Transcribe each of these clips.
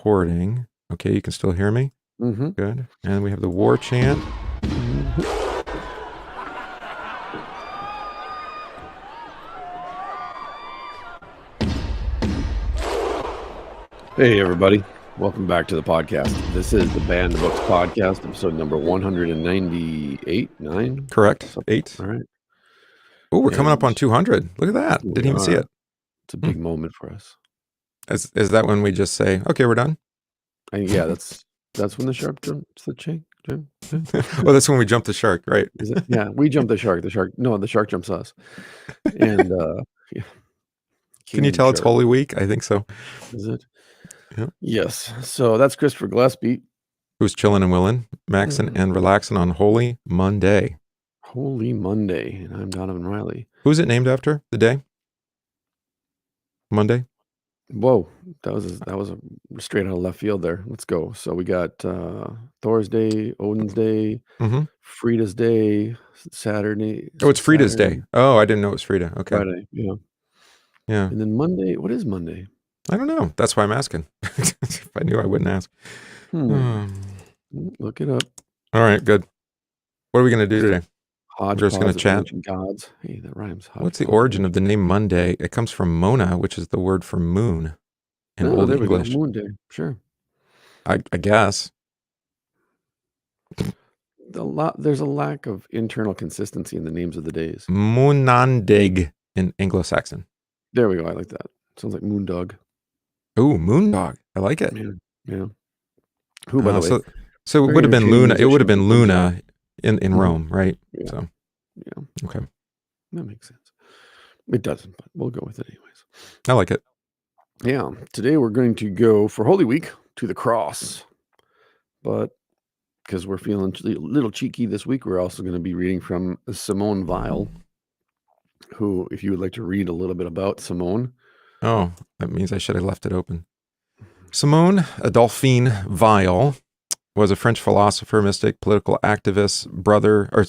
recording. Okay, you can still hear me? Mm-hmm. Good. And we have the war chant. Hey, everybody. Welcome back to the podcast. This is the Banned Books Podcast, episode number 198, 9? Correct. Something. 8. All right. Oh, we're coming up on 200. Look at that. We Didn't even see are. it. It's a big moment for us. Is that when we just say, okay, we're done? And yeah, that's when the shark jumps the chain. Well, that's when we jump the shark, right? Is it? Yeah, we jump the shark. The shark jumps us. And yeah. Can you tell it's Holy Week? I think so. Is it? Yeah. Yes. So that's Christopher Gillespie. Who's chilling and willing, maxing and relaxing on Holy Monday. Holy Monday. And I'm Donovan Riley. Who's it named after? The day? Monday? Whoa, that was a straight out of left field there. Let's go. So we got Thor's Day, Odin's Day, Frida's Day, Saturday. Oh, it's Frida's Day. Oh, I didn't know it was Frida. Okay. Friday, yeah. Yeah. And then Monday, what is Monday? I don't know. That's why I'm asking. If I knew, I wouldn't ask. Look it up. All right, good. What are we going to do today? We're just going to chat. Gods. Hey, that rhymes. What's the origin of the name Monday? It comes from Mona, which is the word for moon in Old English. We go. Moon Day, sure. I guess. There's a lack of internal consistency in the names of the days. Moonandig in Anglo-Saxon. There we go. I like that. Sounds like Moondog. Ooh, Moondog. I like it. Yeah. Who, by the way? So it would have been Luna. It would have been Luna in Rome, right? Yeah. So. Yeah. Okay. That makes sense. It doesn't, but we'll go with it anyways. I like it. Yeah. Today we're going to go for Holy Week to the cross. But because we're feeling a little cheeky this week, we're also going to be reading from Simone Weil, who, if you would like to read a little bit about Simone. Oh, that means I should have left it open. Simone Adolphine Weil was a French philosopher, mystic, political activist.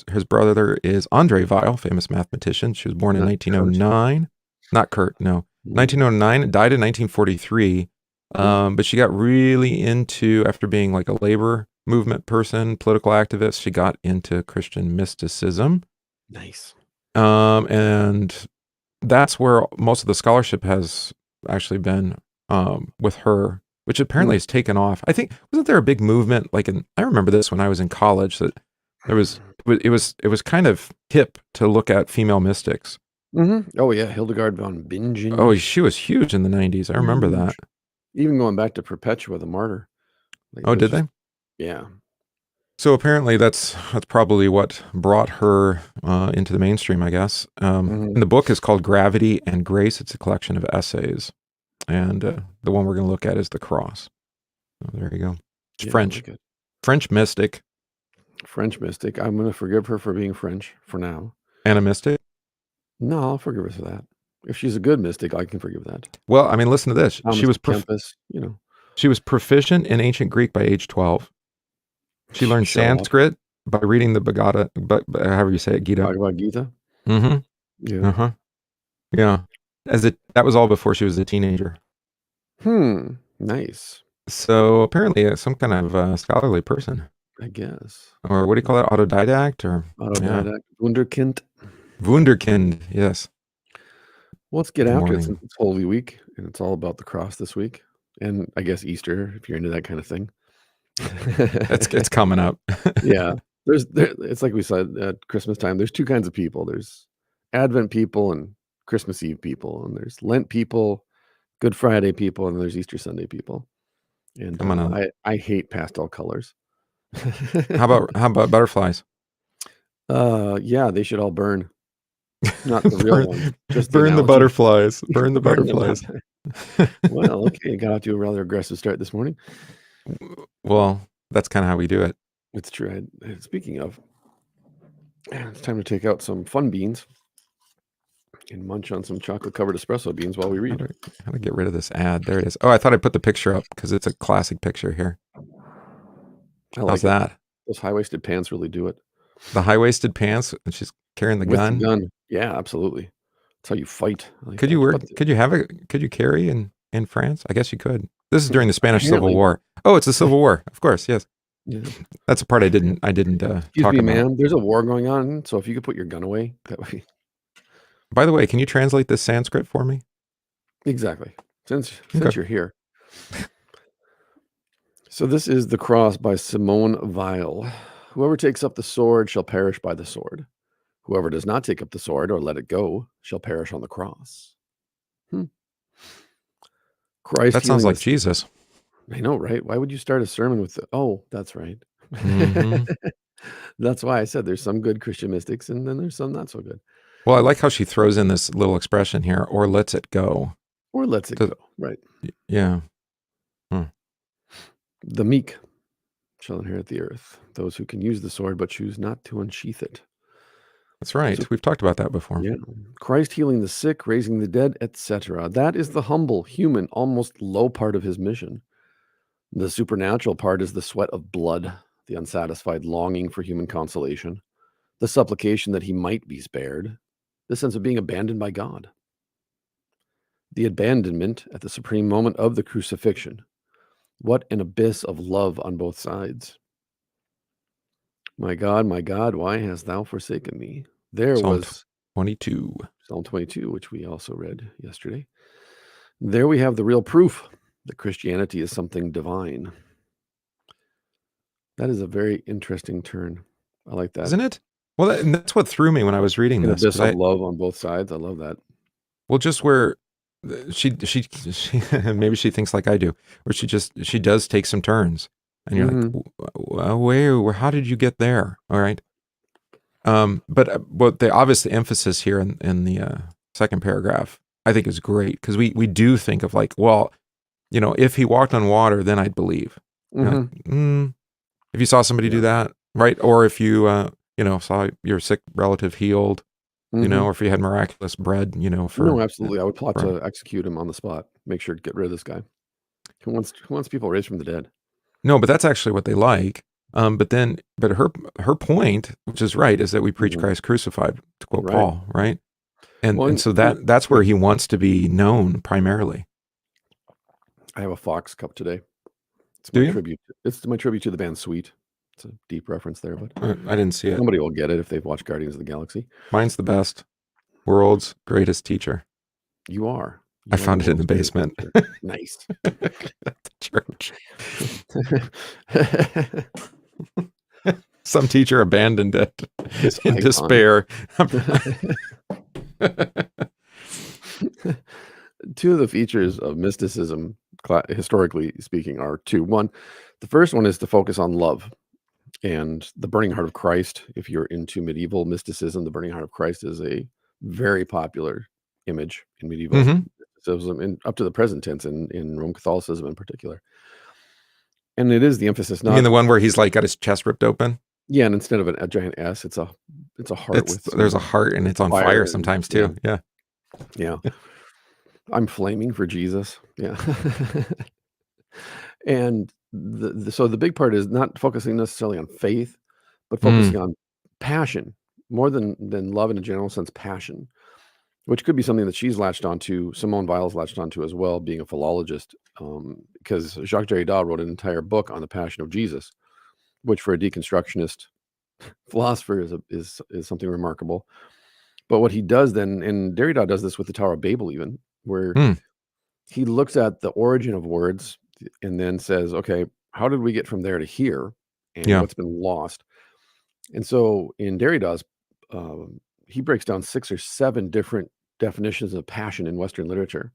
His brother is André Weil, famous mathematician. She was born in 1909. Not Kurt, no. 1909, died in 1943. But she got really into, after being like a labor movement person, political activist, she got into Christian mysticism. Nice. And that's where most of the scholarship has actually been with her, which apparently has taken off. I think, wasn't there a big movement, I remember this when I was in college, that it was kind of hip to look at female mystics. Oh yeah, Hildegard von Bingen. Oh, she was huge in the 90s. I remember that. Even going back to Perpetua the Martyr. Did they? Yeah. So apparently that's probably what brought her into the mainstream, I guess. And the book is called Gravity and Grace. It's a collection of essays. And the one we're going to look at is The Cross. So there you go. It's French. Like French mystic. French mystic. I'm going to forgive her for being French for now. And a mystic? No, I'll forgive her for that. If she's a good mystic, I can forgive that. Well, I mean, listen to this. She was She was proficient in ancient Greek by age 12. She learned Sanskrit by reading the Bhagavad, however you say it, Gita. Bhagavad Gita? Yeah. Yeah. That was all before she was a teenager. Nice. So apparently some kind of scholarly person. I guess. Or what do you call that? Autodidact? Autodidact. Yeah. Wunderkind, yes. Well, let's get after it since it's Holy Week, and it's all about the cross this week. And I guess Easter, if you're into that kind of thing. It's coming up. Yeah. It's like we said at Christmas time, there's two kinds of people. There's Advent people and Christmas Eve people, and there's Lent people, Good Friday people, and there's Easter Sunday people. And I hate pastel colors. How about butterflies? Yeah, they should all burn. Not the real ones. Just burn the butterflies. Burn the butterflies. Well, okay, got off to a rather aggressive start this morning. Well, that's kind of how we do it. It's true. Speaking of, it's time to take out some fun beans and munch on some chocolate-covered espresso beans while we read. How to get rid of this ad? There it is. Oh, I thought I put the picture up because it's a classic picture here. How's that? Those high-waisted pants really do it. The high-waisted pants, and she's carrying the gun. The gun. Yeah, absolutely. That's how you fight. Could you carry in France? I guess you could. This is during the Spanish Civil Apparently, War. Oh, it's the Civil War. Of course, yes. yeah. That's a part I didn't Excuse talk me, about. man. There's a war going on, so if you could put your gun away, that would be By the way, can you translate this Sanskrit for me? exactly. Since Okay. you're here. So this is The Cross by Simone Weil. Whoever takes up the sword shall perish by the sword. Whoever does not take up the sword or let it go shall perish on the cross. Christ That sounds healing like the Jesus. I know, right? Why would you start a sermon with oh, that's right. hmm That's why I said there's some good Christian mystics and then there's some not so good. Well, I like how she throws in this little expression here, or lets it go. Or lets it To- go. Right. yeah. The meek shall inherit the earth. Those who can use the sword but choose not to unsheath it. That's right. So- We've talked about that before. Yeah. Christ healing the sick, raising the dead, etc. That is the humble, human, almost low part of his mission. The supernatural part is the sweat of blood, the unsatisfied longing for human consolation, the supplication that he might be spared, the sense of being abandoned by God, the abandonment at the supreme moment of the crucifixion. What an abyss of love on both sides. My God, why hast thou forsaken me? There Psalm was 22. Psalm 22, which we also read yesterday. There we have the real proof that Christianity is something divine. That is a very interesting turn. I like that. Isn't it? Well, and that's what threw me when I was reading An this. abyss 'Cause of love on both sides. I love that. well, just where she maybe she thinks like I do, where she does take some turns, and you're like, where, how did you get there? All right. But the obvious emphasis here in the second paragraph, I think is great, because we do think of like, well, if he walked on water, then I'd believe. You're like, if you saw somebody do that, right? Or if you, saw your sick relative healed, or if you had miraculous bread, for No, absolutely. I would plot for- to execute him on the spot. Make sure to get rid of this guy. Who wants people raised from the dead? no, but that's actually what they like. But her point, which is right, is that we preach Christ crucified, to quote Right. Paul, right? And Well, and so that's where he wants to be known primarily. I have a Fox cup today. It's Do my you? tribute. It's my tribute to the band Sweet. It's a deep reference there, but I didn't see it. somebody will get it if they've watched Guardians of the Galaxy. Mine's the best. World's greatest teacher. You are. I found it in the world's greatest basement. teacher. Nice. At the church. Some teacher abandoned it This in icon. despair. Two of the features of mysticism, historically speaking, are two. One, the first one is to focus on love and the burning heart of Christ. If you're into medieval mysticism, the burning heart of Christ is a very popular image in medieval mysticism, and up to the present tense in Roman Catholicism in particular. And it is the emphasis You not. mean the one where he's like got his chest ripped open? Yeah, and instead of a giant S, it's a heart with There's a heart and it's on fire fire and- sometimes too. Yeah. Yeah. I'm flaming for Jesus. Yeah. And so the big part is not focusing necessarily on faith, but focusing on passion more than love in a general sense, passion, which could be something that she's latched onto. Simone Weil's latched onto as well, being a philologist, because Jacques Derrida wrote an entire book on the passion of Jesus, which for a deconstructionist philosopher is something remarkable. But what he does then, and Derrida does this with the Tower of Babel even, where he looks at the origin of words and then says, okay, how did we get from there to here, and what's been lost? And so in Derrida's, he breaks down 6 or 7 different definitions of passion in Western literature.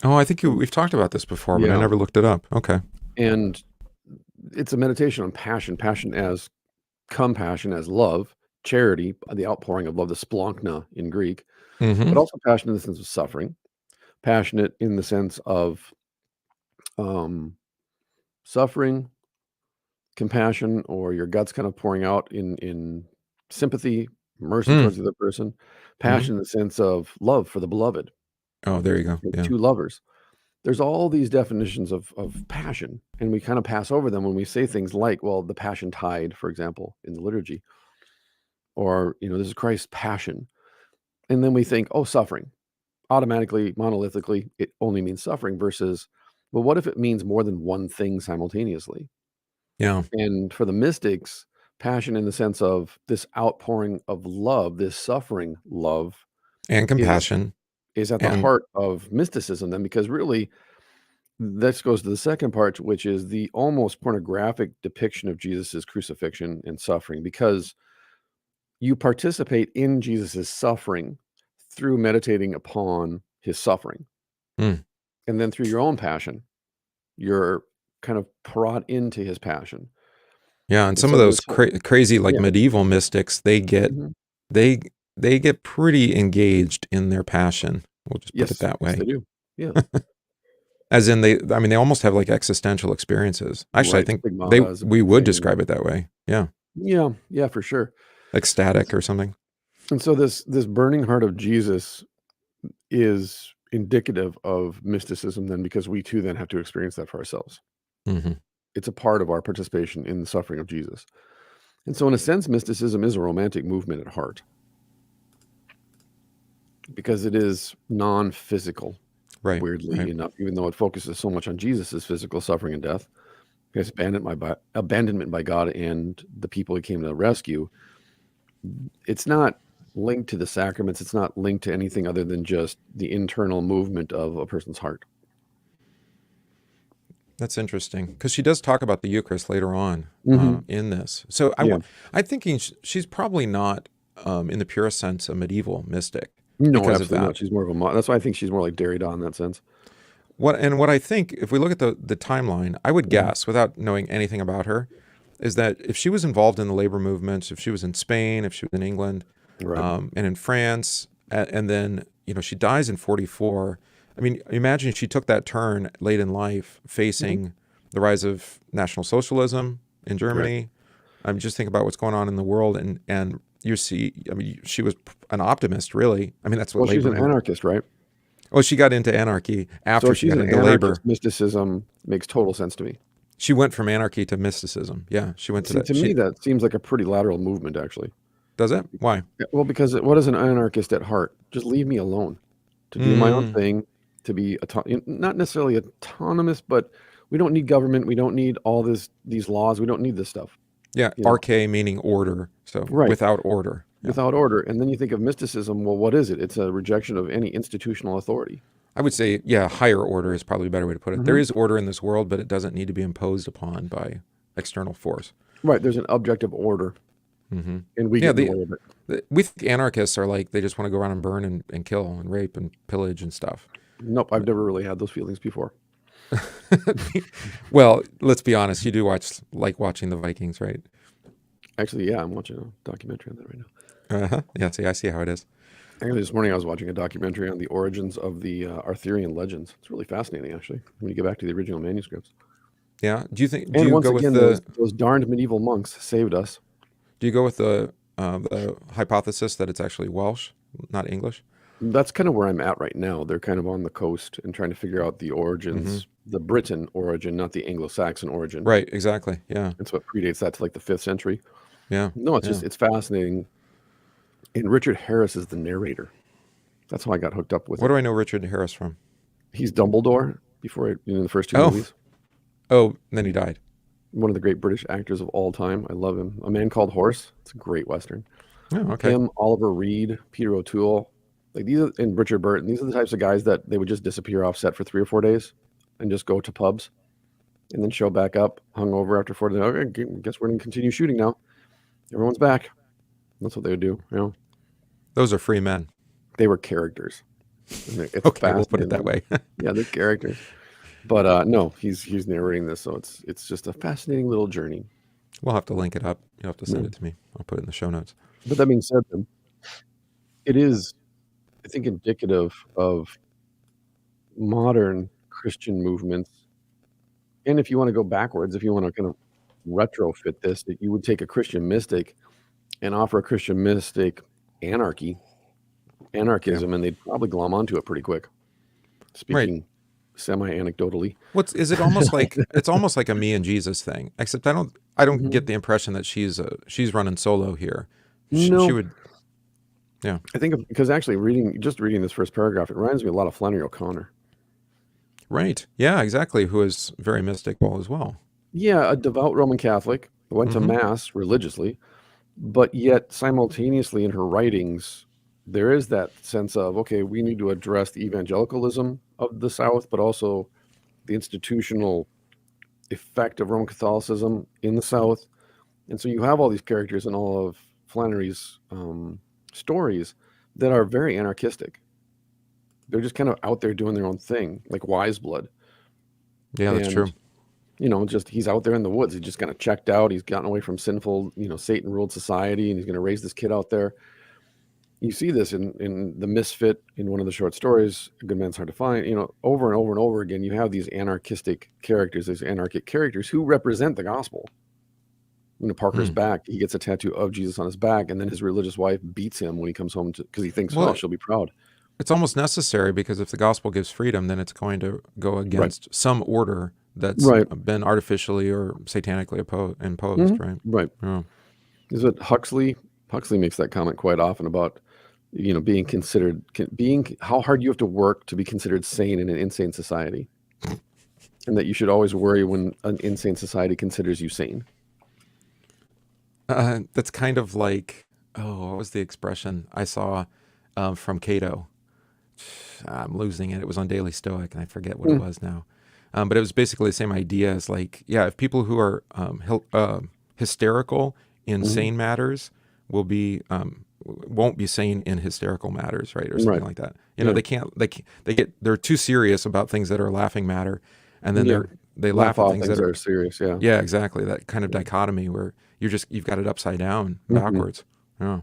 Oh, I think we've talked about this before, but I never looked it up. Okay. And it's a meditation on passion as compassion, as love, charity, the outpouring of love, the splankna in Greek, but also passion in the sense of suffering, passionate in the sense of suffering, compassion, or your guts kind of pouring out in sympathy, mercy towards the other person, passion in the sense of love for the beloved. Oh, there you go. Yeah. Two lovers. There's all these definitions of passion, and we kind of pass over them when we say things like, well, the passion tide, for example, in the liturgy, or, this is Christ's passion. And then we think, oh, suffering. Automatically, monolithically, it only means suffering, versus Well, what if it means more than one thing simultaneously? Yeah. And for the mystics, passion in the sense of this outpouring of love, this suffering love, And is compassion. at the And heart of mysticism then, because really this goes to the second part, which is the almost pornographic depiction of Jesus's crucifixion and suffering, because you participate in Jesus's suffering through meditating upon his suffering. mm, And then through your own passion, you're kind of brought into his passion. yeah, and And some of so those this whole crazy like yeah. medieval mystics, Mhm. they they get pretty engaged in their passion. We'll just put it Yes. that Yes, they way. do. Yeah. As in I mean, they almost have like existential experiences. Actually, I Right. think Stigmata is a we big would thing. describe it that way. Yeah. Yeah. Yeah, for sure. And Ecstatic or something. so this burning heart of Jesus is indicative of mysticism then, because we too then have to experience that for ourselves. Hmm. It's a part of our participation in the suffering of Jesus. And so in a sense, mysticism is a romantic movement at heart, because it is non-physical, Right. weirdly Right. enough, even though it focuses so much on Jesus's physical suffering and death, his abandonment by God and the people he came to rescue. It's not linked to the sacraments. It's not linked to anything other than just the internal movement of a person's heart. That's interesting because she does talk about the Eucharist later on Hmm. in this. So Yeah. I'm thinking she's probably not, in the purest sense, a medieval mystic No, because of absolutely that. not. She's more of a that's why I think she's more like Derrida in that sense. What I think, if we look at the timeline, I would Mhm. guess, without knowing anything about her, is that if she was involved in the labor movements, if she was in Spain, if she was in England, Right. and in France, and then she dies in 44. I mean, imagine she took that turn late in life, Mhm. facing the rise of National Socialism in Right. Germany. I'm just thinking about what's going on in the world, and you see, I mean, she was an optimist, really. I mean, that's what Well, she's labor an movement. anarchist, right? Oh, she got into anarchy So after if she she's got an into labor. anarchist, mysticism makes total sense to me. She went from anarchy to mysticism. Yeah, she went to See, that. to me, that seems like a pretty lateral movement, actually. Does it? Why? Yeah, well, because what is an anarchist at heart? Just leave me alone to do my own Mm, thing, to be not necessarily autonomous, but we don't need government. We don't need all these laws. We don't need this stuff. yeah, You know, arche meaning order. So right? without order. Yeah. Without order. And then you think of mysticism. Well, what is it? It's a rejection of any institutional authority. I would say, yeah, higher order is probably a better way to put it. There Hmm. is order in this world, but it doesn't need to be imposed upon by external force. Right. There's an objective order, Hmm. and we Yeah, get in the way of it. we think anarchists are like they just want to go around and burn and kill and rape and pillage and stuff. Nope, I've never really had those feelings before. Well, let's be honest. You do like watching the Vikings, right? Actually, yeah, I'm watching a documentary on that right now. Uh-huh. Yeah. See, I see how it is. Actually, this morning I was watching a documentary on the origins of the Arthurian legends. It's really fascinating, actually, when you get back to the original manuscripts. Yeah. Do And you once go with again, those darned medieval monks saved us. the hypothesis that it's actually Welsh, not English? That's kind of where I'm at right now. They're kind of on the coast and trying to figure out the Hmm. origins, the Britain origin, not the Anglo-Saxon origin. Right. Exactly. Yeah. It's what predates that to like the 5th century. Yeah. No, it's Yeah. just, it's fascinating. And Richard Harris is the narrator. That's how I got hooked up with What it. do I know Richard Harris from? He's Dumbledore in the first two Oh, movies. oh, and then he died. One of the great British actors of all time. I love him. A Man Called Horse. It's a great Western. Oh, okay. Him, Oliver Reed, Peter O'Toole, like these are, and Richard Burton. These are the types of guys that they would just disappear off set for 3 or 4 days and just go to pubs and then show back up hungover after 4 days. Okay, guess we're going to continue shooting now. Everyone's back. That's what they would do. Those are free men. They were characters. And it's Okay, we'll put it that fascinating. way. Yeah, they're characters. But no, he's narrating this, so it's just a fascinating little journey. We'll have to link it up. You'll have to send Yeah. it to me. I'll put it in the show notes. But that being said, then, it is, I think, indicative of modern Christian movements. And if you want to go backwards, if you want to kind of retrofit this, that you would take a Christian mystic and offer a Christian mystic anarchism, and they'd probably glom onto it pretty quick. Speaking semi-anecdotally. Is it almost like it's almost like a me and Jesus thing? Except I don't Mhm. get the impression that she's running solo here. No. She would. Yeah. I think because actually reading this first paragraph, it reminds me a lot of Flannery O'Connor. Right. Yeah, exactly. Who is very mystical as well. Yeah, a devout Roman Catholic, went to Hmm. mass religiously, but yet simultaneously in her writings, there is that sense of, okay, we need to address the evangelicalism of the South, but also the institutional effect of Roman Catholicism in the South. And so you have all these characters in all of Flannery's stories that are very anarchistic. They're just kind of out there doing their own thing, like Wise Blood. Yeah, that's And, true. just he's out there in the woods. He's just kind of checked out. He's gotten away from sinful, Satan ruled society, and he's going to raise this kid out there. You see this in The Misfit, in one of the short stories, A Good Man's Hard to Find, over and over and over again. You have these anarchistic characters, these anarchic characters who represent the gospel. Parker's Mm. back. He gets a tattoo of Jesus on his back, and then his religious wife beats him when he comes home because he thinks, oh, Well, she'll be proud. it's almost necessary because if the gospel gives freedom, then it's going to go Right. against some order that's Right. been artificially or satanically imposed, right? Right. Yeah. Is it Huxley? Huxley makes that comment quite often about, being considered, how hard you have to work to be considered sane in an insane society. And that you should always worry when an insane society considers you sane. That's kind of like, what was the expression I saw from Cato? I'm losing it. It was on Daily Stoic, and I forget what it was now. But it was basically the same idea as like, yeah, if people who are hysterical in sane matters will be won't be sane in hysterical matters, right, or something Right. like that. Yeah. They're too serious about things that are laughing matter, and then Yeah. they laugh at off things things that that are are serious. Yeah. yeah, exactly, that kind of dichotomy where you've got it upside down, Mhm. backwards. Yeah.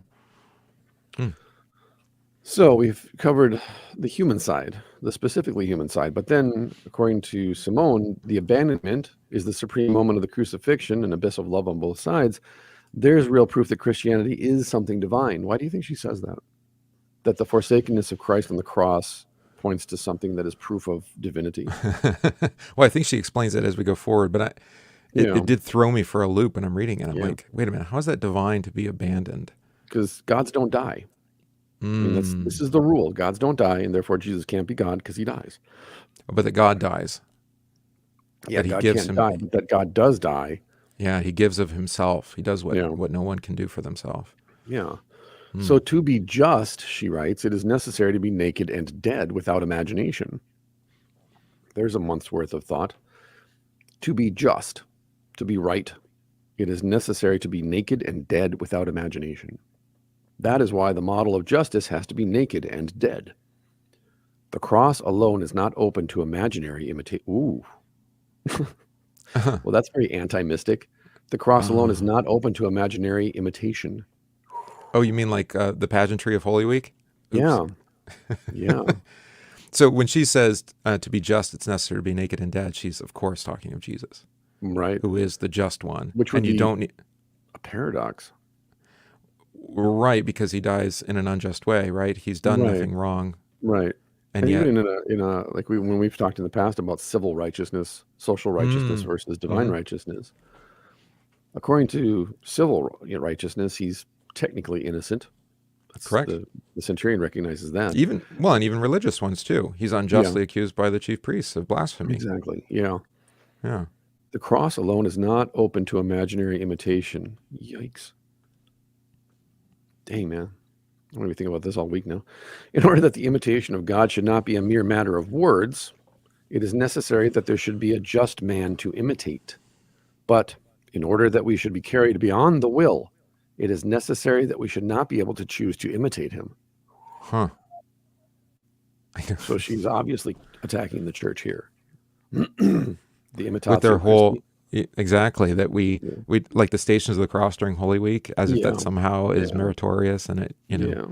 So we've covered the human side, the specifically human side. But then, according to Simone, the abandonment is the supreme moment of the crucifixion, an abyss of love on both sides. There's real proof that Christianity is something divine. Why do you think she says that? That the forsakenness of Christ on the cross points to something that is proof of divinity. Well, I think she explains it as we go forward, but Yeah, it did throw me for a loop when I'm reading it. I'm yeah, like, wait a minute, how is that divine to be abandoned? because gods don't die. I mean, this is the rule. Gods don't die, and therefore Jesus can't be God because he dies. But that God dies. Yeah, That he God gives can't him. die, but that God does die. Yeah, he gives of himself. He does Yeah, what no one can do for themselves. yeah. So to be just, she writes, it is necessary to be naked and dead without imagination. There's a month's worth of thought. To be just, to be right, it is necessary to be naked and dead without imagination. That is why the model of justice has to be naked and dead. The cross alone is not open to imaginary imitation. Ooh. Well, that's very anti-mystic. The cross alone is not open to imaginary imitation. Oh, you mean like the pageantry of Holy Week? Oops. Yeah. Yeah. So when she says to be just, it's necessary to be naked and dead, she's of course talking of Jesus, Right. who is the just one. Which would And you be don't need, a paradox. right, because he dies in an unjust way, right? He's done Right. nothing wrong, Right. and And yet, even in a like when we've talked in the past about civil righteousness, social righteousness versus divine righteousness. According to civil righteousness, he's technically innocent. correct. The centurion recognizes that. And even religious ones too. He's unjustly accused by the chief priests of blasphemy. Exactly. Yeah. Yeah. The cross alone is not open to imaginary imitation. Yikes. Dang, man. I'm going to be thinking about this all week now. In order that the imitation of God should not be a mere matter of words, it is necessary that there should be a just man to imitate. But in order that we should be carried beyond the will, it is necessary that we should not be able to choose to imitate him. Huh. So she's obviously attacking the church here. The imitatio With their whole Christi. exactly that we like the Stations of the Cross during Holy Week, as if Yeah. that somehow is Yeah. meritorious, and it Yeah.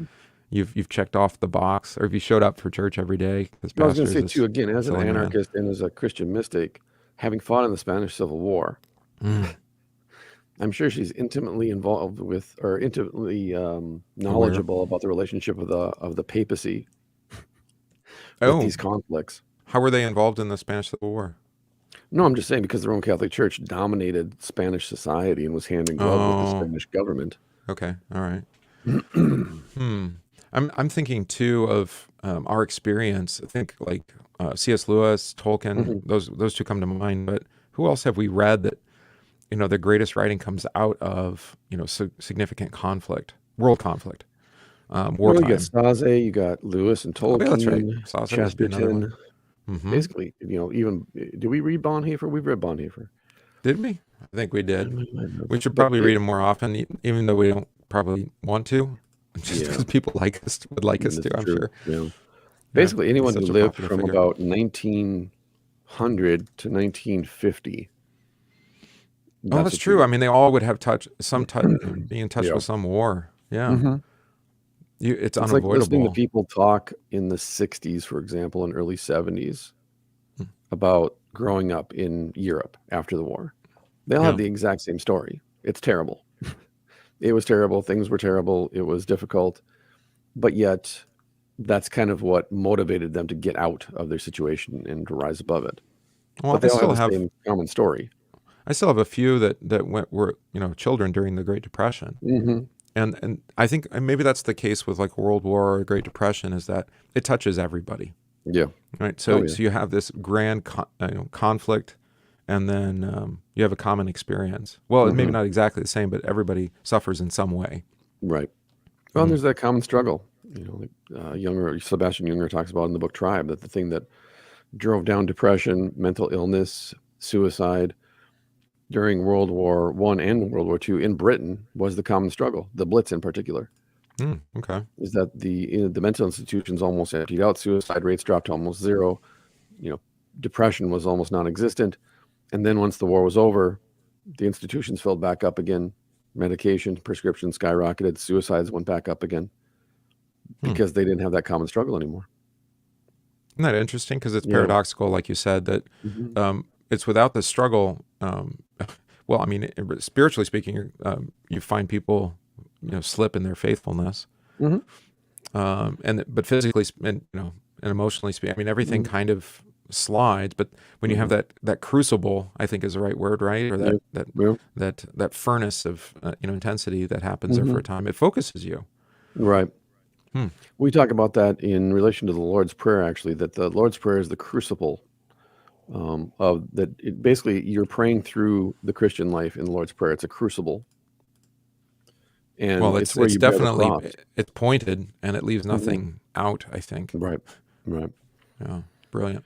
you've checked off the box, or if you showed up for church every day as I was going pastors, to say too, again, as an silly man. anarchist and as a Christian mystic, having fought in the Spanish Civil War, I'm sure she's intimately involved with, or intimately knowledgeable about the relationship of the papacy with these conflicts. How were they involved in the Spanish Civil War? No, I'm just saying because the Roman Catholic Church dominated Spanish society and was hand in glove with the Spanish government. Okay, all right. I'm thinking too of our experience. I think like C.S. Lewis, Tolkien, Hmm. those two come to mind. But who else have we read that, their greatest writing comes out of, significant conflict, world conflict, Well, you got wartime? Saze, you got Lewis and Oh, yeah, that's right. Tolkien, Sasa would be another one. Chesterton. Hmm. Basically, even did we read Bonhoeffer? We've read Bonhoeffer. Did we? I think we I did. might have. We should But probably read them more often, even though we don't probably want to, just yeah, because people would like us that's to, I'm true. sure. Yeah. Yeah, Basically, he's anyone who such a lived popular from figure. about 1900 to 1950. Oh, That's that's what you true. I read. mean, they all would have be in touch Yeah. with some war. Yeah, Hmm. it's It's like listening to unavoidable. people talk in the 60s, for example, and early 70s Mm. about growing up in Europe after the war. They all have Yeah. the exact same story. It's terrible. It was terrible. Things were terrible. It was difficult. But yet, that's kind of what motivated them to get out of their situation and to rise above it. Well, But they all have the same common story. I still have a few were children during the Great Depression, Hmm. and I think maybe that's the case with like World War or Great Depression, is that it touches everybody, Yeah. right? Oh, So yeah. you have this grand conflict, and then you have a common experience. Well, maybe Hmm. not exactly the same, but everybody suffers in some way. Right. Well, and Mm. there's that common struggle. Like Sebastian Junger talks about in the book Tribe, that the thing that drove down depression, mental illness, suicide during World War I and World War II in Britain was the common struggle, the Blitz in particular. Okay. Is that the mental institutions almost emptied out, suicide rates dropped to almost zero, you know, depression was almost non-existent, and then once the war was over, the institutions filled back up again, medication, prescriptions skyrocketed, suicides went back up again Hmm. because they didn't have that common struggle anymore. Isn't that interesting? Because it's Yeah. paradoxical, like you said, that Hmm. it's without the struggle. Well, I mean, spiritually speaking, you find people, slip in their faithfulness, Hmm. but physically and emotionally speaking, I mean, everything Hmm. kind of slides. But when you have Hmm. that crucible, I think is the right word, right? Or Yeah. Yeah. that furnace of intensity that happens there for Hmm. a time, it focuses you. Right. Hmm. We talk about that in relation to the Lord's Prayer, actually, that the Lord's Prayer is the crucible of that. Basically, you're praying through the Christian life in the Lord's Prayer. It's a crucible, and Well, it's where it's you bear the definitely cross. it's pointed and it leaves Hmm. nothing out, I think. Right. Right. Yeah, brilliant.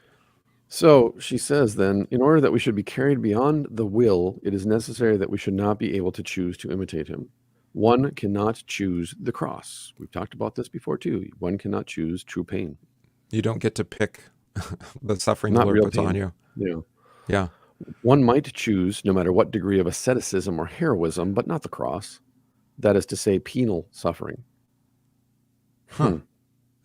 So she says then, in order that we should be carried beyond the will, it is necessary that we should not be able to choose to imitate him. One cannot choose the cross. We've talked about this before too. One cannot choose true pain, You don't get to pick the suffering the not Lord real puts on pain. you. Yeah. Yeah. One might choose, no matter what degree of asceticism or heroism, but not the cross. That is to say, penal suffering. Huh.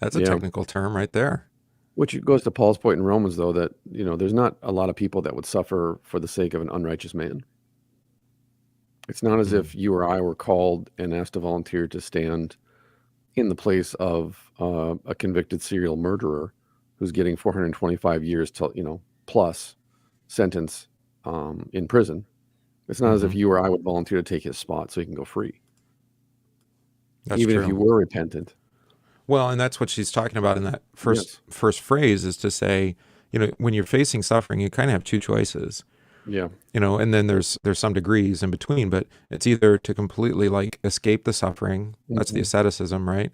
That's a Yeah. technical term right there. Which goes to Paul's point in Romans, though, that, there's not a lot of people that would suffer for the sake of an unrighteous man. It's not as Mm. if you or I were called and asked to volunteer to stand in the place of a convicted serial murderer who's getting 425 years to, plus sentence in prison. It's not as if Hmm. you or I would volunteer to take his spot so he can go free, That's even if you true. were repentant. Well, and that's what she's talking about in that Yes. first phrase, is to say, when you're facing suffering, you kind of have two choices, Yeah. and then there's some degrees in between, but it's either to completely like escape the suffering, that's the Hmm. asceticism, right?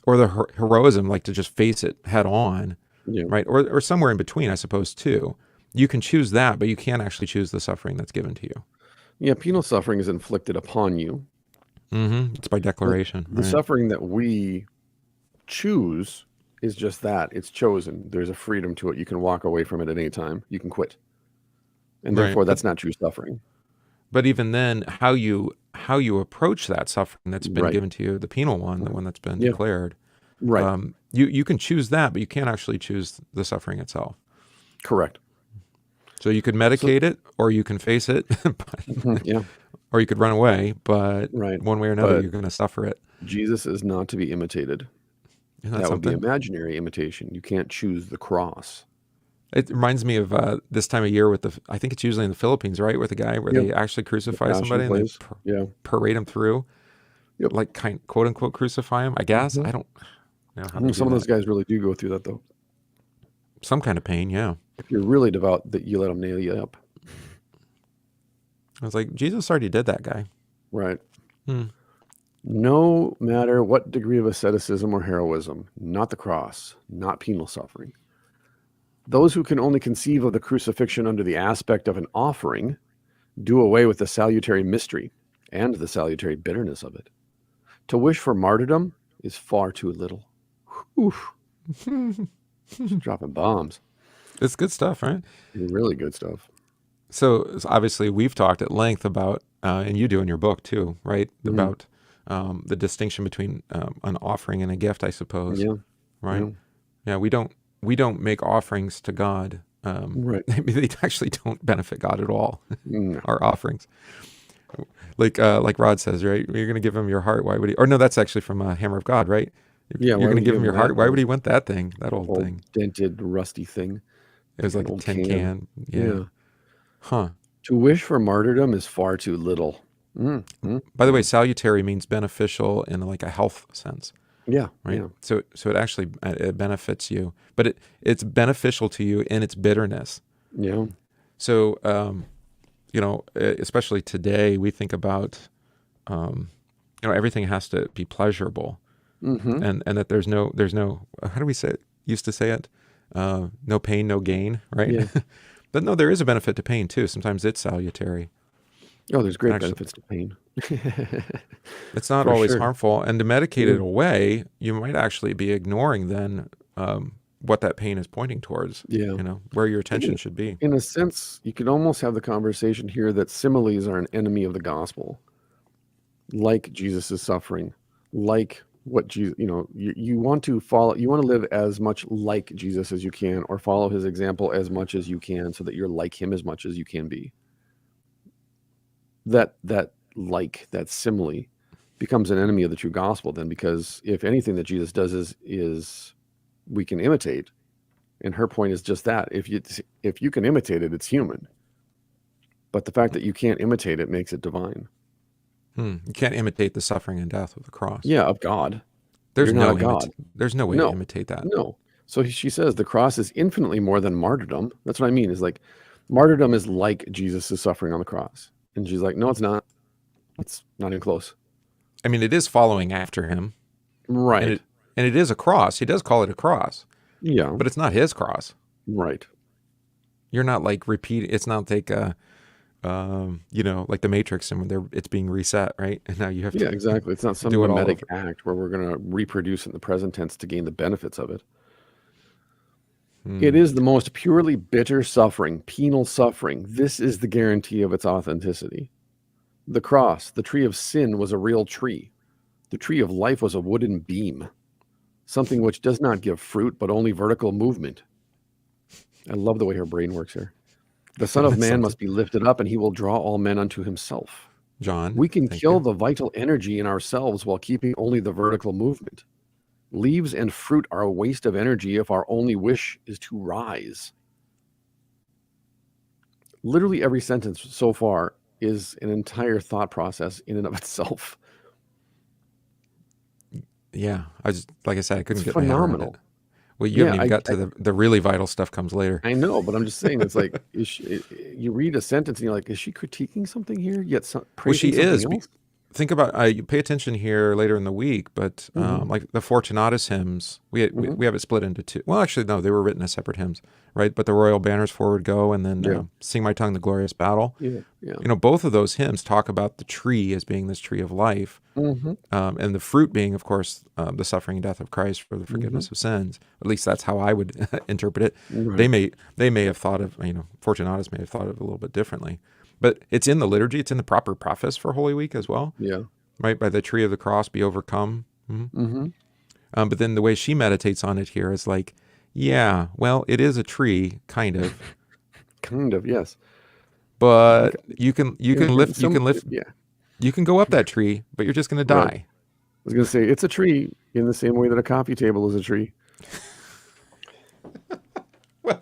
Or the heroism, like to just face it head on, Yeah. right? Or somewhere in between, I suppose, too. You can choose that, but you can't actually choose the suffering that's given to you. Yeah. Penal suffering is inflicted upon you. It's by The, declaration, the right? suffering that we choose is just that. It's chosen. There's a freedom to it. You can walk away from it at any time. You can quit. And Right. therefore, that's not true suffering. But even then, how you approach that suffering that's been Right. given to you, the penal one, the one that's been Yeah. declared, Right. you can choose that, but you can't actually choose the suffering itself. Correct. So you could So, medicate it, or you can face it, yeah. or you could run away. But Right. one way or another, But you're going to suffer it. Jesus is not to be imitated. Isn't that That would be something? imaginary imitation. You can't choose the cross. It reminds me of this time of year with I think it's usually in the Philippines, right? With a guy where Yep. they actually The crucify passion somebody and they plays. Yeah. parade him through, Yep. like quote unquote crucify him. I guess Hmm. I don't know how they Some do of those that. guys really do go through that, though. Some kind of pain, yeah. If you're really devout, that you let them nail you up. I was like, Jesus already did that, guy. Right. Hmm. No matter what degree of asceticism or heroism, not the cross, not penal suffering. Those who can only conceive of the crucifixion under the aspect of an offering do away with the salutary mystery and the salutary bitterness of it. To wish for martyrdom is far too little. Oof. Just dropping bombs. It's good stuff, right? Really good stuff. So obviously we've talked at length about, and you do in your book too, right? Mm-hmm. About the distinction between an offering and a gift, I suppose. Yeah. Right. Yeah. We don't make offerings to God. Right. They actually don't benefit God at all. No. Our offerings. Like Rod says, right? You're going to give him your heart. Why would he? Or no, that's actually from Hammer of God, right? Yeah. You're going to give him your heart. Why would he want that thing? That old thing. Dented, rusty thing. It was like a tin can. Yeah. Huh. To wish for martyrdom is far too little. By the way, salutary means beneficial in like a health sense. Yeah. Right. Yeah. So it actually it benefits you, but it's beneficial to you in its bitterness. Yeah. So especially today, we think about everything has to be pleasurable, and that there's no how do we say it? Used to say it, no pain, no gain, right? Yeah. But no, there is a benefit to pain too. Sometimes it's salutary. Oh, there's great benefits to pain. It's not always harmful, and to medicate it away, you might actually be ignoring then what that pain is pointing towards. Yeah. Where your attention should be. In a sense, you could almost have the conversation here that similes are an enemy of the gospel, like Jesus' suffering, like what Jesus, you want to follow, you want to live as much like Jesus as you can, or follow his example as much as you can, so that you're like him as much as you can be. That simile becomes an enemy of the true gospel then, because if anything that Jesus does is we can imitate, and her point is just that if you can imitate it, it's human, but the fact that you can't imitate it makes it divine. You can't imitate the suffering and death of the cross. Yeah, of God. There's You're no not a God. There's no way to imitate that. No. So she says the cross is infinitely more than martyrdom. That's what I mean. Is like martyrdom is like Jesus' suffering on the cross. And she's like, no, it's not. It's not even close. I mean, it is following after him. Right. And it is a cross. He does call it a cross. Yeah. But it's not his cross. Right. You're not like repeating. It's not like like the Matrix, and it's being reset, right? And now you have to. Yeah, exactly. It's not some mimetic act where we're going to reproduce in the present tense to gain the benefits of it. It is the most purely bitter suffering, penal suffering. This is the guarantee of its authenticity. The cross, the tree of sin, was a real tree. The tree of life was a wooden beam, something which does not give fruit, but only vertical movement. I love the way her brain works here. The Son of Man must be lifted up, and he will draw all men unto himself. John, we can kill the vital energy in ourselves while keeping only the vertical movement. Leaves and fruit are a waste of energy if our only wish is to rise. Literally every sentence so far is an entire thought process in and of itself. Yeah, like I said, I couldn't get phenomenal. My head around it. Well, you haven't even got to the really vital stuff comes later. I know, but I'm just saying, it's like you read a sentence and you're like, is she critiquing something here? Yet praising she is. Else? Think about you pay attention here later in the week, but like the Fortunatus hymns, we have it split into two. Well, actually, no, they were written as separate hymns, right? But the Royal Banners Forward Go, and then Sing My Tongue, the Glorious Battle. Yeah. Both of those hymns talk about the tree as being this tree of life, and the fruit being, of course, the suffering and death of Christ for the forgiveness of sins. At least that's how I would interpret it. Right. They may have thought of Fortunatus may have thought of it a little bit differently. But it's in the liturgy. It's in the proper preface for Holy Week as well. Yeah. Right? By the tree of the cross be overcome. But then the way she meditates on it here is like, yeah, well, it is a tree, kind of. Kind of, yes. But you can lift. Yeah. You can go up that tree, but you're just going to die. Right. I was going to say, it's a tree in the same way that a coffee table is a tree. Well,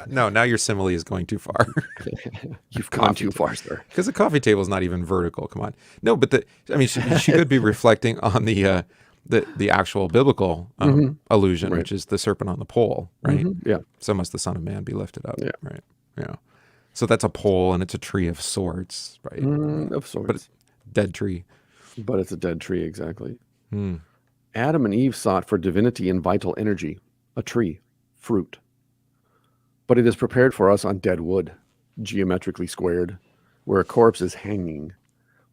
no, now your simile is going too far. You've gone too far, sir. Because the coffee table is not even vertical. Come on. No, but she could be reflecting on the the actual biblical allusion, Right. which is the serpent on the pole, right? Yeah. So must the Son of Man be lifted up, Yeah. right? Yeah. So that's a pole, and it's a tree of sorts, right? Of But sorts. dead tree. But it's a dead tree, exactly. Hmm. Adam and Eve sought for divinity and vital energy, a tree, fruit. But it is prepared for us on dead wood, geometrically squared, where a corpse is hanging.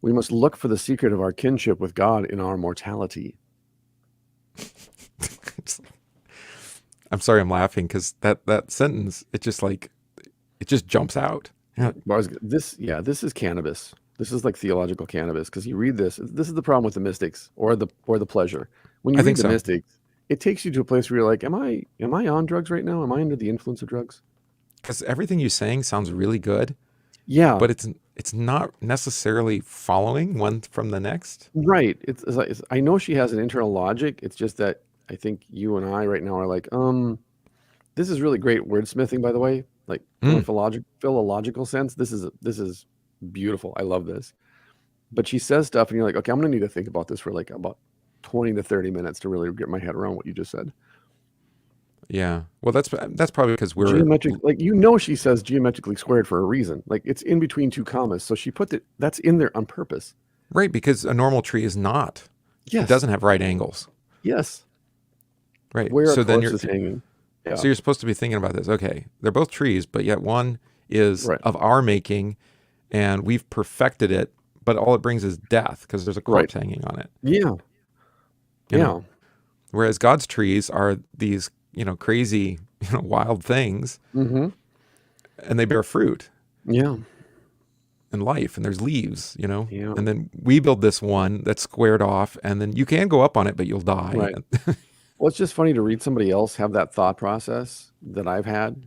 We must look for the secret of our kinship with God in our mortality. I'm sorry, I'm laughing because that sentence, it just jumps out. Yeah. This is cannabis. This is like theological cannabis, because you read this. This is the problem with the mystics or the pleasure. When you I read think the so. mystics, it takes you to a place where you're like, am I on drugs right now? Am I under the influence of drugs? Because everything you're saying sounds really good, Yeah, but it's not necessarily following one from the next. right. I know she has an internal logic. It's just that I think you and I right now are like, this is really great wordsmithing, by the way. Like from a Mm. philological sense, this is beautiful. I love this. But she says stuff, and you're like, okay, I'm gonna need to think about this for like about 20 to 30 minutes to really get my head around what you just said. Yeah. Well, that's probably because we're Geometric, like she says geometrically squared for a reason. Like it's in between two commas, so she put that's in there on purpose. right, because a normal tree is not. It Yes, doesn't have right angles. yes. Right. Where a So then corpse is hanging. Yeah, so you're supposed to be thinking about this. Okay, they're both trees, but yet one is right, of our making, and we've perfected it, but all it brings is death because there's a right. corpse hanging on it. Yeah, You know. yeah. Whereas God's trees are these, crazy, wild things, Mm-hmm. and they bear fruit Yeah, and life, and there's leaves, yeah. And then we build this one that's squared off, and then you can go up on it, but you'll die. Right. Well, it's just funny to read somebody else have that thought process that I've had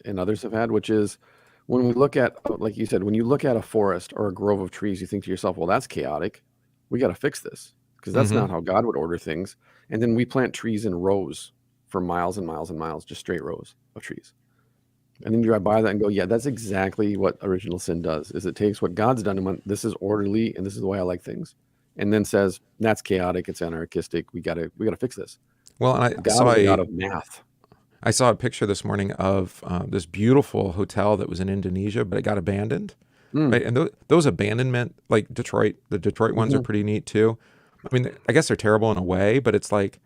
and others have had, which is when we look at, like you said, when you look at a forest or a grove of trees, you think to yourself, well, that's chaotic. We got to fix this, because that's Hmm. not how God would order things. And then we plant trees in rows for miles and miles and miles, just straight rows of trees. And then you drive by that and go, yeah, that's exactly what original sin does, is it takes what God's done and went, this is orderly and this is the way I like things. And then says, that's chaotic, it's anarchistic. We gotta fix this. Well, and I God saw is a God of math. I saw a picture this morning of this beautiful hotel that was in Indonesia, but it got abandoned. Mm. Right, and those abandonment, like Detroit, the Detroit ones are Mhm. pretty neat too. I mean, I guess they're terrible in a way, but it's like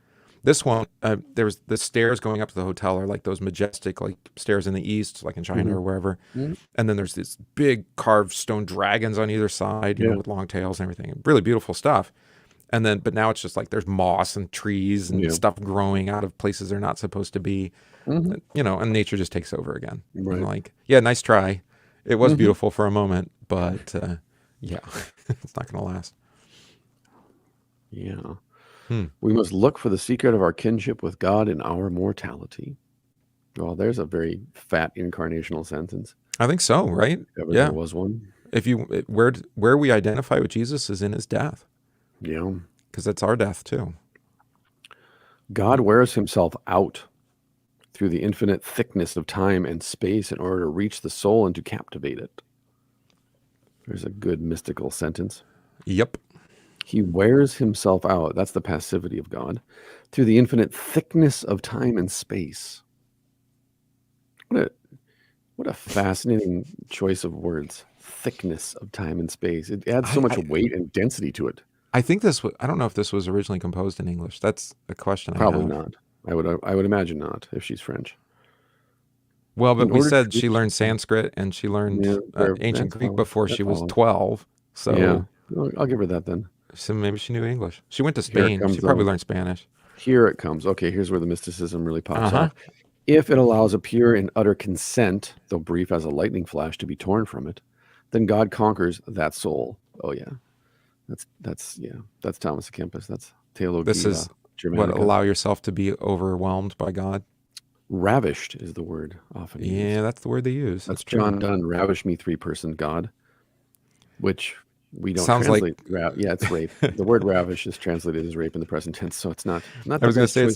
this one. There was the stairs going up to the hotel are like those majestic like stairs in the east, like in China Mhm. or wherever. Mhm. And then there's these big carved stone dragons on either side, Yeah. with long tails and everything. Really beautiful stuff. And then, but now it's just like there's moss and trees and Yeah. stuff growing out of places they're not supposed to be. Mhm. And nature just takes over again. Right. And like, yeah, nice try. It was Mhm. beautiful for a moment, but yeah, it's not going to last. Yeah. Hmm. We must look for the secret of our kinship with God in our mortality. Well, there's a very fat incarnational sentence. I think so, right? If ever Yeah. there was one. Where we identify with Jesus is in his death, Yeah. because that's our death too. God wears himself out through the infinite thickness of time and space in order to reach the soul and to captivate it. There's a good mystical sentence. Yep. He wears himself out. That's the passivity of God through the infinite thickness of time and space. What a fascinating choice of words. Thickness of time and space. It adds so much weight and density to it. I think I don't know if this was originally composed in English. That's a question I Probably have. not. I would imagine not, if she's French. Well, but In we order said to she reach, learned Sanskrit and she learned ancient that Greek before that she was follows. 12. So, Yeah, I'll give her that then. so maybe she knew English. She went to Here it Spain. comes. She probably learned Spanish. Here it comes. Okay, here's where the mysticism really pops Uh-huh. off. If it allows a pure and utter consent, though brief as a lightning flash, to be torn from it, then God conquers that soul. Oh yeah, that's Thomas à Kempis. That's Theologia This is Germanica. allow yourself to be overwhelmed by God. Ravished is the word often used. Yeah, that's the word they use. That's true. John Donne. Ravish me, three-person God, which we don't Sounds like- translate. Yeah, it's rape. The word ravish is translated as rape in the present tense, so it's not. I was going to say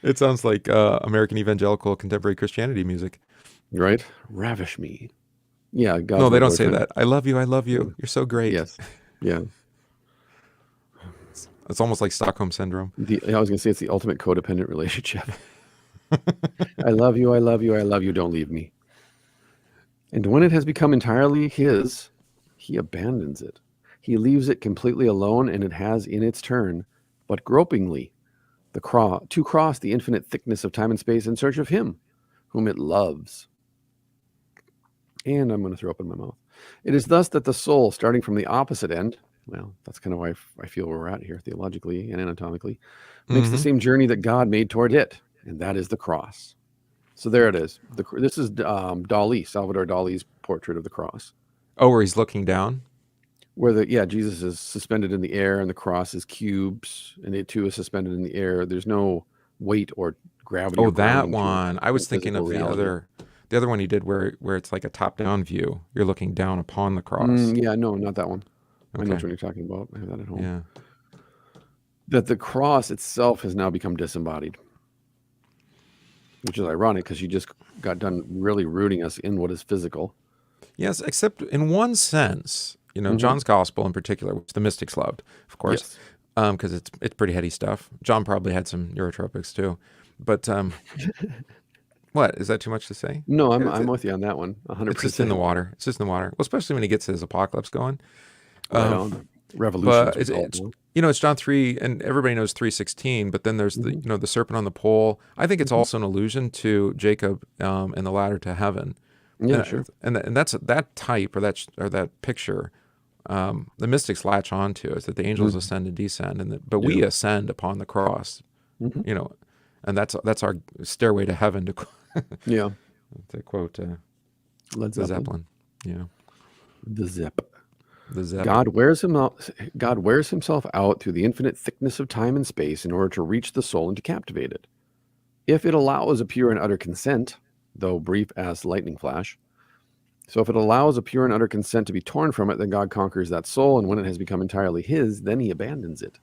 it sounds like American evangelical contemporary Christianity music. Right? Ravish me. Yeah, God. No, they don't say that. I love you. I love you. You're so great. Yes. Yeah. It's almost like Stockholm syndrome. I was going to say it's the ultimate codependent relationship. I love you, I love you, I love you, don't leave me. And when it has become entirely his, he abandons it. He leaves it completely alone, and it has in its turn, but gropingly, to cross the infinite thickness of time and space in search of him, whom it loves. And I'm going to throw up in my mouth. It is thus that the soul, starting from the opposite end, well, that's kind of why I feel where we're at here, theologically and anatomically, makes the same journey that God made toward it, and that is the cross. So there it is. This is Dali, Salvador Dali's portrait of the cross. Oh, where he's looking down? Where Jesus is suspended in the air, and the cross is cubes, and it too is suspended in the air. There's no weight or gravity. Oh, that one. I was thinking of the other one he did where it's like a top-down view. You're looking down upon the cross. Yeah, no, not that one. Okay. I know what you're talking about. I have that at home. Yeah. That the cross itself has now become disembodied, which is ironic because you just got done really rooting us in what is physical. Yes, except in one sense, John's gospel in particular, which the mystics loved, of course, because it's pretty heady stuff. John probably had some neurotropics too, but what is that too much to say? No, I'm with you on that one. 100%. It's just in the water. It's just in the water. Well, especially when he gets his apocalypse going. Revolution. It's John 3, and everybody knows 3:16. But then there's the serpent on the pole. I think it's also an allusion to Jacob and the ladder to heaven. Yeah, sure. And that's that type or that picture. The mystics latch onto is that the angels ascend and descend, but we ascend upon the cross. And that's our stairway to heaven. To quote Led Zeppelin. Yeah. The Zepp. The Zepp. God wears himself out through the infinite thickness of time and space in order to reach the soul and to captivate it. If it allows a pure and utter consent, though brief as lightning flash, so if it allows a pure and utter consent to be torn from it, then God conquers that soul, and when it has become entirely his, then he abandons it.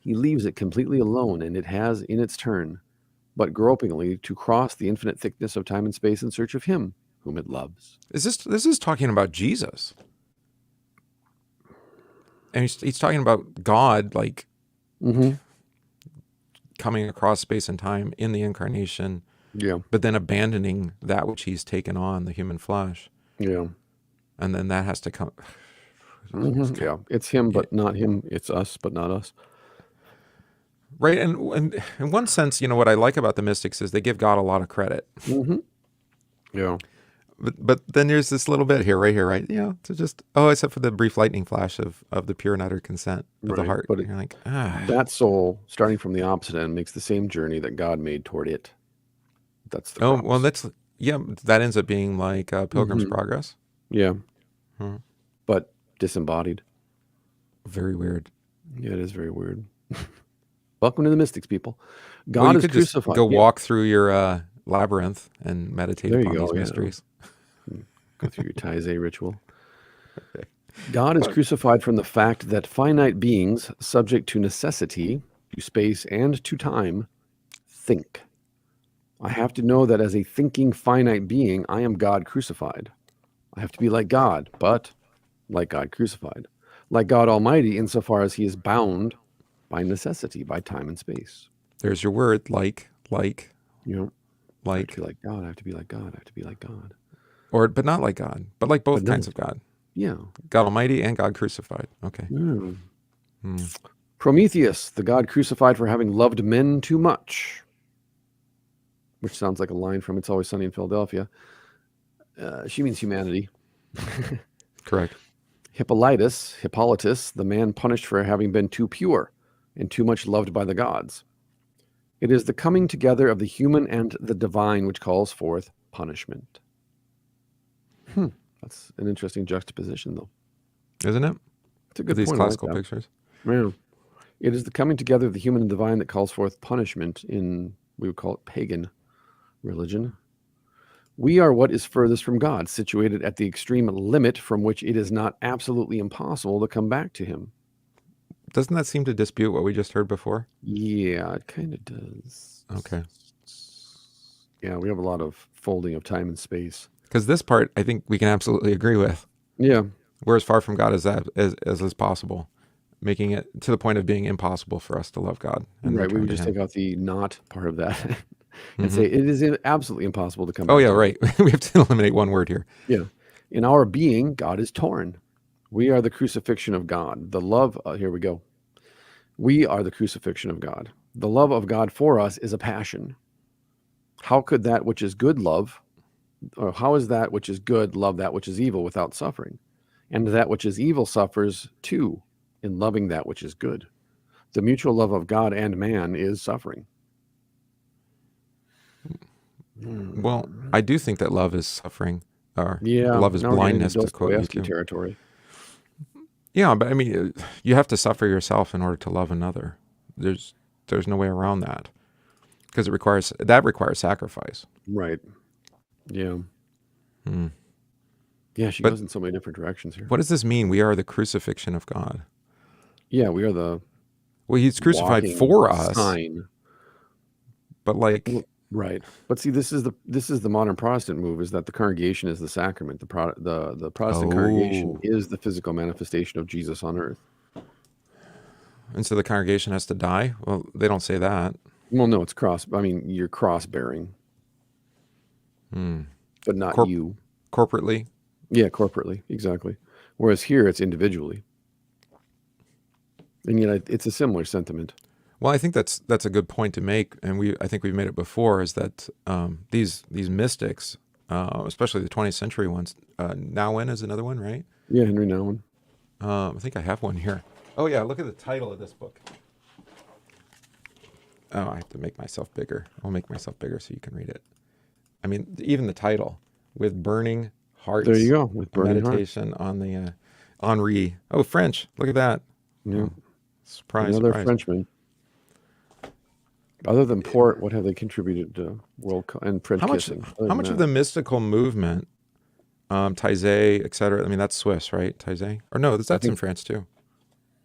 He leaves it completely alone, and it has in its turn, but gropingly, to cross the infinite thickness of time and space in search of him, whom it loves. This is talking about Jesus. And he's talking about God, like coming across space and time in the incarnation, but then abandoning that which he's taken on, the human flesh. Yeah. And then that has to come. Yeah, it's him, but not him. It's us, but not us. Right. And in one sense, what I like about the mystics is they give God a lot of credit. Yeah. But then there's this little bit here, right? To just, except for the brief lightning flash of the pure and utter consent of the heart. But you're like, that soul, starting from the opposite end, makes the same journey that God made toward it. That's the cross. Well, that ends up being like Pilgrim's Progress. Yeah. But disembodied. Very weird. Yeah, it is very weird. Welcome to the mystics, people. God is crucified. Go walk through your labyrinth and meditate upon these mysteries. Go through your Taizé ritual. Okay. God is crucified from the fact that finite beings, subject to necessity, to space, and to time, think. I have to know that as a thinking finite being, I am God crucified. I have to be like God, but like God crucified. Like God Almighty insofar as he is bound by necessity, by time and space. There's your word, like. Like. I have to be like God. I have to be like God. I have to be like God. But not like God, but like both kinds of God. Yeah. God Almighty and God crucified. Okay. Prometheus, the God crucified for having loved men too much. Which sounds like a line from It's Always Sunny in Philadelphia. She means humanity. Correct. Hippolytus, the man punished for having been too pure and too much loved by the gods. It is the coming together of the human and the divine which calls forth punishment. That's an interesting juxtaposition, though. Isn't it? It's a good these point. classical pictures. Yeah. It is the coming together of the human and divine that calls forth punishment in, we would call it pagan religion. We are what is furthest from God, situated at the extreme limit from which it is not absolutely impossible to come back to him. Doesn't that seem to dispute what we just heard before? Yeah, it kind of does. Okay. Yeah, we have a lot of folding of time and space. Because this part, I think we can absolutely agree with. Yeah. We're as far from God as possible. making it to the point of being impossible for us to love God and Right. We return would to just Him. take out the not part of that and Hmm. say it is absolutely impossible to come Oh back yeah, to right. We have to eliminate one word here. Yeah. In our being, God is torn. We are the crucifixion of God. The love, here we go. We are the crucifixion of God. The love of God for us is a passion. How could that which is good love, or how is that which is good love that which is evil without suffering? And that which is evil suffers too in loving that which is good. The mutual love of God and man is suffering. Well, I do think that love is suffering, or Yeah, love is now we're getting into blindness, to quote Dostoevsky U2. territory. Yeah, but I mean, you have to suffer yourself in order to love another. There's no way around that, because it requires sacrifice. Right. Yeah. Hmm. Yeah, she But goes in so many different directions here. what does this mean? We are the crucifixion of God. Yeah, we are the Well, He's crucified walking for us, sign. but like, Right. But see, this is the modern Protestant move, is that the congregation is the sacrament. The Protestant congregation oh, is the physical manifestation of Jesus on earth. and so the congregation has to die? Well, they don't say that. Well, no, it's cross. I mean, you're cross bearing, but not Corp- you. corporately. Yeah, corporately, exactly. Whereas here, it's individually, and yet it's a similar sentiment. Well, I think that's a good point to make, and I think we've made it before. Is that these mystics, especially the 20th century ones, Nouwen is another one, right? Yeah, Henry Nouwen. I think I have one here. Oh yeah, look at the title of this book. Oh, I have to make myself bigger. I'll make myself bigger so you can read it. I mean, even the title, with burning hearts. There you go, with a burning hearts. meditation on the Henri. Oh, French. Look at that. Yeah, Surprise, another surprise. Frenchman. Other than port, what have they contributed to and print How much? kissing? How much of the mystical movement, Taizé, etc. I mean, that's Swiss, right? Taizé, or no? That's in France too.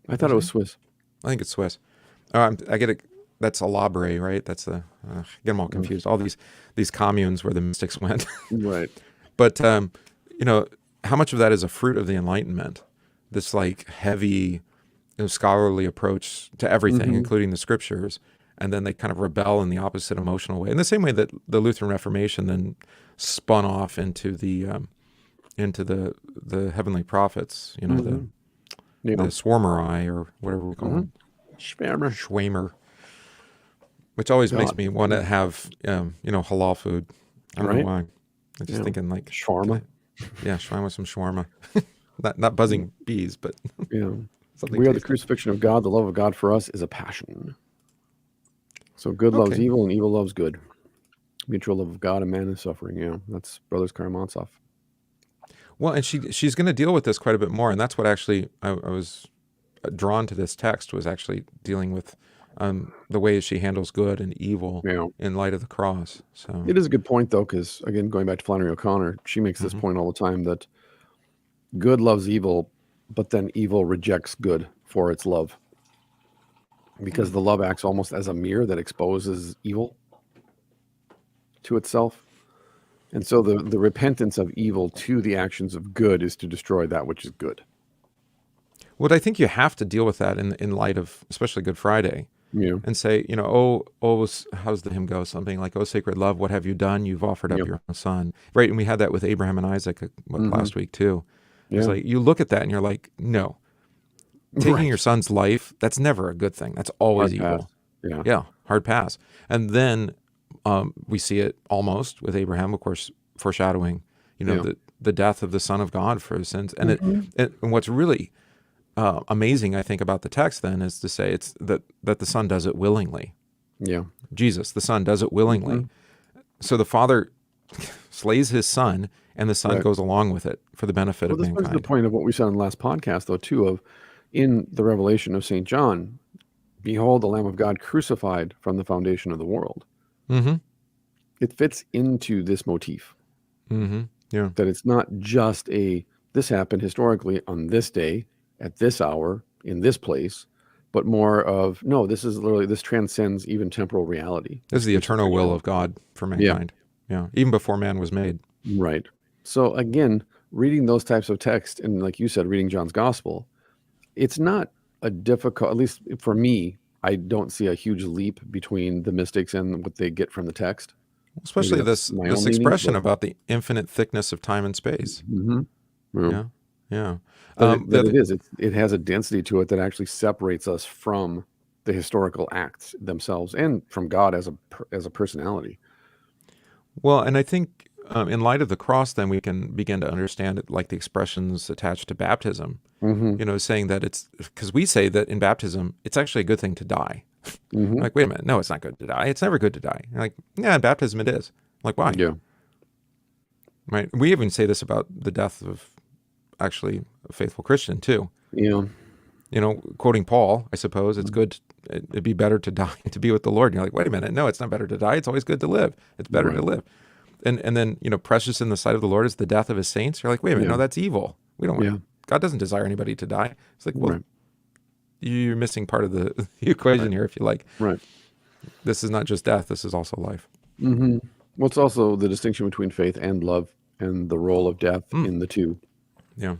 I thought it was Swiss. I think it's Swiss. Oh, I get it. That's Alabre, right? That's the. I get them all confused. All these communes where the mystics went. Right. But how much of that is a fruit of the Enlightenment? This like heavy, scholarly approach to everything, including the scriptures, and then they kind of rebel in the opposite emotional way. In the same way that the Lutheran Reformation then spun off into the heavenly prophets, the Swarmeri, or whatever we call them, Schwämer, which always makes me want to have halal food. I don't know why. I'm just thinking like shawarma. Shawarma, some shawarma. not buzzing bees, but Yeah. something. We are the tasty. crucifixion of God. The love of God for us is a passion. So good loves Okay. evil, and evil loves good. Mutual love of God and man is suffering. Yeah, that's Brothers Karamazov. Well, and she's going to deal with this quite a bit more, and that's what actually I was drawn to this text, was actually dealing with the ways she handles good and evil Yeah. in light of the cross. So It is a good point, though, because, again, going back to Flannery O'Connor, she makes this point all the time, that good loves evil, but then evil rejects good for its love. Because the love acts almost as a mirror that exposes evil to itself. And so the repentance of evil to the actions of good is to destroy that which is good. Well, I think you have to deal with that in light of especially Good Friday. Yeah. And say, how's the hymn go? Something like, "Oh, sacred love, what have you done? You've offered up your own son." Right, and we had that with Abraham and Isaac last week too. It's like you look at that and you're like, no, taking your son's life, that's never a good thing. That's always Hard evil. pass. Yeah, hard pass. And then we see it almost with Abraham, of course, foreshadowing, the death of the Son of God for his sins. And and what's really amazing, I think, about the text then is to say it's that the Son does it willingly. Yeah. Jesus, the Son, does it willingly. So the Father slays his Son, and the Son goes along with it for the benefit of This was mankind. the point of what we said in the last podcast, though, too, of in the revelation of St. John, behold, the Lamb of God crucified from the foundation of the world. Mm-hmm. It fits into this motif. Mm-hmm. Yeah. That it's not just this happened historically on this day, at this hour, in this place, but more of, no, this transcends even temporal reality. This is the eternal will of God for mankind. Yeah. Even before man was made. Right. So again, reading those types of texts, and like you said, reading John's gospel, it's not a difficult, at least for me, I don't see a huge leap between the mystics and what they get from the text. Maybe Especially that's this my this own leanings, expression but about the infinite thickness of time and space. yeah. Yeah, yeah. That The it is. It has a density to it that actually separates us from the historical acts themselves and from God as a personality. Well, and I think in light of the cross, then we can begin to understand it, like the expressions attached to baptism. Hmm. Saying that it's because we say that in baptism, it's actually a good thing to die. Hmm. Like, wait a minute, no, it's not good to die. It's never good to die. You're like, yeah, in baptism it is. Like, why? Yeah. Right? We even say this about the death of actually a faithful Christian too. Yeah. Quoting Paul, I suppose it's good. It'd be better to die to be with the Lord. And you're like, wait a minute, no, it's not better to die. It's always good to live. It's better to Right. live. And then precious in the sight of the Lord is the death of His saints. You're like, wait a minute, Yeah. no, that's evil. We don't want. Yeah. God doesn't desire anybody to die. It's like, well, Right. you're missing part of the equation Right. here. If you like, Right. this is not just death. This is also life. Hmm. What's also the distinction between faith and love and the role of death in the two. Yeah.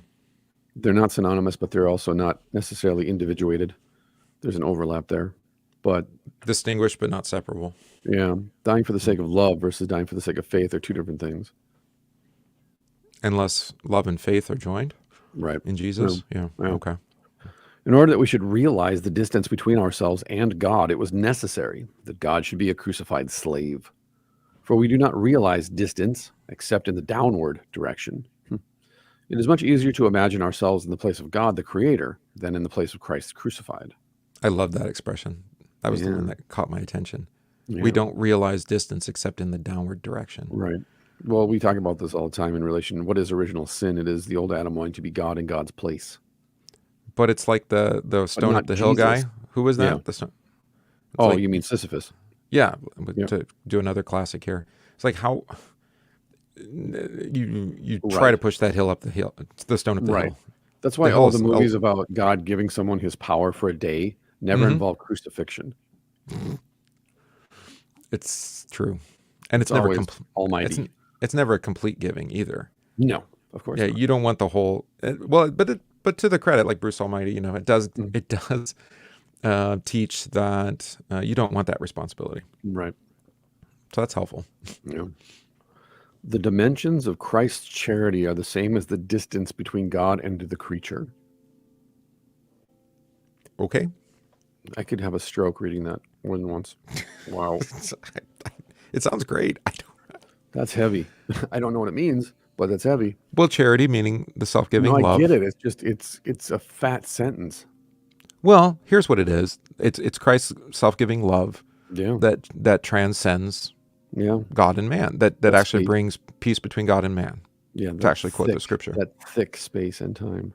They're not synonymous, but they're also not necessarily individuated. There's an overlap there. But Distinguished but not separable. yeah, dying for the sake of love versus dying for the sake of faith are two different things. Unless love and faith are joined Right. in Jesus. Yeah. Yeah. Okay. In order that we should realize the distance between ourselves and God, it was necessary that God should be a crucified slave. For we do not realize distance except in the downward direction. It is much easier to imagine ourselves in the place of God, the Creator, than in the place of Christ crucified. I love that expression. That was the one Yeah. that caught my attention. Yeah. We don't realize distance except in the downward direction. Right. Well, we talk about this all the time in relation. What is original sin? It is the old Adam wanting to be God in God's place. But it's like the stone not up the hill Jesus. guy. Who was that? Yeah. The stone. Oh, like- you mean Sisyphus? Yeah. Yeah. To do another classic here. It's like how you try Right. to push that hill up the hill, the stone up the Right. hill. That's why The all hill the is- movies about God giving someone his power for a day never Mhm. involve crucifixion. It's true, and it's It's never always complete. almighty. It's never a complete giving either. No, of course Yeah, not. you don't want the whole. But to the credit, like Bruce Almighty, it does teach that you don't want that responsibility. Right. So that's helpful. Yeah. The dimensions of Christ's charity are the same as the distance between God and the creature. Okay. I could have a stroke reading that more than once. Wow. It sounds great. That's heavy. I don't know what it means, but that's heavy. Well, charity meaning the self-giving No, I love. get it. It's just it's a fat sentence. Well, here's what it is. It's Christ's self-giving love Yeah. that transcends Yeah. God and man. That That's actually sweet. brings peace between God and man. Yeah. To actually quote the scripture. That thick space and time.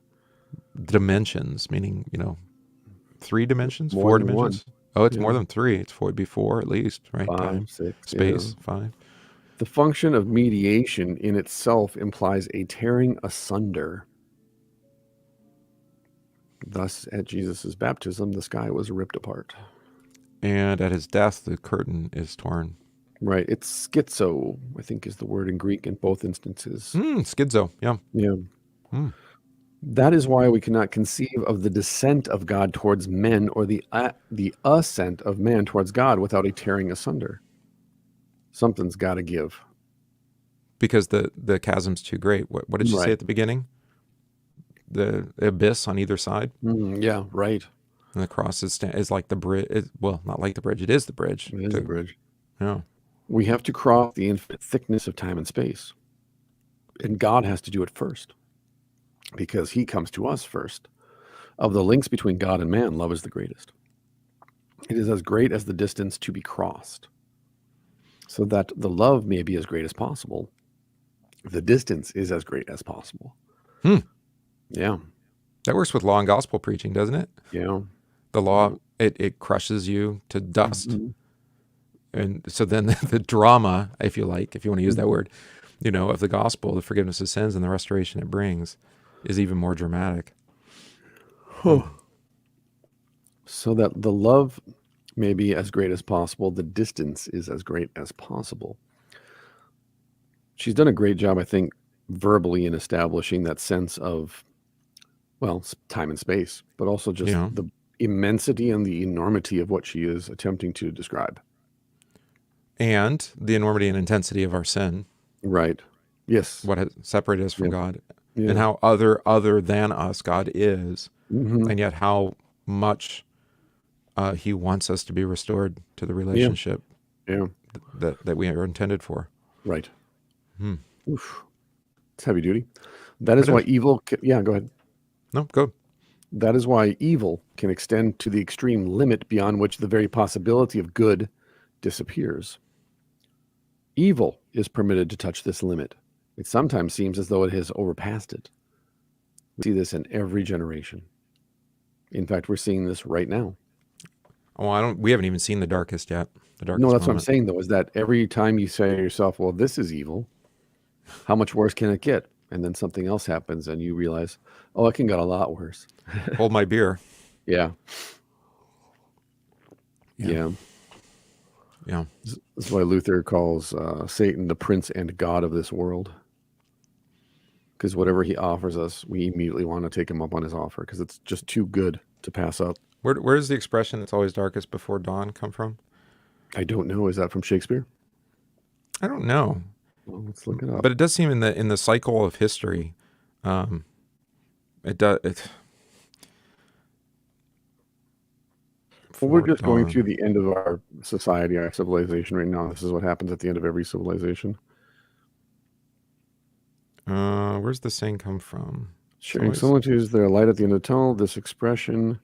Dimensions meaning 3 dimensions, More 4 than one. dimensions. Oh, it's more Yeah. than 3. It's 4 before at least, right? 5, Time, 6. space, Yeah. 5. The function of mediation in itself implies a tearing asunder. Thus, at Jesus' baptism, the sky was ripped apart. And at his death, the curtain is torn. Right. It's schizo, I think is the word in Greek in both instances. Schizo. Yeah. Yeah. Hmm. That is why we cannot conceive of the descent of God towards men or the ascent of man towards God without a tearing asunder. Something's got to give. Because the chasm's too great. What did you say Right. at the beginning? The abyss on either side, Yeah, right. and the cross is like the bridge. Well, not like the bridge. It is the bridge. It is the bridge. Yeah. We have to cross the infinite thickness of time and space. And God has to do it first because he comes to us first. Of the links between God and man, love is the greatest. It is as great as the distance to be crossed. So that the love may be as great as possible, the distance is as great as possible. Yeah. That works with law and gospel preaching, doesn't it? Yeah. The law, it crushes you to dust. Mhm. And so then the drama, if you want to use that word, of the gospel, the forgiveness of sins and the restoration it brings is even more dramatic. So that the love may be as great as possible, the distance is as great as possible. She's done a great job, I think, verbally in establishing that sense of well, time and space, but also You just know, the immensity and the enormity of what she is attempting to describe. and the enormity and intensity of our sin, Right. Yes. what has separated us from Yeah. God, and Yeah. how other than us God is, Mm-hmm. and yet how much He wants us to be restored to the Yeah. relationship Yeah. that we are intended for. Right. Hmm. Oof. It's heavy duty. That It is why is. evil. Yeah, go ahead. No, go. That is why evil can extend to the extreme limit beyond which the very possibility of good disappears. Evil is permitted to touch this limit. It sometimes seems as though it has overpassed it. We see this in every generation. In fact, we're seeing this right now. Oh, we haven't even seen the darkest yet. The No, darkest that's what I'm moment. saying, though, is that every time you say to yourself, well, this is evil, how much worse can it get? And then something else happens and you realize, oh, it can get a lot worse. Hold my beer. Yeah. Yeah. Yeah. Yeah. That's why Luther calls Satan the prince and god of this world. Because whatever he offers us, we immediately want to take him up on his offer because it's just too good to pass up. Where does the expression "it's always darkest before dawn" come from? I don't know. Is that from Shakespeare? I don't know, Well, let's look it up. but it does seem in the cycle of history, it does. Well, we're just going through the end of our society, our civilization right now. This is what happens at the end of every civilization. Where's the saying come from? Sharing solitudes, their light at the end of the tunnel. This expression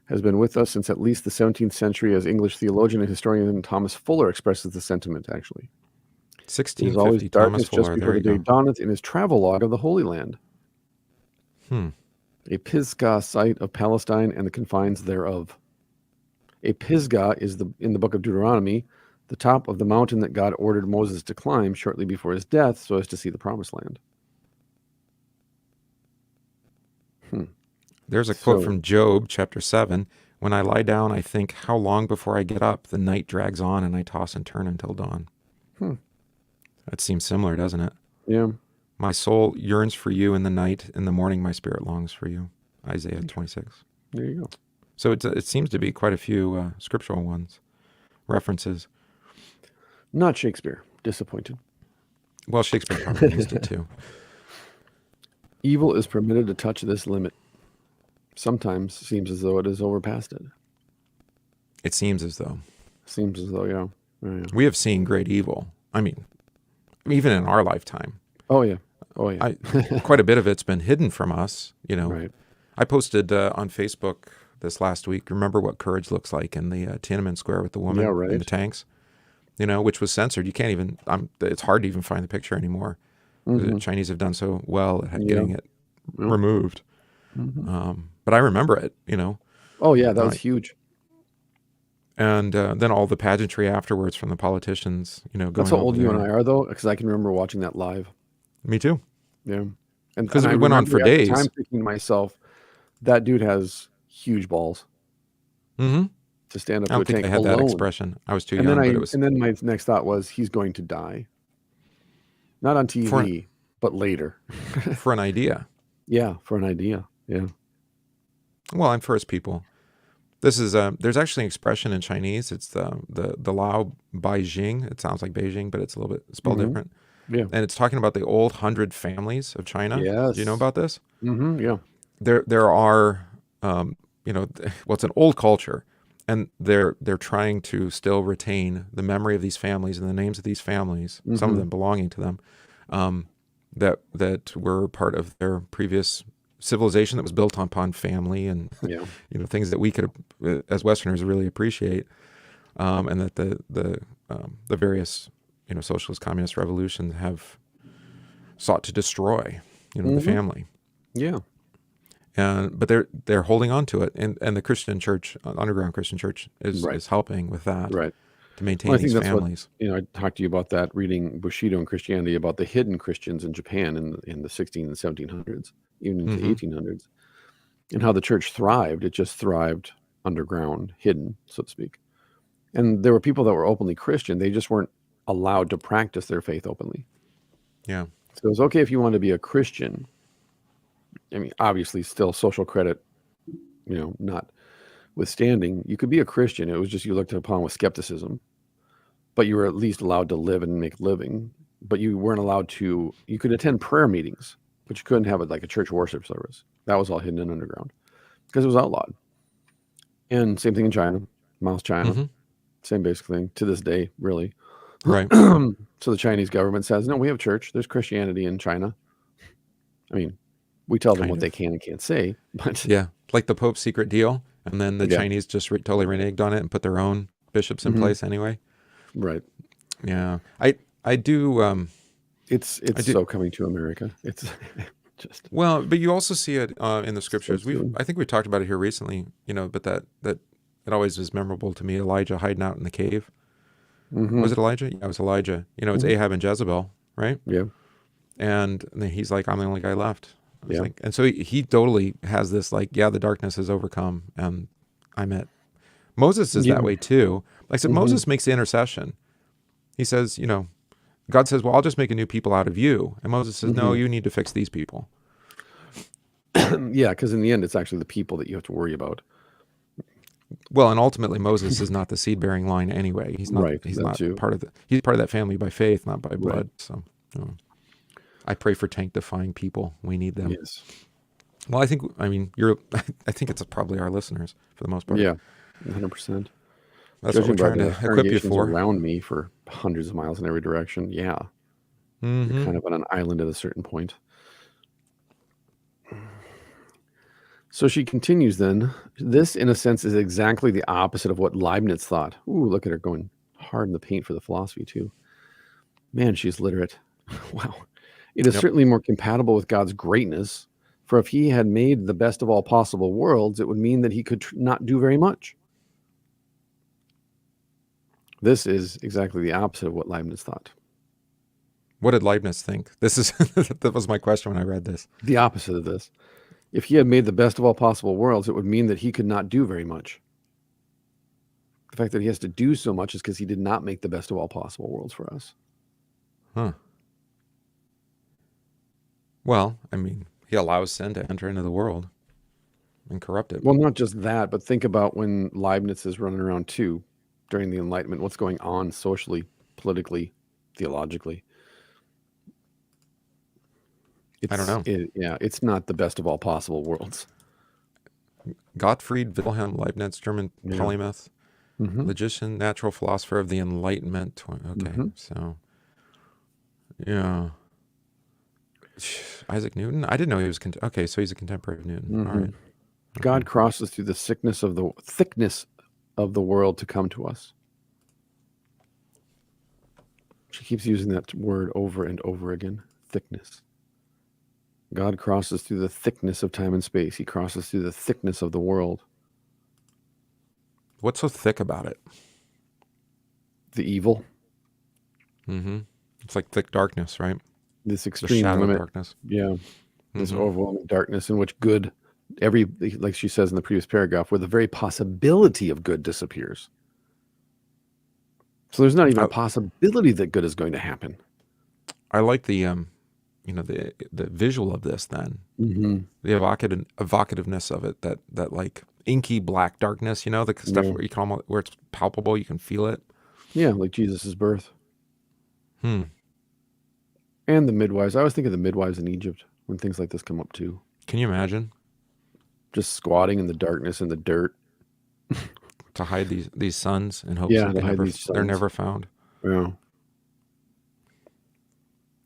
has been with us since at least the 17th century, as English theologian and historian Thomas Fuller expresses the sentiment, actually. It is 1650. always Thomas darkness just Fuller. before There the you day go. dawneth in his travel log of the Holy Land. A Pisgah site of Palestine and the confines thereof. A Pisgah is in the book of Deuteronomy, the top of the mountain that God ordered Moses to climb shortly before his death so as to see the promised land. There's a quote from Job, chapter 7. When I lie down, I think, how long before I get up? The night drags on, and I toss and turn until dawn. That seems similar, doesn't it? Yeah. My soul yearns for you in the night. In the morning, my spirit longs for you. Isaiah 26. There you go. So it seems to be quite a few scriptural ones, references. Not Shakespeare. Disappointed. Well, Shakespeare probably used it too. Evil is permitted to touch this limit. Sometimes seems as though it has overpassed it. It seems as though. Seems as though, yeah. Oh, yeah. We have seen great evil. I mean, even in our lifetime. Oh, yeah. Oh, yeah. Quite a bit of it's been hidden from us, you know. Right. I posted on Facebook this last week, remember what courage looks like in the Tiananmen Square with the woman in the tanks, you know, which was censored. You can't even, it's hard to even find the picture anymore. The Chinese have done so well at getting it removed. But I remember it, you know. Oh, yeah, that was huge. And then all the pageantry afterwards from the politicians, you know, going That's how old over you there. and I are, though, because I can remember watching that live. Me too. Yeah. And because I it went on for remember at days. the time thinking to myself, that dude has huge balls Mm-hmm. to stand up I to a don't think tank I had alone. that expression. I was too And young, then but it was and then my next thought was, he's going to die. Not on TV, but later. for an idea. Yeah, for an idea. Yeah. Well, I'm first people. This is there's actually an expression in Chinese. It's the Lao Beijing. It sounds like Beijing, but it's a little bit spelled different. Yeah. And it's talking about the old 100 families of China. Yes. Do you know about this? Yeah. There are you know, well, it's an old culture, and they're trying to still retain the memory of these families and the names of these families. Some of them belonging to them, that were part of their previous civilization that was built upon family and you know, things that we could as Westerners really appreciate, and that the various, you know, socialist communist revolutions have sought to destroy, you know, the family. Yeah. But they're holding on to it, and the Christian church, underground Christian church, is helping with that, to maintain these families. What, you know, I talked to you about that reading Bushido and Christianity, about the hidden Christians in Japan in the 16 and 1700s, even into the 1800s, and how the church thrived. It just thrived underground, hidden, so to speak. And there were people that were openly Christian. They just weren't allowed to practice their faith openly. Yeah. So it was okay if you wanted to be a Christian, I mean, obviously still social credit, not withstanding, you could be a Christian. It was just you looked upon with skepticism, but you were at least allowed to live and make a living. But you weren't allowed to, you could attend prayer meetings, but you couldn't have it like a church worship service. That was all hidden and underground because it was outlawed. And same thing in China, Mao's China, Mm-hmm. same basic thing to this day, really. Right. So the Chinese government says, no, we have church. There's Christianity in China. I mean, we tell them Kind what of. they can and can't say, but Yeah. Like the Pope's secret deal. And then the yeah, Chinese just totally reneged on it and put their own bishops in hmm place anyway. right. Yeah. I do. It's I do. so coming to America. It's just Well, but you also see it in the so scriptures. soon. I think we talked about it here recently, but that it always is memorable to me. Elijah hiding out in the cave. Hmm. Was it Elijah? Yeah, it was Elijah. It's Hmm. Ahab and Jezebel, right? Yeah, And then he's like, I'm the only guy left. I was yeah. like, and so he totally has this like, yeah, the darkness is overcome, and I'm it. Moses is that Yeah. way too. Like I said, Hmm. Moses makes the intercession. He says, God says, well, I'll just make a new people out of you. And Moses says, no, Hmm. you need to fix these people. Yeah, because in the end, it's actually the people that you have to worry about. Well, and ultimately Moses is not the seed-bearing line anyway. He's not Right, that too. he's part of that family by faith, not by Right. blood. So I pray for tank-defying people. We need them. Yes. Well, I think it's probably our listeners for the most part. Yeah, 100%. That's what we're Judging by trying the to equip you congregations for. around me for hundreds of miles in every direction, yeah, you're Mm-hmm. kind of on an island at a certain point. So she continues then. This, in a sense, is exactly the opposite of what Leibniz thought. Ooh, look at her going hard in the paint for the philosophy, too. Man, she's literate. Wow. It is Yep. certainly more compatible with God's greatness, for if he had made the best of all possible worlds, it would mean that he could not do very much. This is exactly the opposite of what Leibniz thought. What did Leibniz think? This is that was my question when I read this. The opposite of this. If he had made the best of all possible worlds, it would mean that he could not do very much. The fact that he has to do so much is because he did not make the best of all possible worlds for us. Huh. Well, I mean, he allows sin to enter into the world and corrupt it. Well, not just that, but think about when Leibniz is running around too during the Enlightenment. What's going on socially, politically, theologically? I don't know. It's not the best of all possible worlds. Gottfried Wilhelm Leibniz, German Yeah. polymath, Mm-hmm. logician, natural philosopher of the Enlightenment. Okay, Mhm. so yeah, Isaac Newton. I didn't know he was okay. So he's a contemporary of Newton. All Mhm. right. God crosses through the thickness of the world to come to us. She keeps using that word over and over again. Thickness. God crosses through the thickness of time and space. He crosses through the thickness of the world. What's so thick about it? The evil, Mm-hmm. It's like thick darkness, right? this The extreme shadow of limit. darkness. Yeah. This Mhm. overwhelming darkness in which good, like she says in the previous paragraph, where the very possibility of good disappears. So there's not even a possibility that good is going to happen. I like the the visual of this. Then Mm-hmm. the evocativeness of it. That like inky black darkness. The stuff Yeah. where you can almost where it's palpable. You can feel it. Yeah, like Jesus' birth. Hmm. And the midwives. I always think of the midwives in Egypt when things like this come up too. Can you imagine Just squatting in the darkness and the dirt. to hide these sons in hopes Yeah, that to hide these they're sons. never found? Yeah.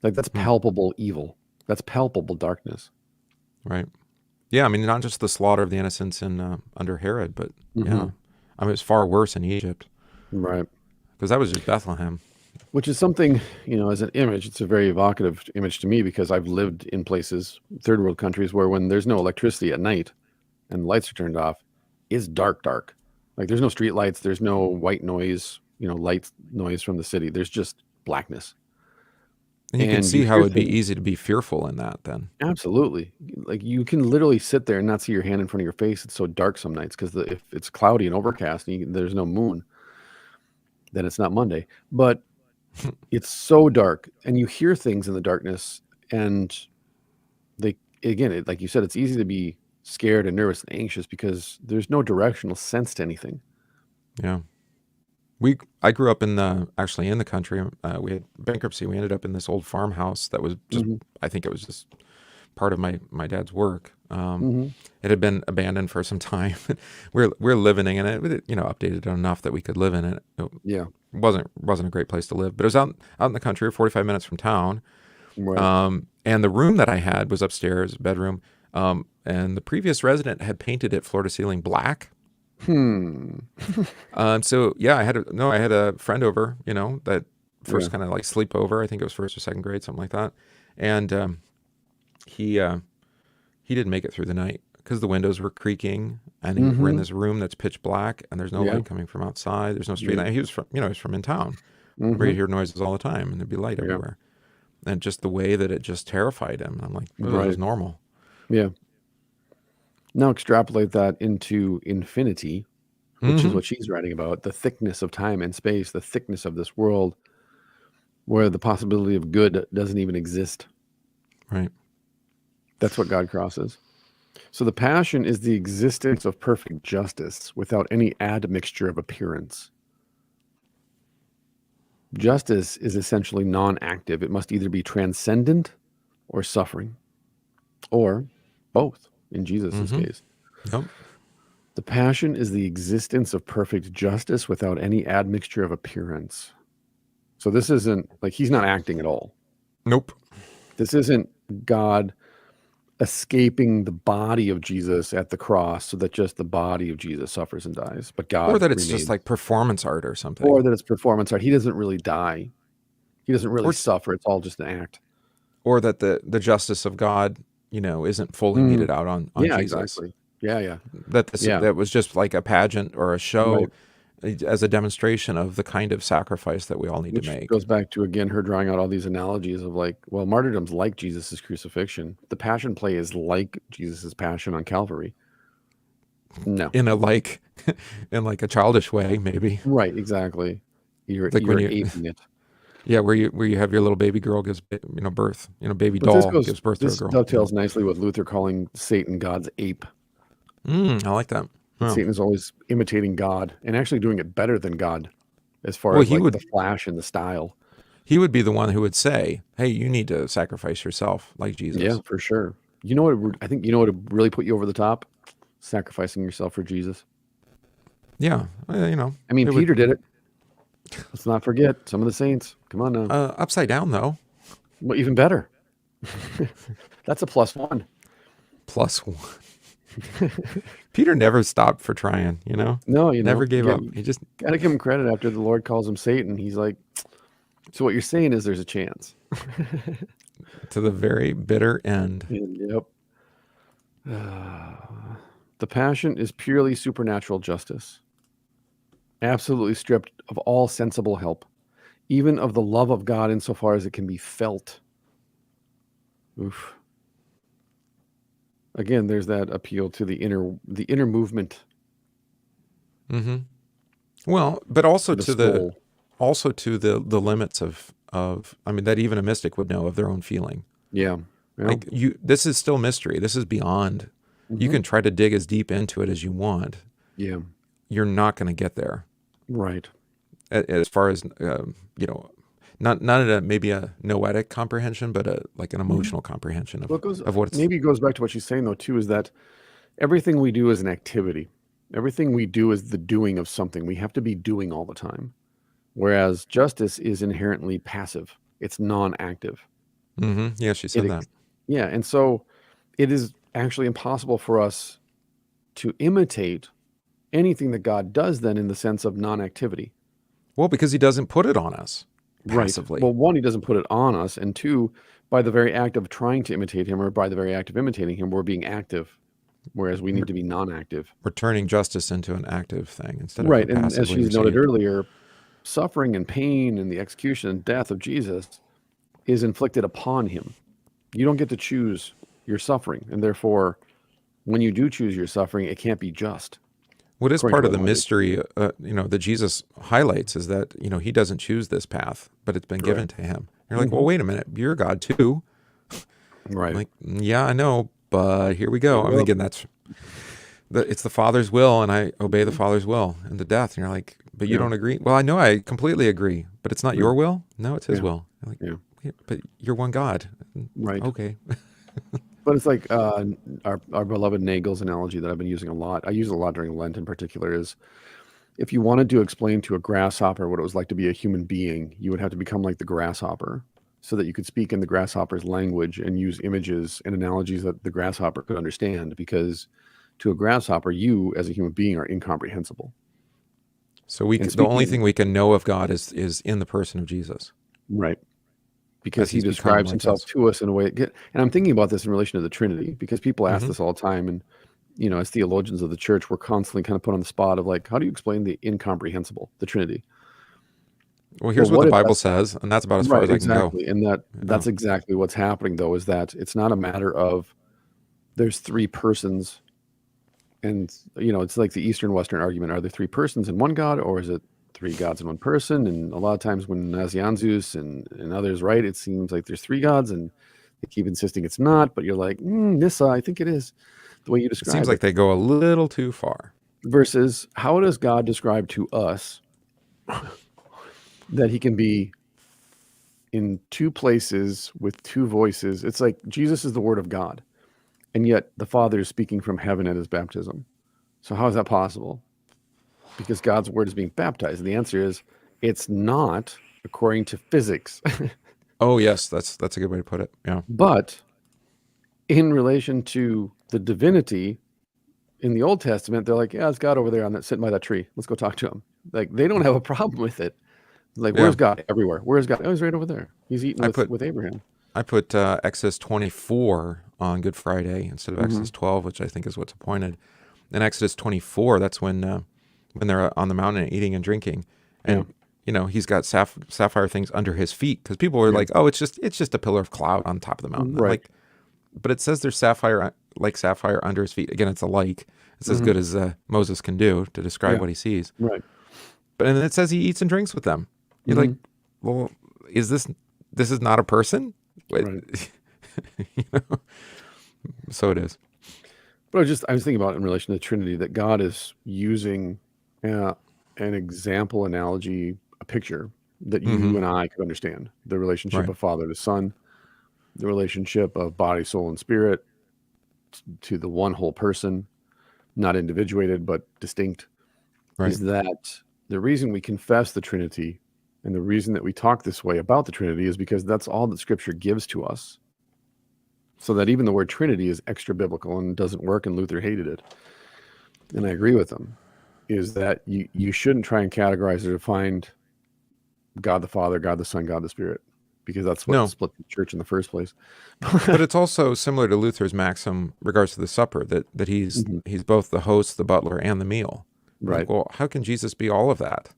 Like that's palpable evil. That's palpable darkness. Right. Yeah. I mean, not just the slaughter of the innocents in under Herod, but yeah, Mhm. I mean, it's far worse in Egypt Right. because that was just Bethlehem. Which is something, as an image, it's a very evocative image to me because I've lived in places, third world countries, where when there's no electricity at night and the lights are turned off, it's dark. Like there's no street lights, there's no white noise, light noise from the city. There's just blackness. And you can And see you how hear it'd be things. easy to be fearful in that then. Absolutely. Like you can literally sit there and not see your hand in front of your face. It's so dark some nights because if it's cloudy and overcast and there's no moon, then it's not Monday. But it's so dark and you hear things in the darkness and again, like you said, it's easy to be scared and nervous and anxious because there's no directional sense to anything. Yeah. I grew up actually in the country. We had bankruptcy. We ended up in this old farmhouse that was just, Mm-hmm. I think it was just part of my dad's work. Mm-hmm. It had been abandoned for some time. we're living in it, updated enough that we could live in it. It Yeah. wasn't a great place to live, but it was out in the country, 45 minutes from town. Right. And the room that I had was upstairs, bedroom. And the previous resident had painted it floor to ceiling black. So yeah, I had a friend over, that first Yeah. kind of like sleepover. I think it was first or second grade, something like that. And he didn't make it through the night because the windows were creaking, and we're in Mm-hmm. this room that's pitch black, and there's no Yeah. light coming from outside. There's no street Yeah. light. He was from in town, where Mm-hmm. you hear noises all the time, and there'd be light Yeah. everywhere. And just the way that it just terrified him, I'm like, oh, this is Right. normal. Yeah. Now extrapolate that into infinity, which is Mm-hmm. what she's writing about, the thickness of time and space, the thickness of this world, where the possibility of good doesn't even exist. Right. That's what God crosses. So the passion is the existence of perfect justice without any admixture of appearance. Justice is essentially non-active. It must either be transcendent or suffering, or both in Jesus' Mm-hmm. case. Yep. The passion is the existence of perfect justice without any admixture of appearance. So this isn't like he's not acting at all. Nope. This isn't God escaping the body of Jesus at the cross so that just the body of Jesus suffers and dies, but God Or that it's remains. just like performance art or something. Or that it's performance art. He doesn't really die. He doesn't really Or- suffer. It's all just an act. Or that the justice of God, isn't fully meted out on Yeah, Jesus. exactly. Yeah. That was just like a pageant or a show Right. as a demonstration of the kind of sacrifice that we all need Which to make. goes back to, again, her drawing out all these analogies of like, well, martyrdom's like Jesus' crucifixion. The passion play is like Jesus' passion on Calvary. No. In a in like a childish way, maybe. Right, exactly. You're Like when you- aping it. Yeah, where you have your little baby girl gives birth, baby But doll gives birth to a this girl. dovetails nicely with Luther calling Satan God's ape. I like that. Oh. Satan is always imitating God and actually doing it better than God as far Well, as he like would- the flash and the style. He would be the one who would say, "Hey, you need to sacrifice yourself like Jesus." Yeah, for sure. You know what? I think you know what would really put you over the top? Sacrificing yourself for Jesus. Yeah. I mean, it would- Peter did it. Let's not forget some of the saints. Come on now. upside down though. Well, even better. That's a +1. +1. Peter never stopped for trying, No, never gave up. He just got to give him credit after the Lord calls him Satan. He's like, so what you're saying is there's a chance. to the very bitter end. Yep. The passion is purely supernatural justice, absolutely stripped of all sensible help, even of the love of God insofar as it can be felt. Oof. Again, there's that appeal to the inner movement. Mm-hmm. Well, but also The to the limits of that even a mystic would know of their own feeling. Yeah. Like this is still mystery. This is beyond. You can try to dig as deep into it as you want. Yeah. You're not going to get there. Right. As far as not maybe a noetic comprehension, but an emotional comprehension of what it's. Maybe it goes back to what she's saying though too, is that everything we do is an activity. Everything we do is the doing of something. We have to be doing all the time. Whereas justice is inherently passive. It's non-active. Mm-hmm. Yeah, she said that. Yeah, and so it is actually impossible for us to imitate anything that God does then in the sense of non-activity. Well, because he doesn't put it on us passively. Right. Well, one, he doesn't put it on us, and two, by the very act of trying to imitate him or by the very act of imitating him, we're being active, whereas we need to be non-active. We're turning justice into an active thing instead of right. And as passively she's noted received. earlier, suffering and pain and the execution and death of Jesus is inflicted upon him. You don't get to choose your suffering, and therefore, when you do choose your suffering, it can't be just. What is according part to of the what mystery, that Jesus highlights is that, he doesn't choose this path, but it's been given to him. You're like, well, wait a minute, you're God too. Right. Like, yeah, I know, but here we There go. you I mean, go. again, it's the Father's will, and I obey the Father's will and to death. And you're like, but you Yeah. don't agree? Well, I know I completely agree, but it's not Yeah. your will? No, it's his Yeah. will. You're like, Yeah. "Yeah, but you're one God. Right. Okay. But it's like our beloved Nagel's analogy that I've been using a lot. I use it a lot during Lent in particular is if you wanted to explain to a grasshopper what it was like to be a human being, you would have to become like the grasshopper so that you could speak in the grasshopper's language and use images and analogies that the grasshopper could understand, because to a grasshopper, you as a human being are incomprehensible. So And the only speaking, thing we can know of God is in the person of Jesus, right, because as he he's become describes like himself us. to us in a way. And I'm thinking about this in relation to the Trinity, because people ask Hmm. this all the time. And, as theologians of the church, we're constantly kind of put on the spot of like, how do you explain the incomprehensible, the Trinity? Well, Well, here's what what the if Bible that's says, and that's about as far right? as I can go. Exactly. And Yeah. that's exactly what's happening, though, is that it's not a matter of there's three persons. And, it's like the Eastern-Western argument. Are there three persons in one God, or is it three gods in one person? And a lot of times when Nazianzus and others write, it seems like there's three gods, and they keep insisting it's not. But you're like, Nissa, I think it is, the way you It seems describe like it. they go a little too far. Versus, how does God describe to us that he can be in two places with two voices? It's like Jesus is the Word of God, and yet the Father is speaking from heaven at his baptism. So how is that possible? Because God's word is being baptized. And the answer is it's not, according to physics. Oh, yes, that's a good way to put it. Yeah. But in relation to the divinity in the Old Testament, they're like, yeah, it's God over there on that sitting by that tree. Let's go talk to him. Like, they don't have a problem with it. Like, Yeah. where's God? Everywhere. Where's God? Oh, he's right over there. He's eating with Abraham. I put Exodus 24 on Good Friday instead of Exodus 12, which I think is what's appointed. In Exodus 24, that's when they're on the mountain eating and drinking, and he's got sapphire things under his feet, because people were like, "Oh, it's just a pillar of cloud on top of the mountain." I'm Right. like, but it says there's sapphire under his feet. Again, it's a like. It's as good as Moses can do to describe what he sees. Right. But and then it says he eats and drinks with them. You're like, well, is this is not a person? Right. So it is. But I was thinking about it in relation to the Trinity, that God is using an example, analogy, a picture that you and I could understand. The relationship Right. of Father to Son, the relationship of body, soul, and spirit to the one whole person, not individuated, but distinct. Right. Is that the reason we confess the Trinity and the reason that we talk this way about the Trinity is because that's all that Scripture gives to us. So that even the word Trinity is extra biblical and doesn't work, and Luther hated it. And I agree with him, is that you shouldn't try and categorize or define God the Father, God the Son, God the Spirit, because that's what split the church in the first place. But it's also similar to Luther's maxim regards to the supper, that he's both the host, the butler, and the meal. Right. Like, well, how can Jesus be all of that?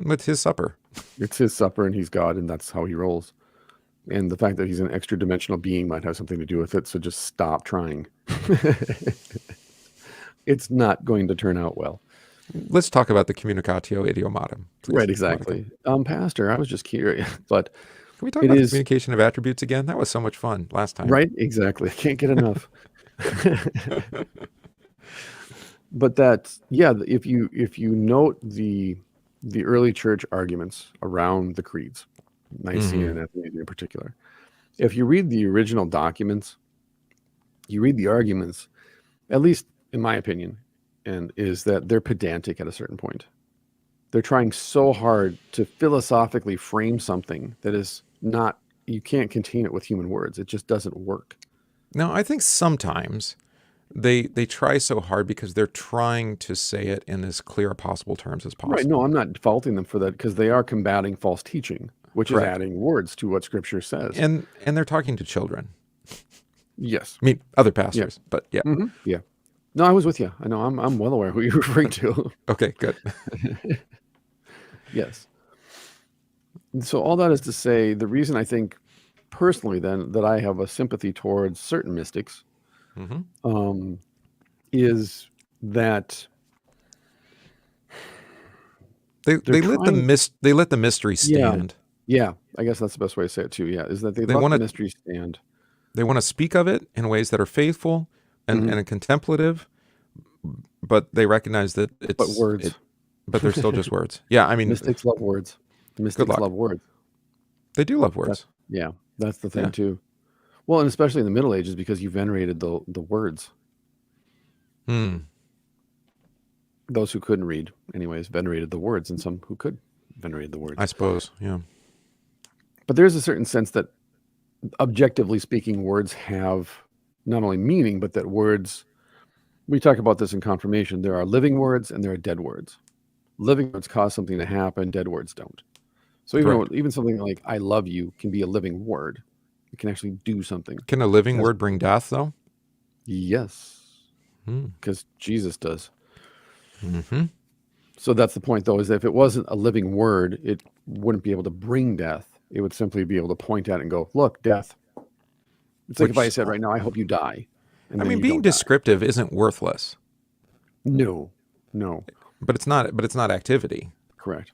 It's his supper. It's his supper, and he's God, and that's how he rolls. And the fact that he's an extra dimensional being might have something to do with it. So just stop trying. It's not going to turn out well. Let's talk about the Communicatio idiomatum, please. Right, exactly. Pastor, I was just curious, but can we talk about the communication of attributes again? That was so much fun last time. Right, exactly. I can't get enough. But that, if you note the early church arguments around the creeds, Nicene and Athanasian in particular, if you read the original documents, you read the arguments, at least in my opinion, and is that they're pedantic at a certain point. They're trying so hard to philosophically frame something that is not, you can't contain it with human words. It just doesn't work. No, I think sometimes they try so hard because they're trying to say it in as clear possible terms as possible. Right. No, I'm not faulting them for that, because they are combating false teaching, which is adding words to what Scripture says. And they're talking to children. Yes. I mean, other pastors, but yeah. Yeah. No, I was with you. I know. I'm well aware who you're referring to. Okay, good. Yes. So all that is to say, the reason I think personally then that I have a sympathy towards certain mystics is that they let the mystery stand. Yeah, I guess that's the best way to say it too. Yeah, is that they let the mystery stand, they want to speak of it in ways that are faithful Mhm. and contemplative, but they recognize that But words. but they're still just words. Yeah, I mean, Mystics love words. good Mystics luck. love words. They do love That's words. yeah, that's the thing Yeah. too. Well, and especially in the Middle Ages because you venerated the words. Hmm. Those who couldn't read, anyways, venerated the words, and some who could venerated the words. I suppose. Yeah. But there's a certain sense that, objectively speaking, words have not only meaning, but that words. We talk about this in confirmation. There are living words and there are dead words. Living words cause something to happen. Dead words don't. So Correct. even something like "I love you" can be a living word. It can actually do something. Can a living As- word bring death, though? Yes, Hmm. because Jesus does. Mm-hmm. So that's the point, though, is that if it wasn't a living word, it wouldn't be able to bring death. It would simply be able to point at it and go, "Look, death." It's like if I said right now, "I hope you die," and I then mean, you being don't die. descriptive isn't worthless, No, but it's not. But it's not activity. correct.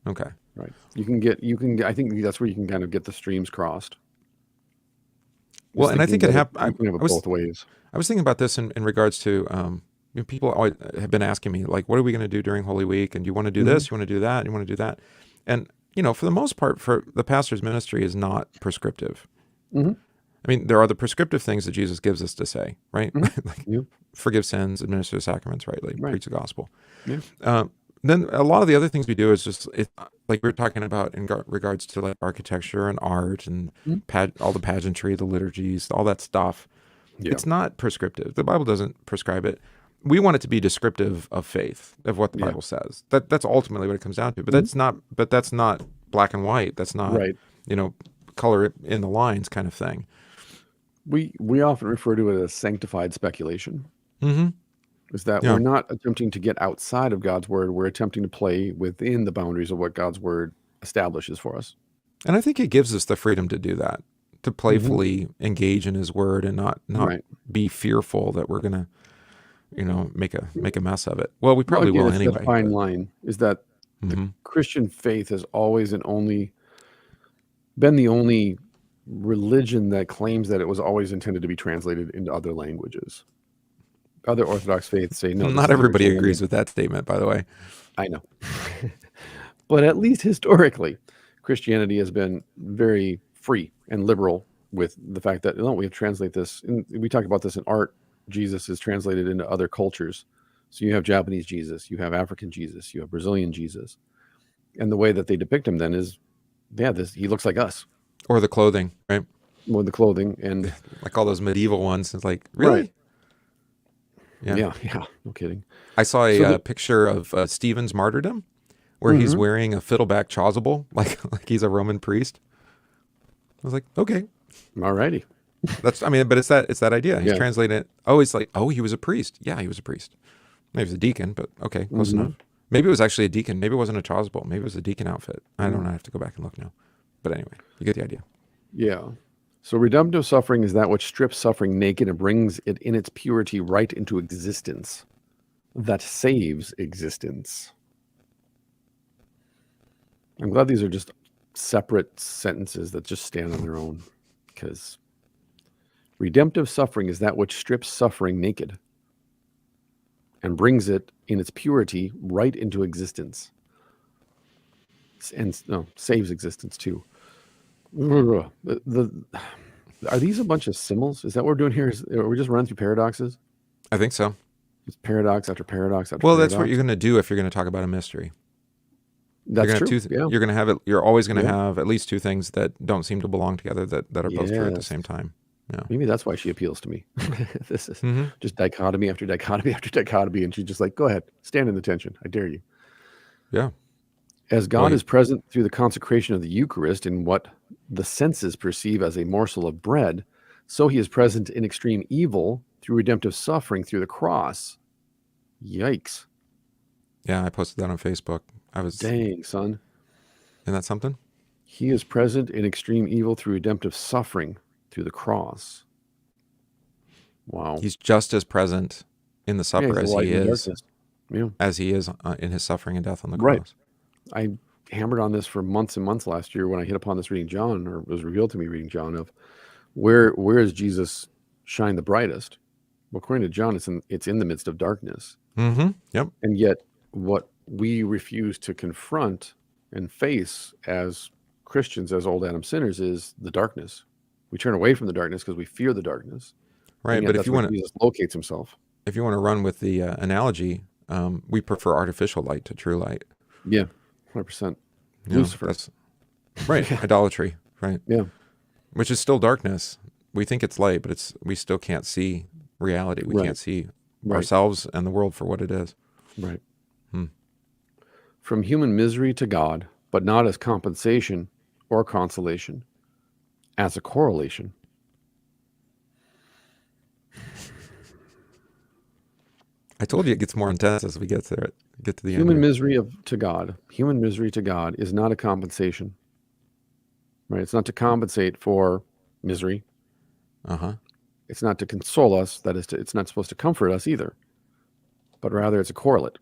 Okay. Right. I think that's where you can kind of get the streams crossed. Well, Just and I thinking think it that happened. you can have it both ways. I was thinking about this in regards to people always have been asking me, like, what are we going to do during Holy Week? And do you want to do this? You want to do that? You want to do that? And for the most part, for the pastor's ministry is not prescriptive. Mhm. I mean, there are the prescriptive things that Jesus gives us to say, right? Like, Yeah. forgive sins, administer the sacraments rightly, Right. preach the gospel. Yeah. Then a lot of the other things we do is just like we were talking about in regards to like architecture and art and all the pageantry, the liturgies, all that stuff. Yeah. It's not prescriptive. The Bible doesn't prescribe it. We want it to be descriptive of faith, of what the Yeah. Bible says. That's ultimately what it comes down to. But that's not black and white. That's not Right. color it in the lines kind of thing. We often refer to it as sanctified speculation. Mm-hmm. Is that Yeah. we're not attempting to get outside of God's word. We're attempting to play within the boundaries of what God's word establishes for us. And I think it gives us the freedom to do that, to playfully engage in His Word and not Right. be fearful that we're gonna, make a mess of it. Well, we probably Again, will it's anyway. that fine line is that the Mhm. Christian faith has always and only been the only religion that claims that it was always intended to be translated into other languages. Other Orthodox faiths say no. Not everybody agrees with that statement, by the way. I know. But at least historically, Christianity has been very free and liberal with the fact that, no, we have to translate this. And we talk about this in art. Jesus is translated into other cultures. So you have Japanese Jesus, you have African Jesus, you have Brazilian Jesus. And the way that they depict him then is, he looks like us Or the clothing, right? with the clothing. And Like all those medieval ones. It's like, really? Right. Yeah. Yeah, no kidding. I saw So a picture of Stephen's martyrdom where he's wearing a fiddleback chasuble, like he's a Roman priest. I was like, okay. All righty. But it's that idea. He's Yeah. translating it. Oh, he's like, oh, he was a priest. Yeah, he was a priest. Maybe he was a deacon, but okay, close enough. Maybe it was actually a deacon. Maybe it wasn't a chasuble. Maybe it was a deacon outfit. I don't know. I have to go back and look now. But anyway, you get the idea. Yeah. So redemptive suffering is that which strips suffering naked and brings it in its purity right into existence. That saves existence. I'm glad these are just separate sentences that just stand on their own, because redemptive suffering is that which strips suffering naked and brings it in its purity right into existence. And saves existence too. Are these a bunch of symbols? Is that what we're doing here? Are we just running through paradoxes? I think so. It's paradox after paradox after Well, paradox. that's what you're going to do if you're going to talk about a mystery. That's you're gonna true. have Yeah. You're going to have it. You're always going to Yeah. have at least two things that don't seem to belong together that are both true at the Yes. same time. Yeah. Maybe that's why she appeals to me. This is Mhm. just dichotomy after dichotomy after dichotomy. And she's just like, go ahead, stand in the tension. I dare you. Yeah. As God Well, is present through the consecration of the Eucharist in what the senses perceive as a morsel of bread, so he is present in extreme evil through redemptive suffering through the cross. Yikes. Yeah, I posted that on Facebook. Dang, son. Isn't that something? He is present in extreme evil through redemptive suffering through the cross. Wow. He's just as present in the Yeah, supper he's the as light he in the is darkness. Yeah. in his suffering and death on the Right. cross. I hammered on this for months and months last year when I hit upon this reading John, or it was revealed to me reading John, of Where is Jesus shine the brightest? Well, according to John, it's in the midst of darkness. Mm-hmm. Yep. And yet what we refuse to confront and face as Christians, as old Adam sinners, is the darkness. We turn away from the darkness because we fear the darkness. Right. And yet But that's where Jesus locates himself. if you want to run with the analogy, we prefer artificial light to true light. Yeah, 100%. You know, Lucifer. that's right. Idolatry. Right. Yeah. Which is still darkness. We think it's light, but we still can't see reality. We Right. can't see Right. ourselves and the world for what it is. Right. Hmm. From human misery to God, but not as compensation or consolation, as a correlation. I told you it gets more intense as we get to the end. Human Here. misery to God. Human misery to God is not a compensation. Right? It's not to compensate for misery. Uh-huh. It's not to console us. That is, it's not supposed to comfort us either. But rather, it's a correlate.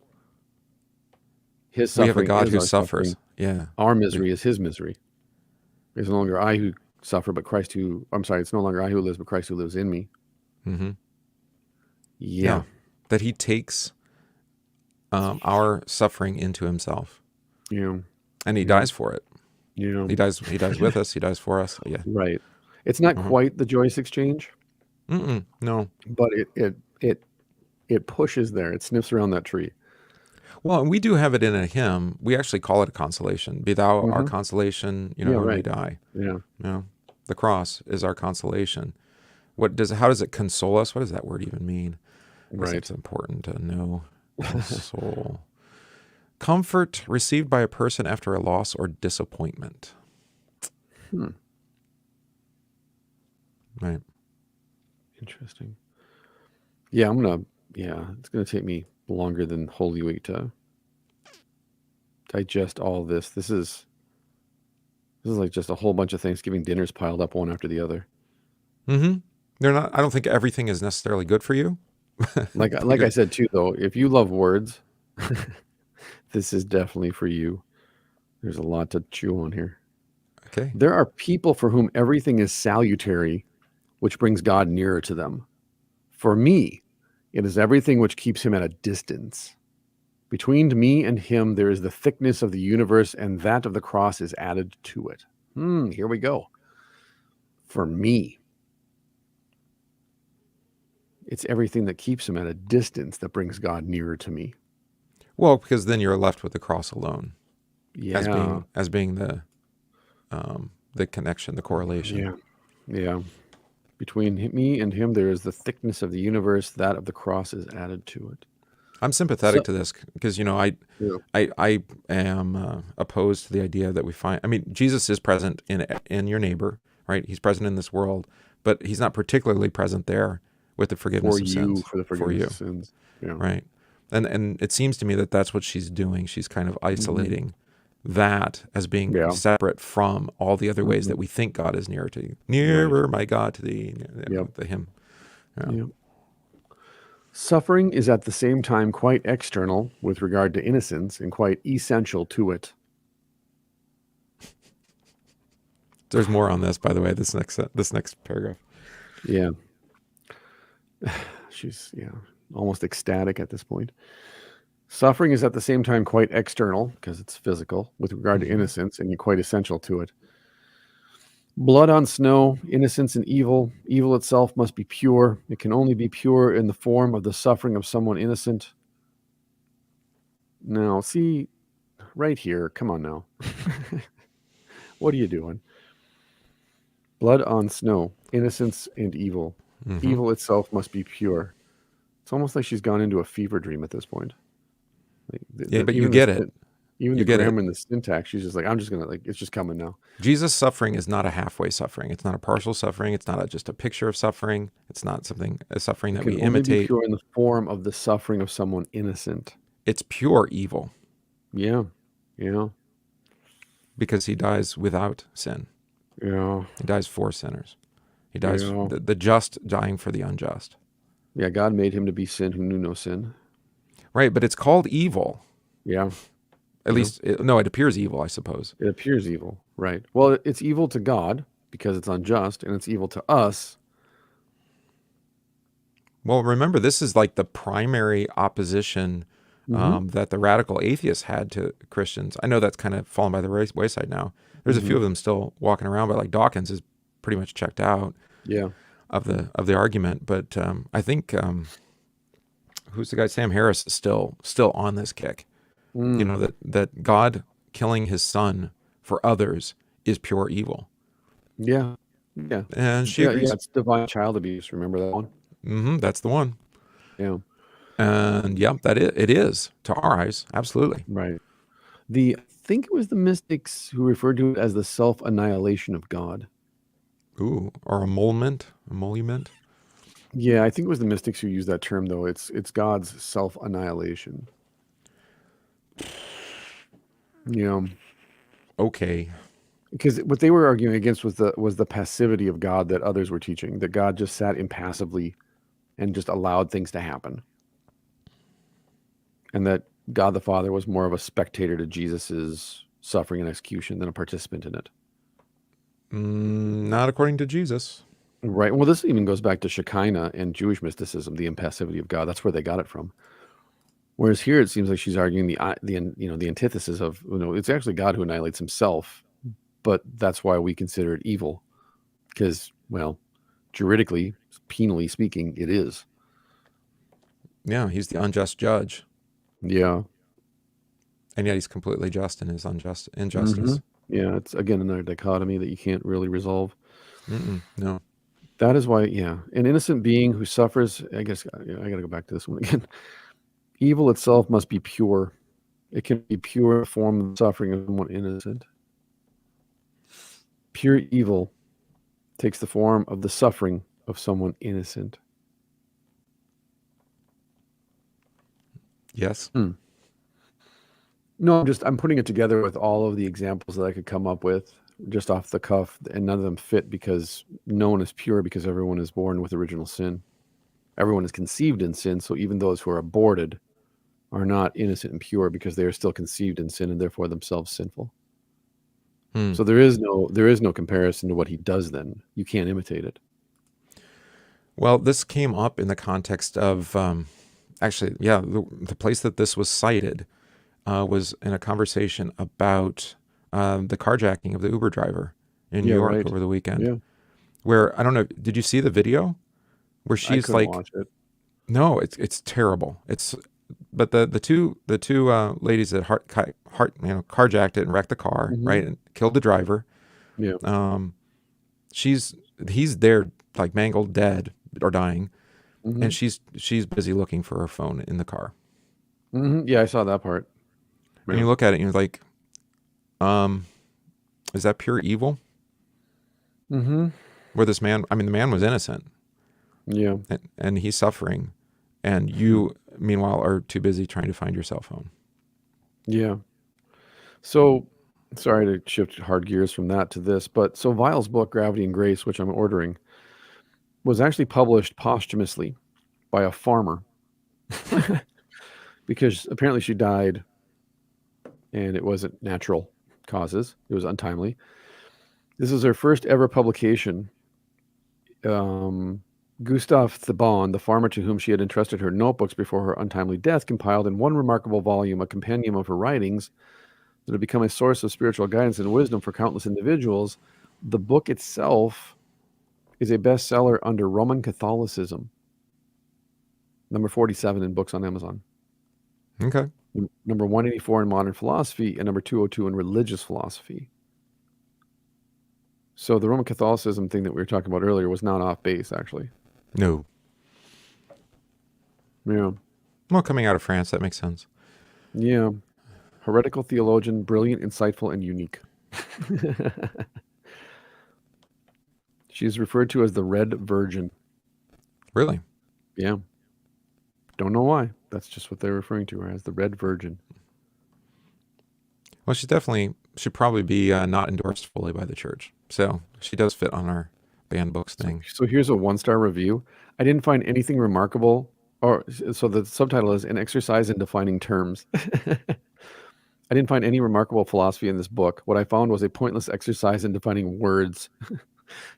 His We have a suffering God is who our suffers. suffering. Yeah. Our misery is his misery. It's no longer I who suffer, but Christ who. I'm sorry. It's no longer I who lives, but Christ who lives in me. Mm-hmm. Yeah. That he takes our suffering into himself. Yeah. And he dies for it. Yeah. He dies with us. He dies for us. Yeah. Right. It's not quite the Joyce exchange, No. but it pushes there. It sniffs around that tree. Well, and we do have it in a hymn. We actually call it a consolation. Be thou our consolation, Yeah, when we right. die. Yeah. The cross is our consolation. How does it console us? What does that word even mean? I guess Right. it's important to know. Console. Comfort received by a person after a loss or disappointment. Right. Interesting. Yeah, it's gonna take me longer than Holy Week to digest all this. This is like just a whole bunch of Thanksgiving dinners piled up one after the other. Mm-hmm. I don't think everything is necessarily good for you. Like I said too, though, if you love words, this is definitely for you. There's a lot to chew on here. Okay. There are people for whom everything is salutary, which brings God nearer to them. For me, it is everything which keeps him at a distance. Between me and him, there is the thickness of the universe, and that of the cross is added to it. Here we go. For me, it's everything that keeps him at a distance that brings God nearer to me. Well, because then you're left with the cross alone. Yeah. As being the connection, the correlation. Yeah. Between me and him, there is the thickness of the universe. That of the cross is added to it. I'm sympathetic to this because I am opposed to the idea that we find. I mean, Jesus is present in your neighbor, right? He's present in this world, but he's not particularly present there with the forgiveness of sins for the forgiveness of sins. Yeah. right? And it seems to me that that's what she's doing. She's kind of isolating that as being separate from all the other ways that we think God is nearer to you. Nearer, my God, to thee. The hymn. Yep. Suffering is at the same time quite external with regard to innocence and quite essential to it. There's more on this, by the way, this next paragraph. Yeah. She's almost ecstatic at this point. Suffering is at the same time quite external, because it's physical, with regard to innocence, and quite essential to it. Blood on snow, innocence and evil. Evil itself must be pure. It can only be pure in the form of the suffering of someone innocent. Now, see, right here, come on now. What are you doing? Blood on snow, innocence and evil. Evil itself must be pure. It's almost like she's gone into a fever dream at this point. But you get it. Even the grammar and the syntax, she's just like, I'm just going to, it's just coming now. Jesus' suffering is not a halfway suffering. It's not a partial suffering. It's not just a picture of suffering. It's not a suffering that we imitate. Only be pure in the form of the suffering of someone innocent. It's pure evil. Yeah. Because he dies without sin. Yeah. He dies for sinners. He dies, the just dying for the unjust. Yeah, God made him to be sin who knew no sin. Right, but it's called evil. Yeah. At least, it appears evil, I suppose. It appears evil, right. Well, it's evil to God because it's unjust and it's evil to us. Well, remember, this is like the primary opposition that the radical atheists had to Christians. I know that's kind of fallen by the wayside now. There's a few of them still walking around, but like Dawkins is pretty much checked out Yeah. of the argument. But I think who's the guy? Sam Harris is still on this kick. You know, that God killing his son for others is pure evil. Yeah. Yeah. And she agrees. Yeah, it's divine child abuse. Remember that one? That's the one. Yeah. And yeah, it is to our eyes, absolutely. Right. I think it was the mystics who referred to it as the self-annihilation of God. Ooh, or emolument. Yeah, I think it was the mystics who used that term, though. It's God's self-annihilation. Okay. Because what they were arguing against was the passivity of God that others were teaching, that God just sat impassively and just allowed things to happen. And that God the Father was more of a spectator to Jesus's suffering and execution than a participant in it. Not according to Jesus. Right. Well, this even goes back to Shekinah and Jewish mysticism, the impassivity of God. That's where they got it from. Whereas here, it seems like she's arguing the antithesis of, it's actually God who annihilates himself, but that's why we consider it evil, because, well, juridically, penally speaking, it is. Yeah, he's the unjust judge. Yeah. And yet he's completely just in his injustice. Yeah, it's, again, another dichotomy that you can't really resolve. No. That is why, yeah, an innocent being who suffers, I guess, I got to go back to this one again. Evil itself must be pure. It can be pure form of the suffering of someone innocent. Pure evil takes the form of the suffering of someone innocent. Yes. No, I'm putting it together with all of the examples that I could come up with just off the cuff, and none of them fit because no one is pure, because everyone is born with original sin. Everyone is conceived in sin, so even those who are aborted are not innocent and pure because they are still conceived in sin and therefore themselves sinful. So there is no comparison to what he does then. You can't imitate it. Well, this came up in the context of, the place that this was cited was in a conversation about the carjacking of the Uber driver in New York over the weekend. Yeah. Where, I don't know, did you see the video? Where she's like, watch it. No, it's terrible. But the two ladies that carjacked it and wrecked the car, right, and killed the driver. Yeah. He's there like mangled, dead or dying, and she's busy looking for her phone in the car. Yeah, I saw that part. And you look at it and you're like, is that pure evil? Where this man, the man was innocent. Yeah. And he's suffering, and you, meanwhile, are too busy trying to find your cell phone. Yeah. So, sorry to shift hard gears from that to this, but so Weil's book, Gravity and Grace, which I'm ordering, was actually published posthumously by a farmer because apparently she died and it wasn't natural causes. It was untimely. This is her first ever publication. Gustav Theban, the farmer to whom she had entrusted her notebooks before her untimely death, compiled in one remarkable volume a compendium of her writings that have become a source of spiritual guidance and wisdom for countless individuals. The book itself is a bestseller under Roman Catholicism, number 47 in books on Amazon. Okay. Number 184 in modern philosophy, and number 202 in religious philosophy. So the Roman Catholicism thing that we were talking about earlier was not off base, actually. No. Yeah. Well, coming out of France, that makes sense. Yeah. Heretical theologian, brilliant, insightful, and unique. She is referred to as the Red Virgin. Really? Yeah. Don't know why. That's just what they're referring to her as, the Red Virgin. Well, should probably be not endorsed fully by the church. So she does fit on our banned books thing. So here's a 1-star review. I didn't find anything remarkable. So the subtitle is An Exercise in Defining Terms. I didn't find any remarkable philosophy in this book. What I found was a pointless exercise in defining words.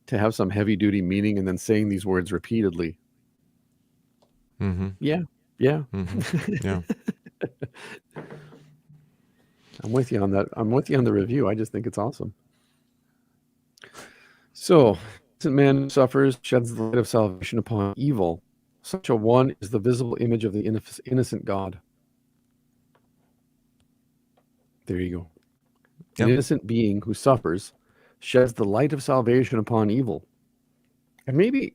to have some heavy duty meaning and then saying these words repeatedly. Mm-hmm. Yeah. Yeah. Mm-hmm. Yeah. I'm with you on that. I'm with you on the review. I just think it's awesome. So, innocent man suffers, sheds the light of salvation upon evil. Such a one is the visible image of the innocent God. There you go. An Yep. innocent being who suffers sheds the light of salvation upon evil. And maybe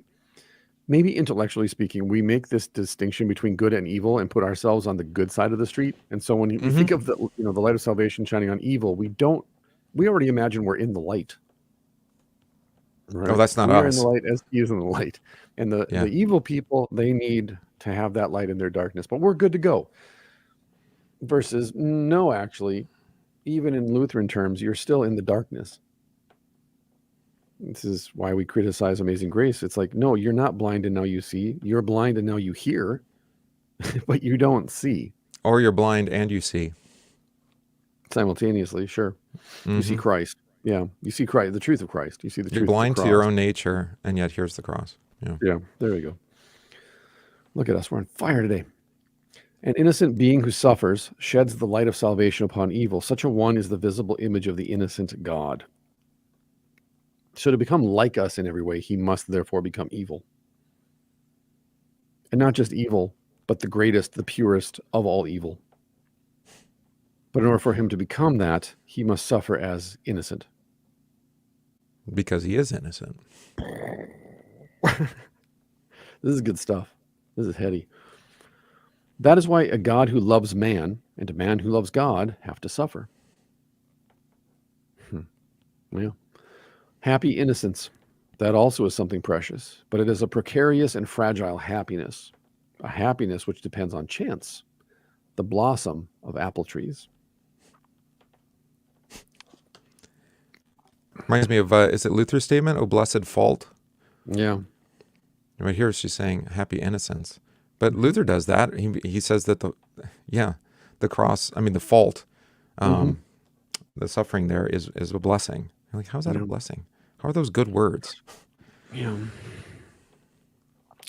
intellectually speaking, we make this distinction between good and evil and put ourselves on the good side of the street. And so when we think of the light of salvation shining on evil, we already imagine we're in the light. Right? Oh, that's not we us. are in the light as he is in the light. And the evil people, they need to have that light in their darkness, but we're good to go. Versus, no, actually, even in Lutheran terms, you're still in the darkness. This is why we criticize Amazing Grace. It's like, no, you're not blind and now you see. You're blind and now you hear, but you don't see. Or you're blind and you see. Simultaneously, sure. You see Christ. Yeah, you see Christ, the truth of Christ. You see the truth of the cross. You're blind to your own nature, and yet here's the cross. Yeah, there we go. Look at us. We're on fire today. An innocent being who suffers sheds the light of salvation upon evil. Such a one is the visible image of the innocent God. So to become like us in every way, he must therefore become evil. And not just evil, but the greatest, the purest of all evil. But in order for him to become that, he must suffer as innocent. Because he is innocent. This is good stuff. This is heady. That is why a God who loves man and a man who loves God have to suffer. Well, happy innocence. That also is something precious, but it is a precarious and fragile happiness, a happiness which depends on chance, the blossom of apple trees. Reminds me of, is it Luther's statement, "O blessed fault"? Yeah. Right here she's saying happy innocence. But Luther does that. He says that the cross, the fault, the suffering there is a blessing. You're like, how's that a blessing? How are those good words? Yeah.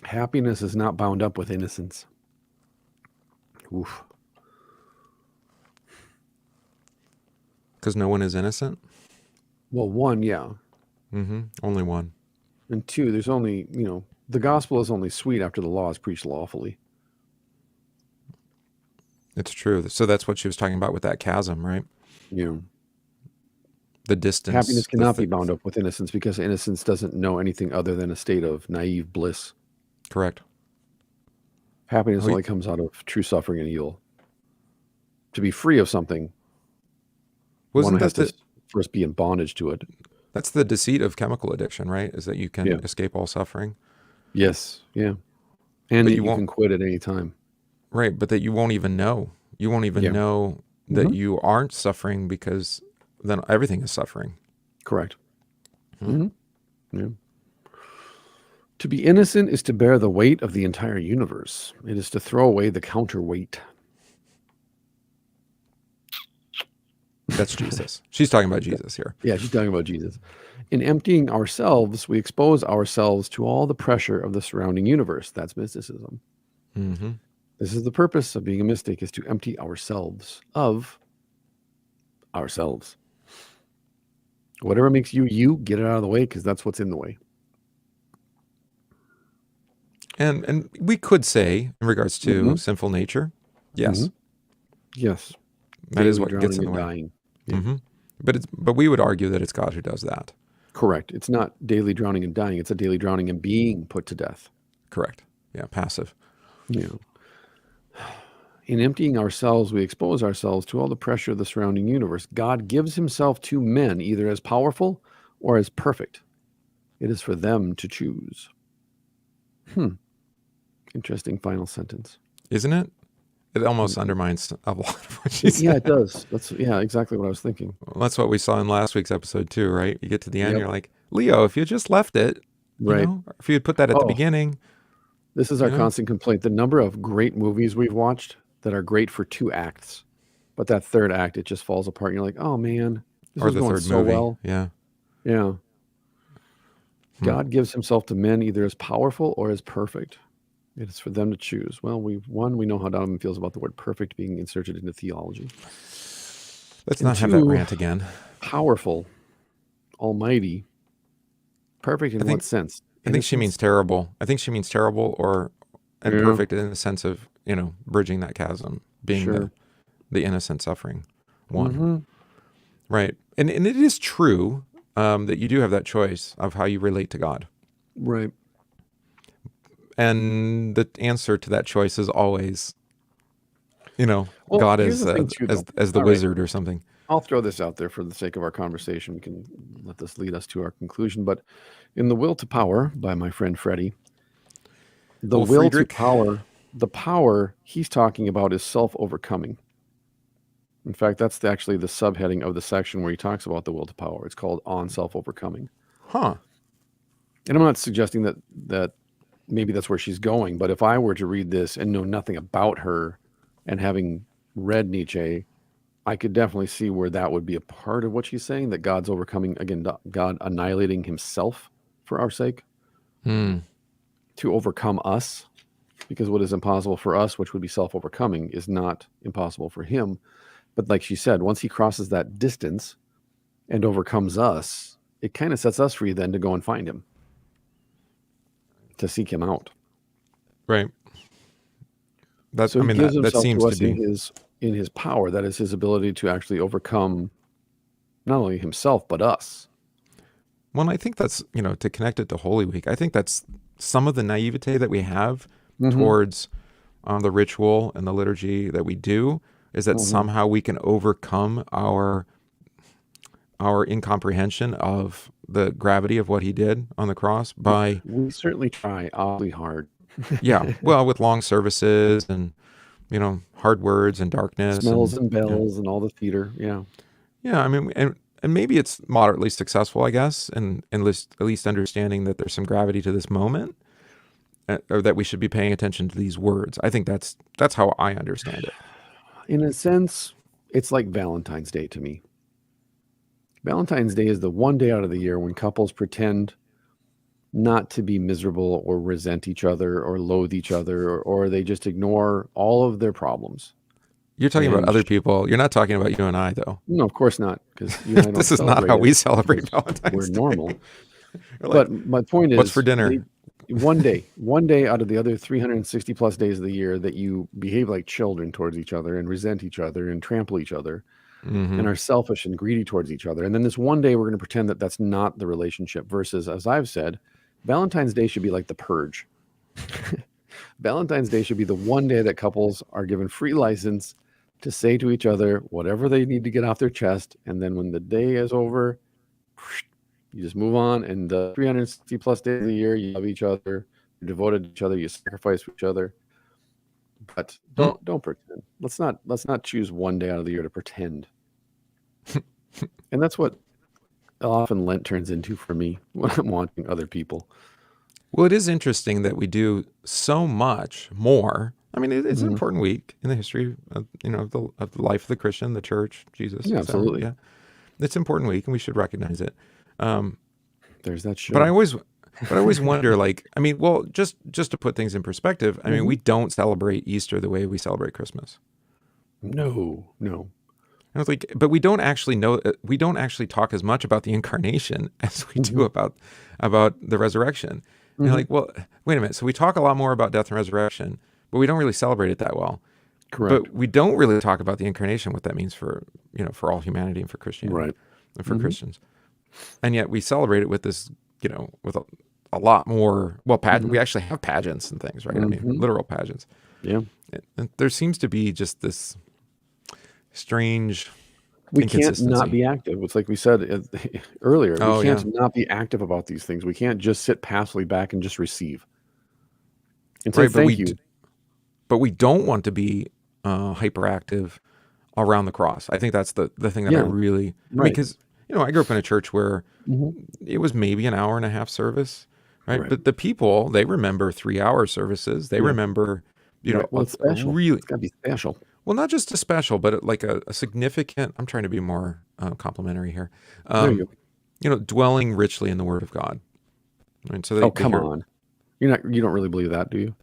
Happiness is not bound up with innocence. Oof. Because no one is innocent? Well, one, yeah. Only one. And two, there's only, the gospel is only sweet after the law is preached lawfully. It's true. So that's what she was talking about with that chasm, right? Yeah. The distance. Happiness cannot be bound up with innocence because innocence doesn't know anything other than a state of naive bliss. Correct. Happiness only comes out of true suffering and evil. To be free of something, one has to first be in bondage to it. That's the deceit of chemical addiction, right? Is that you can escape all suffering. Yes, yeah. And that you can quit at any time. Right, but that you won't even know. You won't even know that you aren't suffering because then everything is suffering. Correct. Yeah. To be innocent is to bear the weight of the entire universe. It is to throw away the counterweight. That's Jesus. She's talking about Jesus here. Yeah, she's talking about Jesus. In emptying ourselves, we expose ourselves to all the pressure of the surrounding universe. That's mysticism. This is the purpose of being a mystic, is to empty ourselves of ourselves. Whatever makes you, get it out of the way, because that's what's in the way. And we could say, in regards to sinful nature, yes. Yes. That is what gets in the way. Dying. But we would argue that it's God who does that. Correct. It's not daily drowning and dying. It's a daily drowning and being put to death. Correct. Yeah, passive. Yeah. In emptying ourselves, we expose ourselves to all the pressure of the surrounding universe. God gives himself to men either as powerful or as perfect. It is for them to choose. Interesting final sentence. Isn't it? It almost undermines a lot of what she said. Yeah, it does. That's exactly what I was thinking. Well, that's what we saw in last week's episode too, right? You get to the end, you're like, Leo, if you just left it, right? If you had put that at the beginning. This is our constant complaint. The number of great movies we've watched that are great for 2 acts, but that third act, it just falls apart. And you're like, oh man, this was going so well. Yeah. Yeah. God gives himself to men either as powerful or as perfect. It is for them to choose. Well, we know how Donovan feels about the word perfect being inserted into theology. Let's And not have that two, rant again. powerful, almighty, perfect in what sense? I think she means terrible. I think she means terrible and perfect in the sense of, bridging that chasm, being the innocent suffering one. Right. And it is true that you do have that choice of how you relate to God. Right. And the answer to that choice is always, God here's as the thing too, though. as the All right. wizard or something. I'll throw this out there for the sake of our conversation. We can let this lead us to our conclusion. But in The Will to Power by my friend Freddie, the will Friedrich. to power, the power he's talking about is self-overcoming. In fact, that's actually the subheading of the section where he talks about the will to power. It's called On Self-Overcoming. Huh. And I'm not suggesting that maybe that's where she's going, but if I were to read this and know nothing about her and having read Nietzsche, I could definitely see where that would be a part of what she's saying, that God's overcoming, again, God annihilating himself for our sake to overcome us, because what is impossible for us, which would be self-overcoming, is not impossible for him. But like she said, once he crosses that distance and overcomes us, it kind of sets us free then to go and find him, to seek him out. Right. That seems to be in his power. That is his ability to actually overcome not only himself, but us. Well, I think that's, to connect it to Holy Week, I think that's some of the naivete that we have towards the ritual and the liturgy that we do, is that somehow we can overcome our incomprehension of the gravity of what he did on the cross by... We certainly try awfully hard. Yeah, well, with long services and, hard words and darkness. Smells and bells and all the theater, yeah. Yeah, I mean, and maybe it's moderately successful, I guess, and at least understanding that there's some gravity to this moment, or that we should be paying attention to these words. I think that's how I understand it. In a sense, it's like Valentine's Day to me. Valentine's Day is the one day out of the year when couples pretend not to be miserable or resent each other or loathe each other, or they just ignore all of their problems. You're talking about other people. You're not talking about you and I, though. No, of course not, because you and I don't this is not how we celebrate Valentine's Day. We're normal. But my point is, what's for dinner? One day out of the other 360 plus days of the year that you behave like children towards each other and resent each other and trample each other and are selfish and greedy towards each other. And then this one day we're going to pretend that that's not the relationship, versus, as I've said, Valentine's Day should be like the purge. Valentine's Day should be the one day that couples are given free license to say to each other whatever they need to get off their chest. And then when the day is over, you just move on. And the 360 plus days of the year, you love each other, you're devoted to each other, you sacrifice for each other. But don't pretend. Let's not choose one day out of the year to pretend. And that's what often Lent turns into for me when I'm wanting other people. Well, it is interesting that we do so much more. I mean, it's an important week in the history of, of the life of the Christian, the church, Jesus. Yeah, absolutely. Yeah, it's an important week, and we should recognize it. There's that show. But I always wonder, like, I mean, well, just to put things in perspective, I mean, we don't celebrate Easter the way we celebrate Christmas. No. And it's like, but we don't actually talk as much about the incarnation as we do about the resurrection. And you're like, well, wait a minute. So we talk a lot more about death and resurrection, but we don't really celebrate it that well. Correct. But we don't really talk about the incarnation, what that means for all humanity and for Christianity, right, and for Christians. And yet we celebrate it with this, with a lot more. Well, we actually have pageants and things, right? I mean, literal pageants. Yeah. And there seems to be just this strange. We can't not be active. It's like we said earlier. We can't not be active about these things. We can't just sit passively back and just receive. And say thank you. But we don't want to be hyperactive around the cross. I think that's the thing that I really... Right. Because, I grew up in a church where it was maybe an hour and a half service, right? But the people, they remember 3-hour services. They remember, well, it's special. Really... It's got to be special. Well, not just a special, but like a significant... I'm trying to be more complimentary here. There you go. Dwelling richly in the Word of God. Right, so Oh, they come hear. on. You don't really believe that, do you?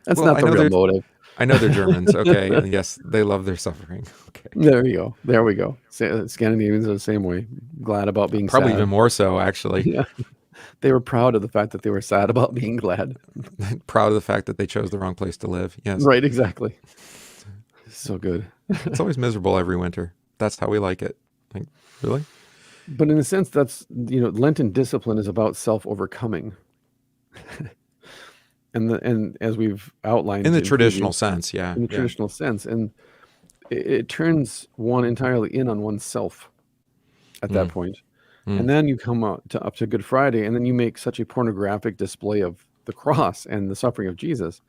That's Well, not the real motive. I know they're Germans. Okay, and yes, they love their suffering. Okay, There you go. There we go. Scandinavians are the same way. Glad about being probably sad. even more so, actually. Yeah. They were proud of the fact that they were sad about being glad. Proud of the fact that they chose the wrong place to live. Yes, Right, exactly. So good. it's always miserable every winter. That's how we like it. Like, really? But in a sense, that's, Lenten discipline is about self-overcoming. And as we've outlined In the in traditional previous, sense, yeah. in the traditional sense, and it turns one entirely in on oneself at that point. And then you come up to Good Friday, and then you make such a pornographic display of the cross and the suffering of Jesus.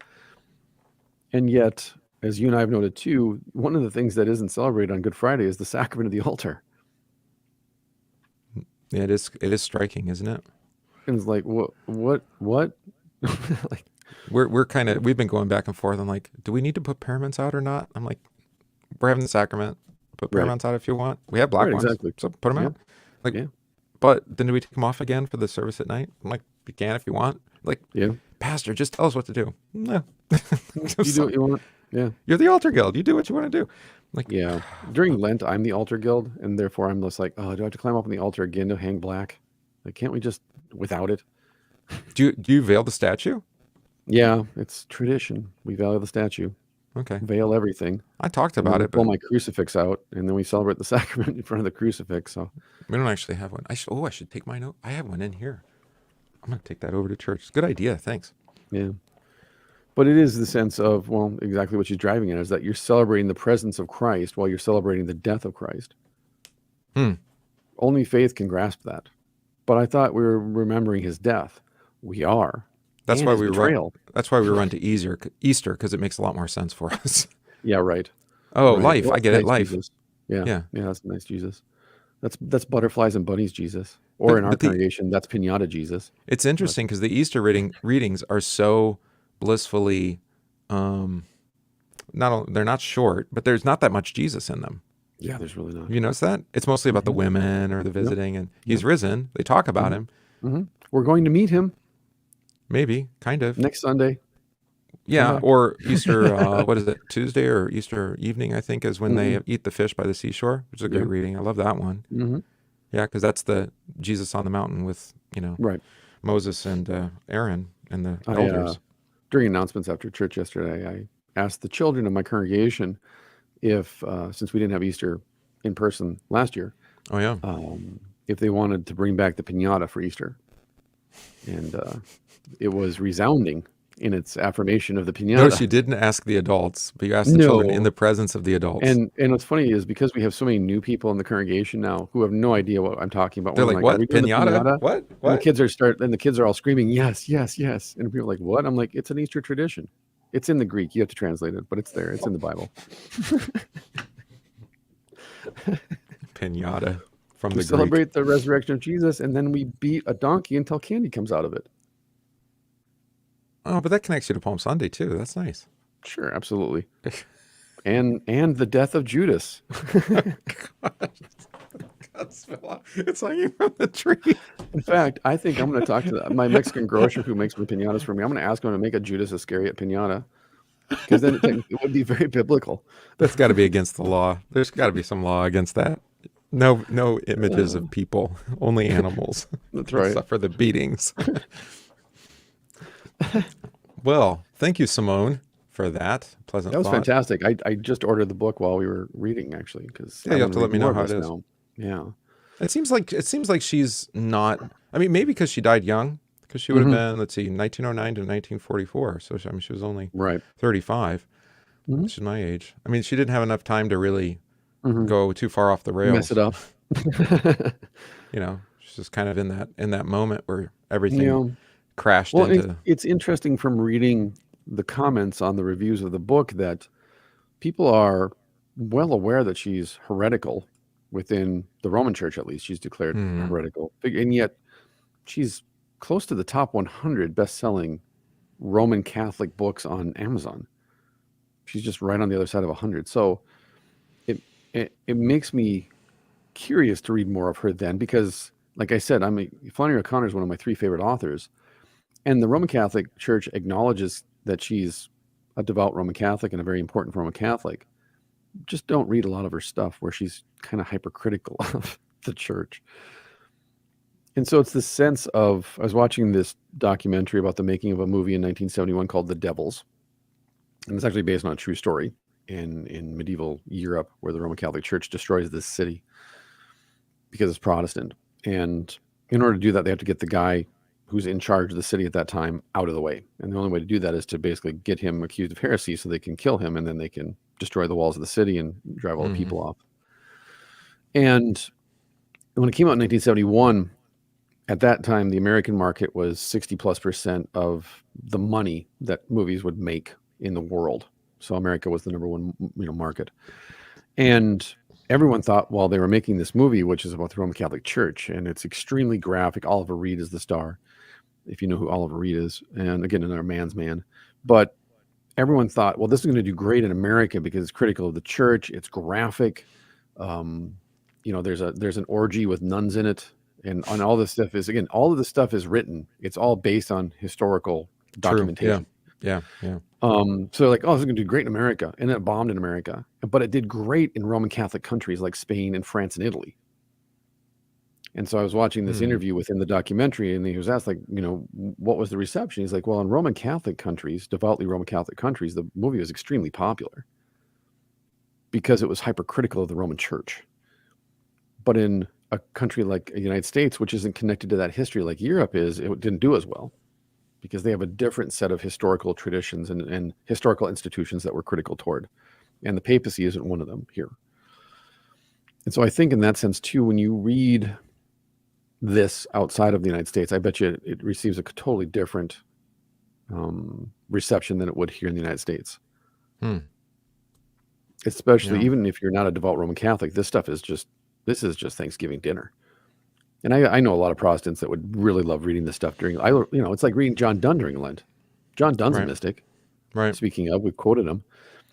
And yet, as you and I have noted too, one of the things that isn't celebrated on Good Friday is the sacrament of the altar. Yeah, it is striking, isn't it? And it's like, what? Like, we've been going back and forth. I'm like, do we need to put paraments out or not? I'm like, we're having the sacrament. Put paraments out if you want. We have black ones, exactly. so put them out. Like, but then do we take them off again for the service at night? I'm like, you can if you want. Like, Pastor, just tell us what to do. No, you do what you want. Yeah, you're the altar guild. You do what you want to do. Like, during Lent, I'm the altar guild, and therefore I'm just like, oh, do I have to climb up on the altar again to hang black? Like, can't we just without it? Do you veil the statue? Yeah, it's tradition. We veil the statue. Okay. Veil everything. I talked about it, but pull my crucifix out, and then we celebrate the sacrament in front of the crucifix. So we don't actually have one. I should take my note. I have one in here. I'm gonna take that over to church. Good idea. Thanks. Yeah. But it is the sense of, well, exactly what she's driving at, is that you're celebrating the presence of Christ while you're celebrating the death of Christ. Only faith can grasp that. But I thought we were remembering his death. We are. That's why we run. That's why we run to Easter because it makes a lot more sense for us. Yeah, right. Oh, right. life. Well, I get it. Life. Jesus. Yeah. That's nice, Jesus. That's butterflies and bunnies, Jesus. Or in our congregation, that's pinata, Jesus. It's interesting because the Easter readings are so blissfully, they're not short, but there's not that much Jesus in them. Yeah, there's really not. Have you noticed that? It's mostly about the women or the visiting, and he's risen. They talk about him. We're going to meet him. Maybe, kind of. Next Sunday. Yeah, or Easter, what is it, Tuesday or Easter evening, I think, is when they eat the fish by the seashore, which is a great reading. I love that one. Yeah, because that's the Jesus on the mountain with, Moses and Aaron and the elders. During announcements after church yesterday, I asked the children of my congregation if, since we didn't have Easter in person last year, if they wanted to bring back the piñata for Easter. And it was resounding in its affirmation of the piñata. Notice you didn't ask the adults, but you asked the children in the presence of the adults. And what's funny is because we have so many new people in the congregation now who have no idea what I'm talking about. They're like, what? Piñata? What? And the kids are all screaming, yes, yes, yes. And people are like, what? I'm like, it's an Easter tradition. It's in the Greek. You have to translate it, but it's there. It's in the Bible. Piñata from the Greek. We celebrate the resurrection of Jesus, and then we beat a donkey until candy comes out of it. Oh, but that connects you to Palm Sunday too. That's nice. Sure, absolutely. and the death of Judas. It's hanging from the tree. In fact, I think I'm going to talk to my Mexican grocer who makes my piñatas for me. I'm going to ask him to make a Judas Iscariot piñata, because then it would be very biblical. That's got to be against the law. There's got to be some law against that. No images of people, only animals. That's right. Suffer the beatings. Well, thank you, Simone, for that pleasant. That was fantastic. I just ordered the book while we were reading, actually, because you have to let me know how it is. Now. Yeah, it seems like she's not. I mean, maybe because she died young, because she would have been, let's see, 1909 to 1944. So she was only 35, which is my age. I mean, she didn't have enough time to really go too far off the rails, mess it up. She's just kind of in that moment where everything crashed into. It's interesting from reading the comments on the reviews of the book that people are well aware that she's heretical within the Roman Church. At least she's declared heretical, and yet she's close to the top 100 best-selling Roman Catholic books on Amazon. She's just right on the other side of 100. So it makes me curious to read more of her then, because like I said, Flannery O'Connor is one of my 3 favorite authors, and the Roman Catholic Church acknowledges that she's a devout Roman Catholic and a very important Roman Catholic. Just don't read a lot of her stuff where she's kind of hypercritical of the church. And so it's this sense of, I was watching this documentary about the making of a movie in 1971 called The Devils. And it's actually based on a true story in medieval Europe, where the Roman Catholic Church destroys this city because it's Protestant. And in order to do that, they have to get the guy who's in charge of the city at that time out of the way. And the only way to do that is to basically get him accused of heresy so they can kill him, and then they can destroy the walls of the city and drive all the people off. And when it came out in 1971, at that time, the American market was 60+% of the money that movies would make in the world. So America was the number one, market. And everyone thought, well, they were making this movie, which is about the Roman Catholic Church, and it's extremely graphic. Oliver Reed is the star, if you know who Oliver Reed is. And again, another man's man. But everyone thought, well, this is going to do great in America because it's critical of the church. It's graphic. There's an orgy with nuns in it. And all this stuff is, again, all of this stuff is written. It's all based on historical documentation. Yeah. So like, oh, this is going to do great in America. And it bombed in America. But it did great in Roman Catholic countries like Spain and France and Italy. And so I was watching this interview within the documentary, and he was asked, like, what was the reception? He's like, well, in Roman Catholic countries, devoutly Roman Catholic countries, the movie was extremely popular because it was hypercritical of the Roman Church. But in a country like the United States, which isn't connected to that history like Europe is, it didn't do as well because they have a different set of historical traditions and historical institutions that we're critical toward. And the papacy isn't one of them here. And so I think in that sense, too, when you read this outside of the United States, I bet you it receives a totally different reception than it would here in the United States. Especially even if you're not a devout Roman Catholic, this is just Thanksgiving dinner. And I know a lot of Protestants that would really love reading this stuff during, it's like reading John Donne during Lent. John Donne's a mystic. Right. Speaking of, we've quoted him.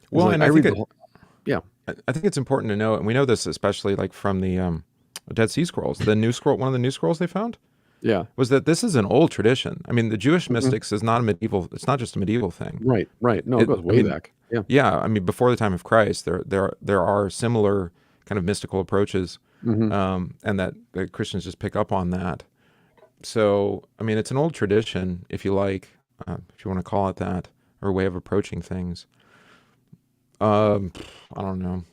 Well, like, and I think it's important to know, and we know this especially like from the Dead Sea Scrolls, the new scroll, one of the new scrolls they found, was that this is an old tradition. I mean, the Jewish mystics is not a medieval. It's not just a medieval thing. Right. No, it goes way back. Yeah. I mean, before the time of Christ, there are similar kind of mystical approaches, and that Christians just pick up on that. So, I mean, it's an old tradition, if you like, if you want to call it that, or a way of approaching things. I don't know.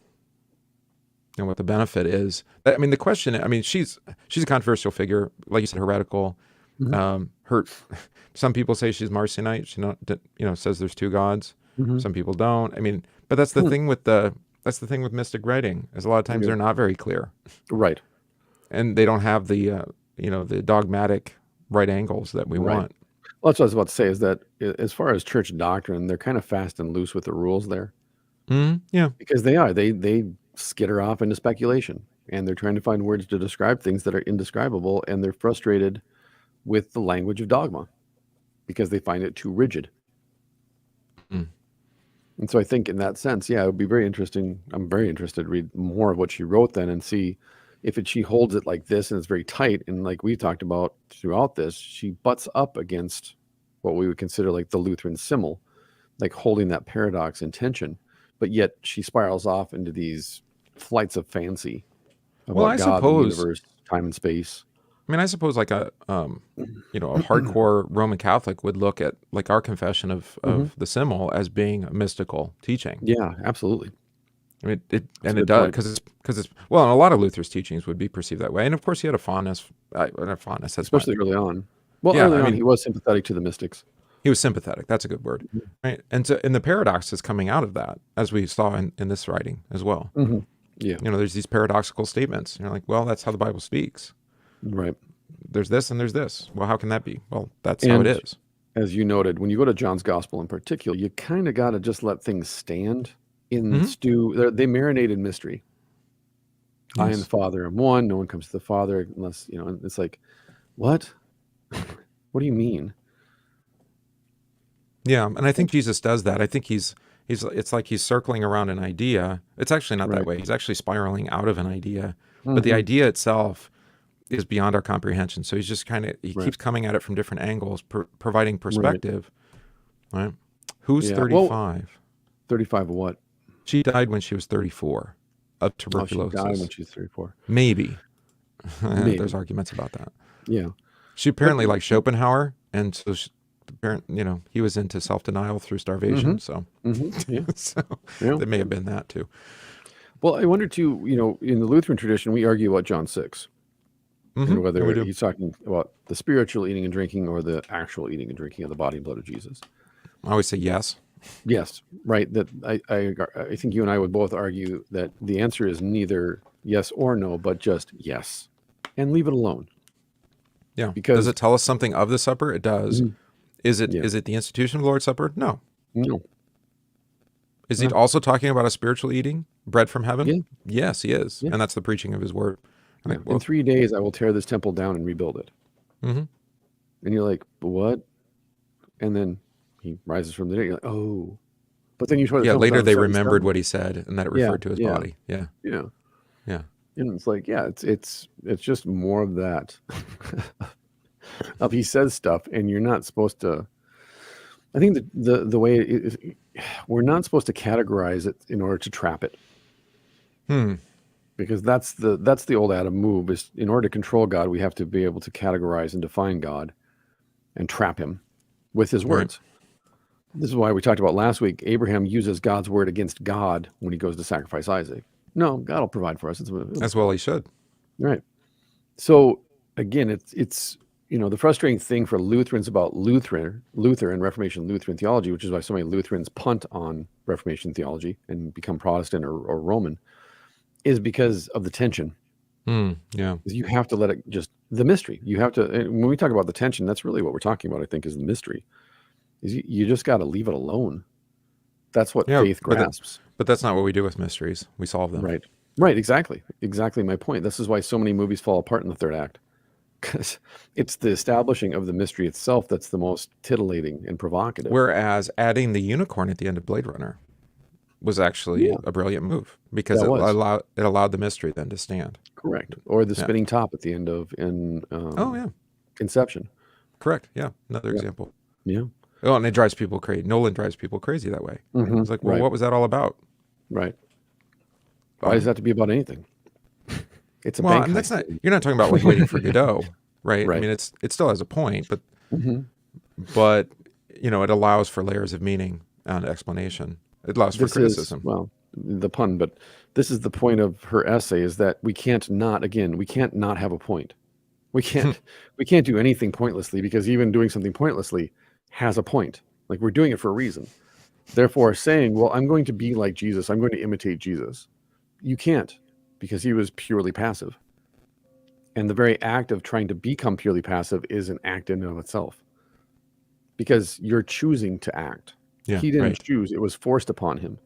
What the benefit is. I mean, the question. I mean, she's a controversial figure, like you said, heretical. Some people say she's Marcionite. She says there's two gods. Some people don't. I mean, but that's the thing with mystic writing. Is a lot of times they're not very clear. Right. And they don't have the the dogmatic right angles that we want. Well, that's what I was about to say. Is that as far as church doctrine, they're kind of fast and loose with the rules there. Yeah. Because they skitter off into speculation, and they're trying to find words to describe things that are indescribable, and they're frustrated with the language of dogma because they find it too rigid. And so I think in that sense, it would be very interesting. I'm very interested to read more of what she wrote then and see if she holds it like this and it's very tight. And like we talked about throughout this, she butts up against what we would consider like the Lutheran simul, like holding that paradox in tension. But yet she spirals off into these flights of fancy about God, the universe, time and space. I mean, I suppose like a hardcore Roman Catholic would look at like our confession of the simul as being a mystical teaching. Yeah, absolutely. I mean, it does because it's and a lot of Luther's teachings would be perceived that way. And of course, he had a fondness, especially early on. Well, early on, he was sympathetic to the mystics. He was sympathetic. That's a good word, right? And so, the paradox is coming out of that, as we saw in this writing as well. Yeah, there's these paradoxical statements. You're like, well, that's how the Bible speaks. Right. There's this and there's this. Well, how can that be? Well, that's how it is. As you noted, when you go to John's Gospel in particular, you kind of got to just let things stand in stew. They marinate in mystery. Yes. I and the Father are one. No one comes to the Father unless, it's like, what? What do you mean? Yeah, and I think Jesus does that. I think it's like he's circling around an idea. It's actually not that way. He's actually spiraling out of an idea. But the idea itself is beyond our comprehension. So he's just he Right. keeps coming at it from different angles, providing Right. perspective. Right? Who's Yeah. Well, 35? 35 of what? She died when she was 34 of Oh, she died when tuberculosis. she was 34. Maybe. Maybe. There's arguments about that. Yeah. She apparently liked Schopenhauer, and so he was into self-denial through starvation. So, Yeah. so Yeah. it may have been that too. Well, I wonder too, in the Lutheran tradition, we argue about John 6 and whether we do. he's talking about the spiritual eating and drinking or the actual eating and drinking of the body and blood of Jesus. I always say yes. Yes, right. That I think you and I would both argue that the answer is neither yes or no, but just yes, and leave it alone. Yeah. Because does it tell us something of the supper? It does. Is it Yeah. is it the institution of the Lord's Supper? No. No. Is he also talking about a spiritual eating, bread from heaven? Yeah. Yes, he is. Yeah. And that's the preaching of his word. Yeah. In 3 days, I will tear this temple down and rebuild it. Mhm. And you're like, what? And then he rises from the dead. You're like, oh. But then you try to later they remembered what he said and that it referred to his yeah. body. Yeah. Yeah. Yeah. And it's like, yeah, it's just more of that. Of he says stuff, and you're not supposed to. I think the way it is, we're not supposed to categorize it in order to trap it. Because that's the old Adam move. Is in order to control God, we have to be able to categorize and define God, and trap him with his words. Right. This is why we talked about last week. Abraham uses God's word against God when he goes to sacrifice Isaac. No, God will provide for us. As well he should. Right. So again, it's the frustrating thing for Lutherans about Luther and Reformation Lutheran theology, which is why so many Lutherans punt on Reformation theology and become Protestant or Roman, is because of the tension. Yeah. You have to let it the mystery. You have to, and when we talk about the tension, that's really what we're talking about, I think, is the mystery. Is you just got to leave it alone. That's what faith grasps. But that's not what we do with mysteries. We solve them. Right. Right. Exactly my point. This is why so many movies fall apart in the third act. Because it's the establishing of the mystery itself that's the most titillating and provocative. Whereas adding the unicorn at the end of Blade Runner was actually a brilliant move because it allowed the mystery then to stand. Correct. Or the spinning top at the end of Inception. Correct. Yeah. Another example. Yeah. Oh, and it drives people crazy. Nolan drives people crazy that way. It's like, well, what was that all about? Right. Why does that have to be about anything? It's a well, bank and that's not. You're not talking about like waiting for Godot, right? Right. I mean, it still has a point, but it allows for layers of meaning and explanation. It allows for criticism. The pun, but this is the point of her essay: is that we can't not have a point. We can't do anything pointlessly, because even doing something pointlessly has a point. Like, we're doing it for a reason. Therefore, saying, well, I'm going to be like Jesus, I'm going to imitate Jesus. You can't, because he was purely passive. And the very act of trying to become purely passive is an act in and of itself. Because you're choosing to act. Yeah, he didn't choose, it was forced upon him.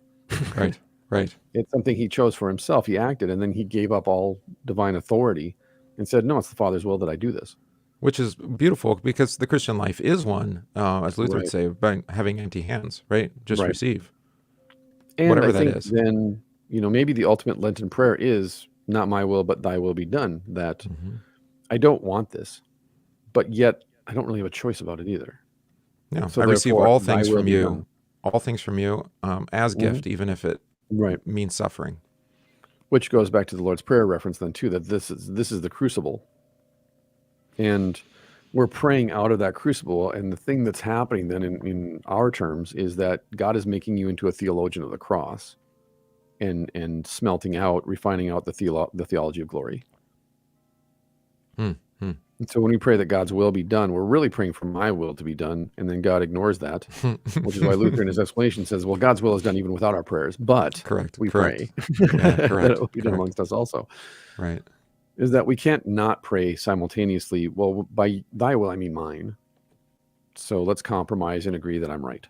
Right. It's something he chose for himself. He acted, and then he gave up all divine authority and said, no, it's the Father's will that I do this. Which is beautiful, because the Christian life is one, as Luther would say, by having empty hands, right? Just receive. And whatever I that think is. Then, maybe the ultimate Lenten prayer is not my will, but thy will be done. That I don't want this, but yet I don't really have a choice about it either. Yeah, so I receive all things from you, as gift, even if it means suffering. Which goes back to the Lord's Prayer reference then too, that this is the crucible. And we're praying out of that crucible. And the thing that's happening then in our terms is that God is making you into a theologian of the cross and smelting out, refining out the theology of glory. And so when we pray that God's will be done, we're really praying for my will to be done. And then God ignores that, which is why Luther in his explanation says, well, God's will is done even without our prayers, but we pray that it will be done amongst us also. Right. Is that we can't not pray simultaneously. Well, by thy will, I mean mine. So let's compromise and agree that I'm right.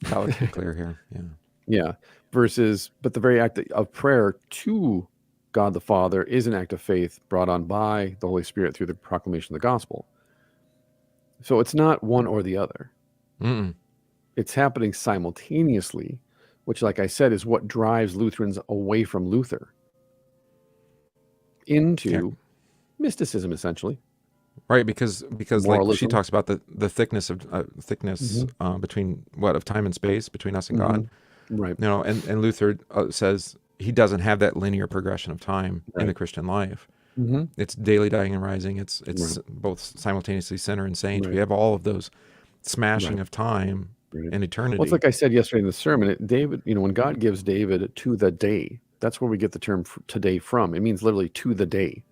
That would be clear here. Yeah. Yeah. But the very act of prayer to God the Father is an act of faith brought on by the Holy Spirit through the proclamation of the gospel. So it's not one or the other. It's happening simultaneously, which, like I said, is what drives Lutherans away from Luther into Mysticism, essentially. Right, because like she Moralism. talks about the thickness of Hmm. between what of time and space between us and Hmm. God. Right. And Luther says he doesn't have that linear progression of time in the Right. Christian life. Hmm. It's daily dying and rising. It's Right. both simultaneously sinner and saint. We Right. have all of those smashing Right. of time Right. and Well, it's eternity. like I said yesterday in the sermon. David, when God gives David to the day, that's where we get the term today from. It means literally to the day.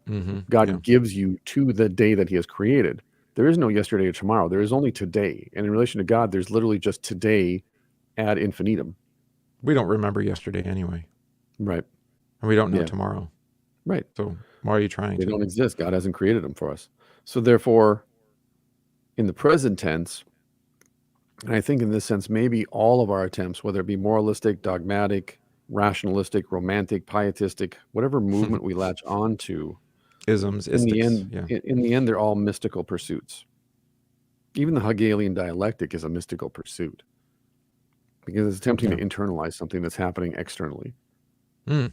Yeah. God gives you to the day that He has created. There is no yesterday or tomorrow. There is only today. And in relation to God, there's literally just today ad infinitum. We don't remember yesterday anyway, Right. and we don't know Yeah. tomorrow. Right. So why are you trying They to? don't exist. God hasn't created them for us. So therefore, in the present tense, and I think in this sense, maybe all of our attempts, whether it be moralistic, dogmatic, rationalistic, romantic, pietistic, whatever movement we latch onto, Isms, in the istics. end, Yeah. in the end, they're all mystical pursuits. Even the Hegelian dialectic is a mystical pursuit because it's attempting Yeah. to internalize something that's happening externally, Mm. to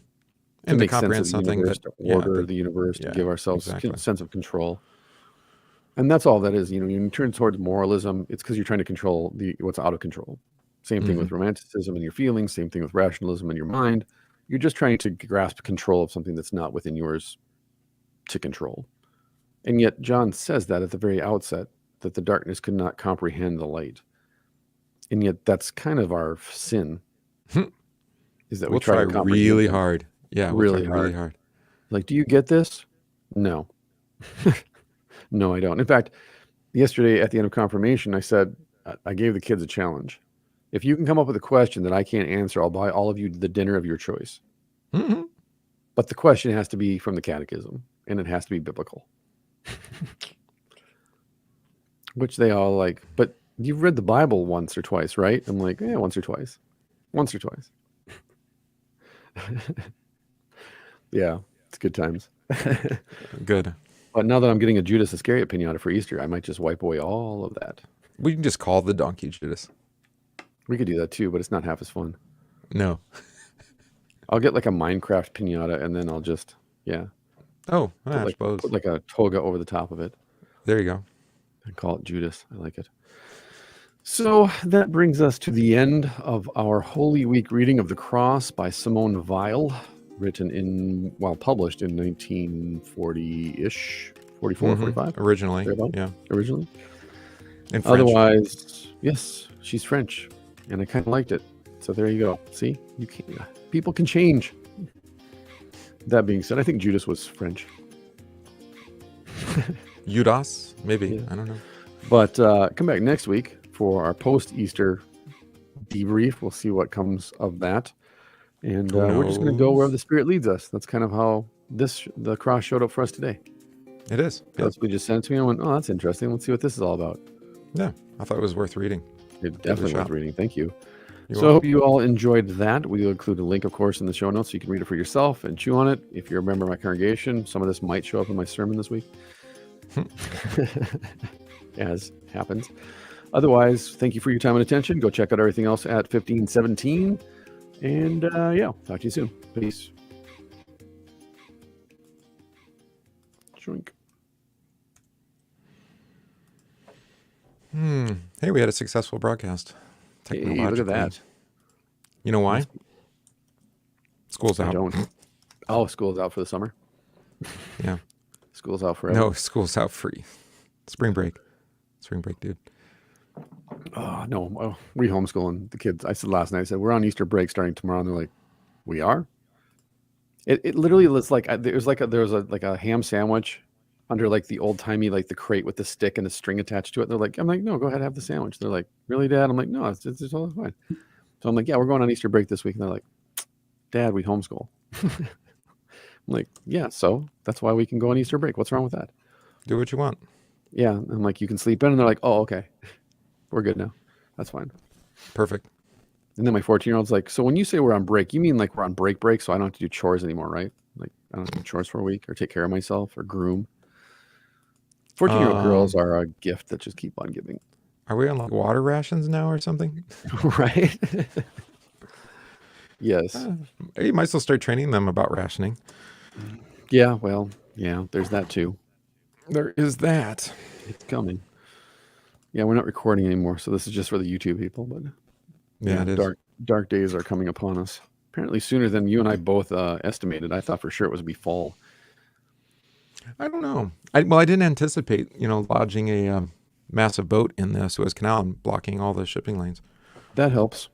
And to make sense of comprehend the something universe, that, to yeah, order the universe, to yeah, give ourselves a exactly. sense of control. And that's all that is. You turn towards moralism, it's because you're trying to control what's out of control. Same thing Hmm. with romanticism and your feelings, same thing with rationalism and your mind. You're just trying to grasp control of something that's not within yours to control. And yet John says that at the very outset, that the darkness could not comprehend the light. And yet that's kind of our sin, is that we We'll try try to comprehend really things hard. Yeah, we'll try really really hard. hard. Like, do you get this? No. No, I don't. In fact, yesterday at the end of confirmation, I said, I gave the kids a challenge. If you can come up with a question that I can't answer, I'll buy all of you the dinner of your choice. Hmm. But the question has to be from the catechism, and it has to be biblical. Which they all like, but you've read the Bible once or twice, right? I'm like, yeah, once or twice. Once or twice. Yeah, it's good times. Good. But now that I'm getting a Judas Iscariot pinata for Easter, I might just wipe away all of that. We can just call the donkey Judas. We could do that too, but it's not half as fun. No. I'll get like a Minecraft pinata, and then I'll just, yeah, Oh, I suppose. put like a toga over the top of it There you go. and call it Judas. I like it. So that brings us to the end of our Holy Week reading of the Cross by Simone Weil, published in 1940-ish, 44, 45, Originally, thereabout, yeah. originally. In French. Otherwise, yes, she's French, and I kind of liked it. So there you go. See, people can change. That being said, I think Judas was French. Judas, maybe. Yeah. I don't know. But come back next week for our post-Easter debrief. We'll see what comes of that. And we're just going to go where the Spirit leads us. That's kind of how the cross showed up for us today. It is. Yeah. We just sent it to me and went, oh, that's interesting. Let's see what this is all about. Yeah. I thought it was worth reading. It's definitely worth reading. Thank you. You're So I hope you all enjoyed that. We will include a link, of course, in the show notes so you can read it for yourself and chew on it. If you're a member of my congregation, some of this might show up in my sermon this week, as happens. Otherwise, thank you for your time and attention. Go check out everything else at 1517. And yeah, talk to you soon. Peace. Shrink. Hey, we had a successful broadcast. Hey, look at that. You know why? School's out. I don't. Oh, school's out for the summer? Yeah. School's out forever? No, school's out free. Spring break. Spring break, dude. Oh, no. Well, we homeschooling the kids. I said last night, I said, we're on Easter break starting tomorrow. And they're like, we are? It literally looks like there was a ham sandwich under like the old timey, like the crate with the stick and the string attached to it. They're like, I'm like, no, go ahead, have the sandwich. They're like, really, Dad? I'm like, no, it's totally fine. So I'm like, yeah, we're going on Easter break this week. And they're like, Dad, we homeschool. I'm like, yeah, so that's why we can go on Easter break. What's wrong with that? Do what you want. Yeah. I'm like, you can sleep in. And they're like, oh, okay. We're good now. That's fine. Perfect. And then my 14-year-old's like, so when you say we're on break, you mean like we're on break, so I don't have to do chores anymore, right? Like I don't have to do chores for a week or take care of myself or groom. 14-year-old girls are a gift that just keep on giving. Are we on like water rations now or something? Right? Yes. You might as well start training them about rationing. Yeah, well, Yeah, there's that too. There is that. It's coming. Yeah, we're not recording anymore, so this is just for the YouTube people. But Yeah, it is. dark days are coming upon us. Apparently sooner than you and I both estimated. I thought for sure it was be fall. I don't know. I didn't anticipate, lodging a massive boat in the Suez Canal and blocking all the shipping lanes. That helps.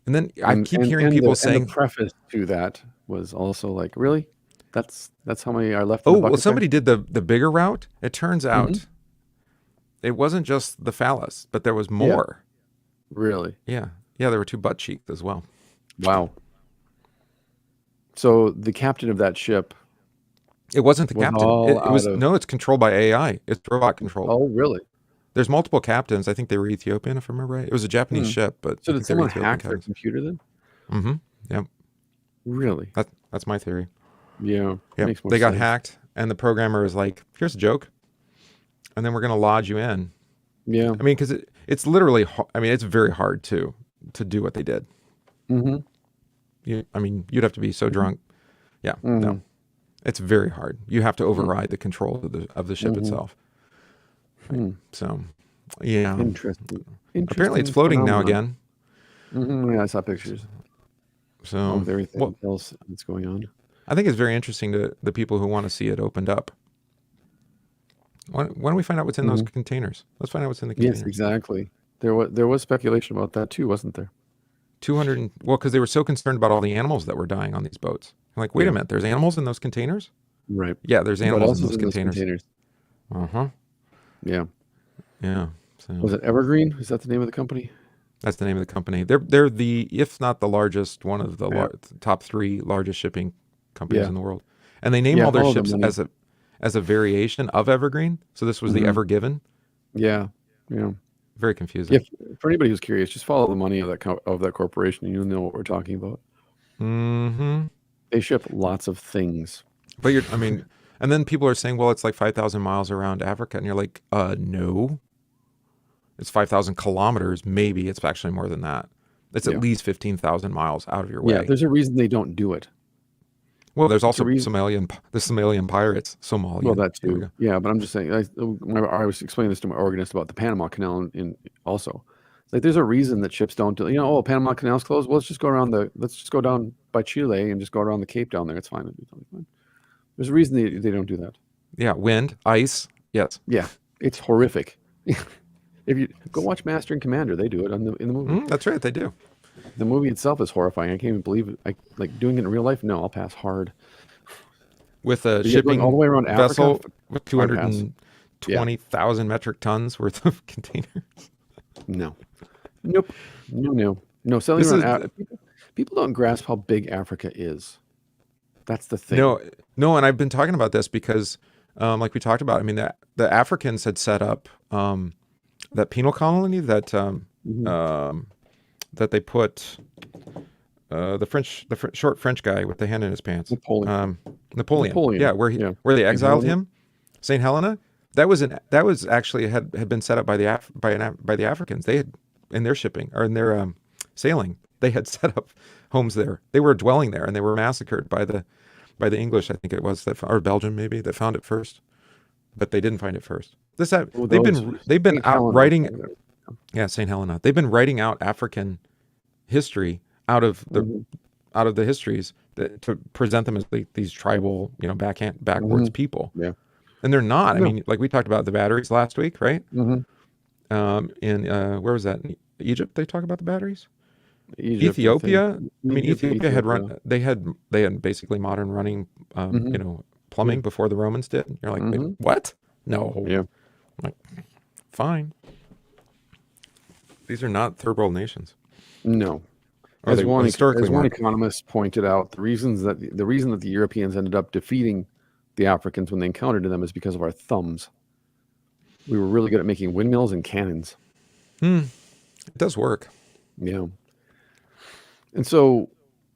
And then I keep hearing people saying, and the preface to that was also like, really? That's how many are left in "Oh, the bucket well, somebody there? did the bigger route." It turns out it wasn't just the phallus, but there was more. Really? Yeah, there were 2 butt cheeks as well. Wow. So the captain of that ship It wasn't the was captain. all It was out of... no. It's controlled by AI. It's robot controlled. Oh, really? There's multiple captains. I think they were Ethiopian, if I remember right. It was a Japanese ship, but So I did think they were someone Ethiopian hack their captains. computer then? Mm-hmm. Yep. Really? That's my theory. Yeah. Yep. Makes more They got sense. hacked, and the programmer is like, "Here's a joke," and then we're going to lodge you in. Yeah. I mean, because it's literally, it's very hard to do what they did. Mm-hmm. You'd have to be so drunk. Yeah, no, it's very hard. You have to override the control of the ship itself. Right. So, yeah. Interesting. Apparently, it's floating now again. Yeah, I saw pictures So, of everything else that's going on. I think it's very interesting to the people who want to see it opened up. Why don't we find out what's in those containers? Let's find out what's in the containers. Yes, exactly. There was speculation about that too, wasn't there? 200. Well, because they were so concerned about all the animals that were dying on these boats. I'm like, wait a minute, there's animals in those containers? Right. Yeah, there's animals in What else those is in containers. Uh-huh. Yeah. Yeah. So Was it Evergreen? Is that the name of the company? that's the name of the company. They're the, if not the largest, one of the top 3 largest shipping companies in the world. And they name all their ships as a variation of Evergreen. So this was the Ever Given. Yeah. Yeah. Very confusing. For anybody who's curious, just follow the money of that corporation, and you'll know what we're talking about. Mm-hmm. They ship lots of things. But and then people are saying, well, it's like 5,000 miles around Africa. And you're like, no. It's 5,000 kilometers. Maybe it's actually more than that. It's at least 15,000 miles out of your way. Yeah, there's a reason they don't do it. Well, there's also the Somalian pirates. Somalia. Well, that too. Yeah, but I'm just saying, I was explaining this to my organist about the Panama Canal in also. Like, there's a reason that ships don't do, Panama Canal's closed. Well, let's just go down by Chile and just go around the Cape down there. It's fine. It'll be totally fine. There's a reason they don't do that. Yeah, wind, ice. Yes. Yeah, it's horrific. If you go watch Master and Commander, they do it in the movie. That's right, they do. The movie itself is horrifying. I can't even believe it. Like doing it in real life. No, I'll pass hard. With a shipping all the way around vessel Africa, with 220,000 metric tons worth of containers. No. Nope. No. Selling around Africa. People don't grasp how big Africa is. That's the thing. No, and I've been talking about this because, like we talked about, the Africans had set up that penal colony that that they put the short French guy with the hand in his pants. Napoleon. Yeah, where they exiled him, Saint Helena. That was actually had been set up by the Africans. They had in their shipping or in their sailing. They had set up homes there. They were dwelling there, and they were massacred by the English. I think it was or Belgium maybe that found it first, but they didn't find it first. They've been out writing. Yeah, Saint Helena. They've been writing out African history out of the histories to present them as these tribal, backwards people. Yeah, and they're not. No. Like we talked about the batteries last week, right? In where was that? In Egypt, they talk about the batteries. Ethiopia. Ethiopia had run. They had basically modern running, plumbing before the Romans did. You're like, wait, what? No. Yeah. I'm like, fine. These are not third world nations. No. As one economist pointed out, the reason that the Europeans ended up defeating the Africans when they encountered them is because of our thumbs. We were really good at making windmills and cannons. It does work. Yeah. And so,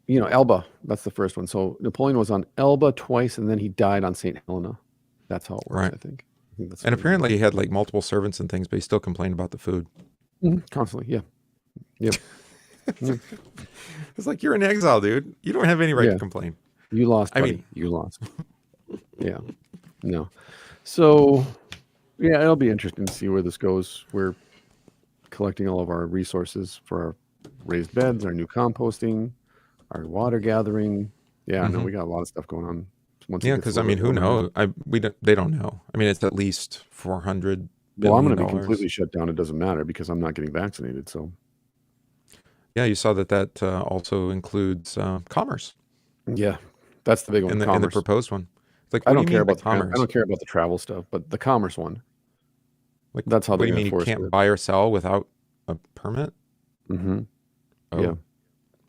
Elba, that's the first one. So Napoleon was on Elba twice, and then he died on St. Helena. That's how it works, right. I think that's and apparently he had like multiple servants and things, but he still complained about the food. Constantly, yeah. Yep. It's like, you're in exile, dude. You don't have any right to complain. You lost, buddy. You lost. Yeah. No. So, yeah, it'll be interesting to see where this goes. We're collecting all of our resources for our raised beds, our new composting, our water gathering. Yeah, no, Hmm. we got a lot of stuff going on. Once it Yeah, gets a because I little mean, bit who warmer here. knows? They don't know. I mean, it's at least $400 Well, I'm going billion. to be completely shut down. It doesn't matter because I'm not getting vaccinated. So, Yeah, you saw that also includes commerce yeah, that's the big one. in the Commerce. proposed one. It's like, I what do don't you care mean by about I commerce? don't care about the travel stuff, but the commerce one. Like, That's how what they're do you going mean to you force can't it. buy or sell without a permit? Mm-hmm. Yeah. Oh,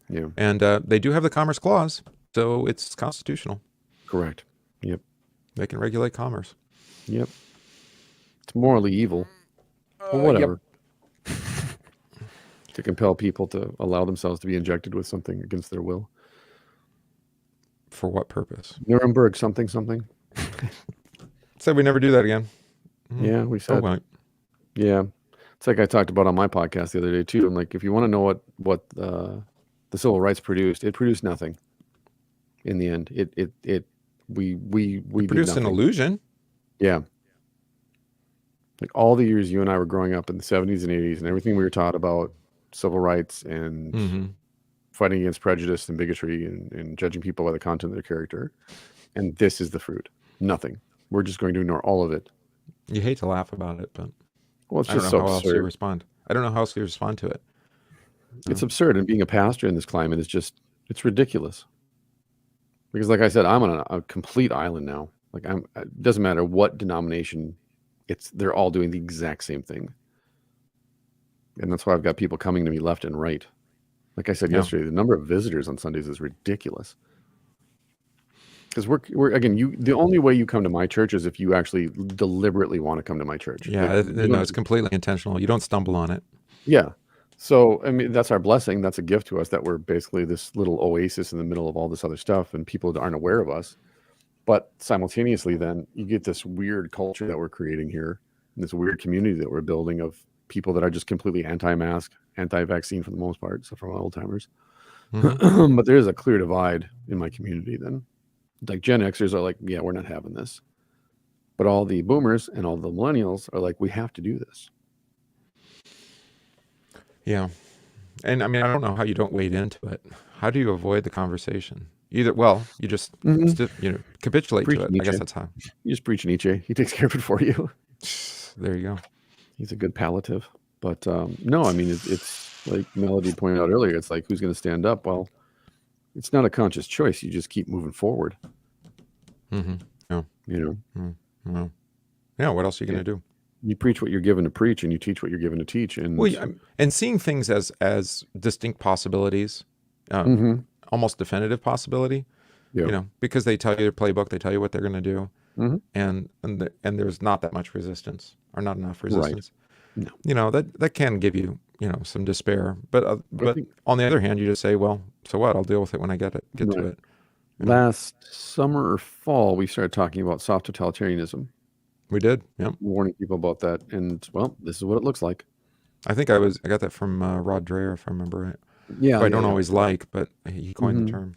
Yeah. and they do have the Commerce Clause, so it's constitutional. Correct. Yep. They can regulate commerce. Yep. It's morally evil, but Yep. whatever. To compel people to allow themselves to be injected with something against their will. For what purpose? Nuremberg something something. Said we never do that again. Yeah, we Oh, said. right. Yeah. It's like I talked about on my podcast the other day too. I'm like, if you want to know what the civil rights produced, it produced nothing. In the end, we It did produced an nothing. illusion. Yeah. Like all the years you and I were growing up in the 70s and 80s and everything we were taught about civil rights and Mm-hmm. fighting against prejudice and bigotry and judging people by the content of their character. And this is the fruit. Nothing. We're just going to ignore all of it. You hate to laugh about it, but Well, it's I don't just know so how else you absurd. respond. I don't know how else you respond to it. It's absurd. And being a pastor in this climate is just, it's ridiculous. Because like I said, I'm on a complete island now. Like it doesn't matter what denomination they're all doing the exact same thing. And that's why I've got people coming to me left and right. Like I said yesterday, the number of visitors on Sundays is ridiculous. Because we're again, the only way you come to my church is if you actually deliberately want to come to my church. Yeah, Like, no, it's completely intentional. You don't stumble on it. yeah. So I mean, that's our blessing. That's a gift to us that we're basically this little oasis in the middle of all this other stuff, and people aren't aware of us. But simultaneously, then you get this weird culture that we're creating here, and this weird community that we're building of people that are just completely anti-mask, anti-vaccine for the most part, except for my old timers. Mm-hmm. But there is a clear divide in my community. Then, like Gen Xers are like, yeah, we're not having this. But all the boomers and all the millennials are like, we have to do this. Yeah. And I mean, I don't know how you don't wade into it. How do you avoid the conversation? Well, you just capitulate Preach to it. Nietzsche. I guess that's how. You just preach Nietzsche. He takes care of it for you. There you go. He's a good palliative. But no, I mean, it's like Melody pointed out earlier. It's like, who's going to stand up? Well, it's not a conscious choice. You just keep moving forward. Mm-hmm. Yeah. Mm-hmm. Yeah. What else are you going to do? You preach what you're given to preach, and you teach what you're given to teach. And and seeing things as distinct possibilities, almost definitive possibility. Yep. Because they tell you their playbook, they tell you what they're going to do, mm-hmm. and there's not that much resistance, or not enough resistance. Right. No. That can give you some despair, but on the other hand, you just say, well, so what? I'll deal with it when I get to it. Last summer or fall, we started talking about soft totalitarianism. We did, yeah. Warning people about that, and well, this is what it looks like. I think I got that from Rod Dreher, if I remember right. Yeah, I don't always like, but he coined the term.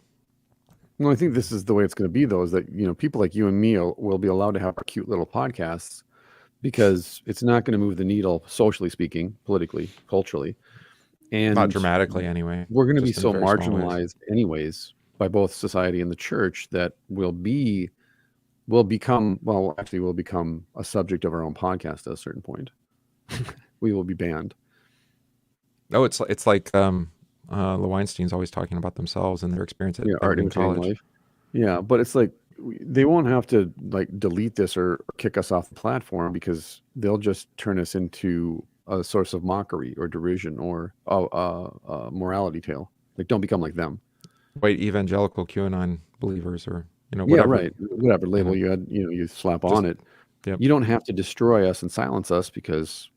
No, I think this is the way it's going to be, though, is that people like you and me will be allowed to have our cute little podcasts because it's not going to move the needle, socially speaking, politically, culturally, and not dramatically anyway. We're going to be so marginalized, anyways, by both society and the church that we'll become a subject of our own podcast at a certain point. We will be banned. Oh, it's like the Weinstein's always talking about themselves and their experience at art in college. Life. Yeah, but it's like they won't have to like delete this or kick us off the platform because they'll just turn us into a source of mockery or derision or a morality tale. Like, don't become like them. White evangelical QAnon believers or whatever. Yeah, right. Whatever label you slap on it. Yep. You don't have to destroy us and silence us because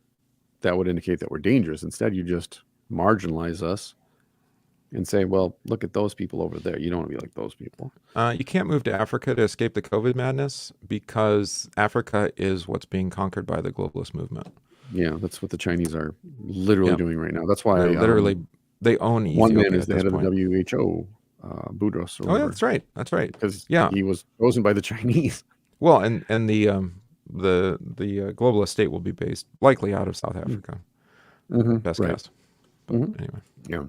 that would indicate that we're dangerous. Instead, you just marginalize us and say, well, look at those people over there. You don't want to be like those people. You can't move to Africa to escape the COVID madness because Africa is what's being conquered by the globalist movement. Yeah, that's what the Chinese are literally doing right now. That's why they own Ethiopia. One man is the head of the WHO Boudros or Oh, yeah, whatever, that's right. That's right. because Yeah. he was chosen by the Chinese. Well, and the globalist state will be based likely out of South Africa. Best Right. guess. But anyway, Yeah.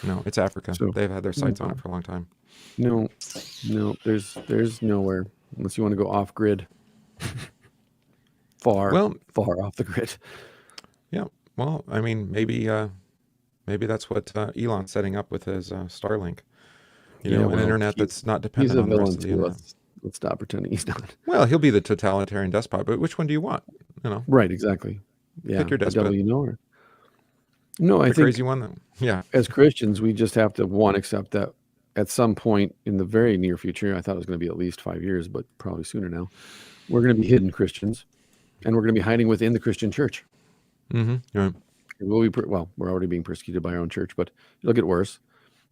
no, it's Africa. So They've had their sights on it for a long time. no, there's nowhere unless you want to go off grid, far off the grid. Yeah. Well, I mean, maybe that's what Elon's setting up with his Starlink. An internet that's not dependent on the rest of the internet. Let's stop pretending he's not. Well, he'll be the totalitarian despot, but which one do you want? Right, exactly. Yeah, pick your the despot. devil you know her. No, I think crazy one. Yeah. As Christians, we just have to accept that at some point in the very near future, I thought it was going to be at least 5 years, but probably sooner now, we're going to be hidden Christians, and we're going to be hiding within the Christian church. Right. We'll be we're already being persecuted by our own church, but it'll get worse.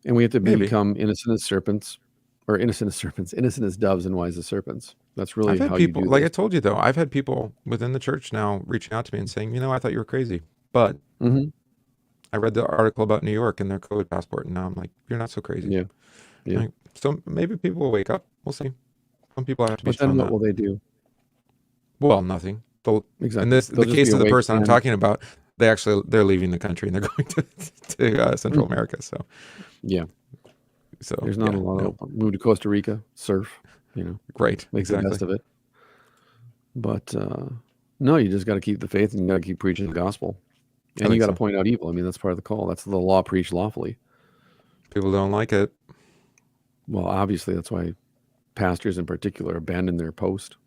And we have to become innocent as serpents, or innocent as doves and wise as serpents. That's really I've had how people, you do like this. I told you though, I've had people within the church now reaching out to me and saying, I thought you were crazy, but I read the article about New York and their COVID passport, and now I'm like, you're not so crazy. Yeah. Like, so maybe people will wake up. We'll see. Some people have to be But then shown what that. will they do? Well, nothing. Exactly. In the case of the person I'm talking about, they're leaving the country and they're going to Central America. So yeah. So there's not a lot of move to Costa Rica, surf, Right. make the best of it. But no, you just got to keep the faith and you got to keep preaching the gospel. And you got to point out evil. I mean, that's part of the call. That's the law preached lawfully. People don't like it. Well, obviously, that's why pastors in particular abandon their post.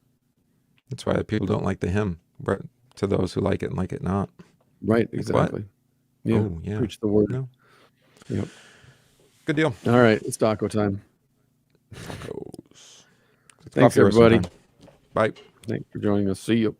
That's why people don't like the hymn. But to those who like it and like it not. Right, exactly. Yeah. Oh, yeah. Preach the word. No. Yep. Good deal. All right, it's taco time. Tacos. Thanks, everybody. Bye. Thanks for joining us. See you.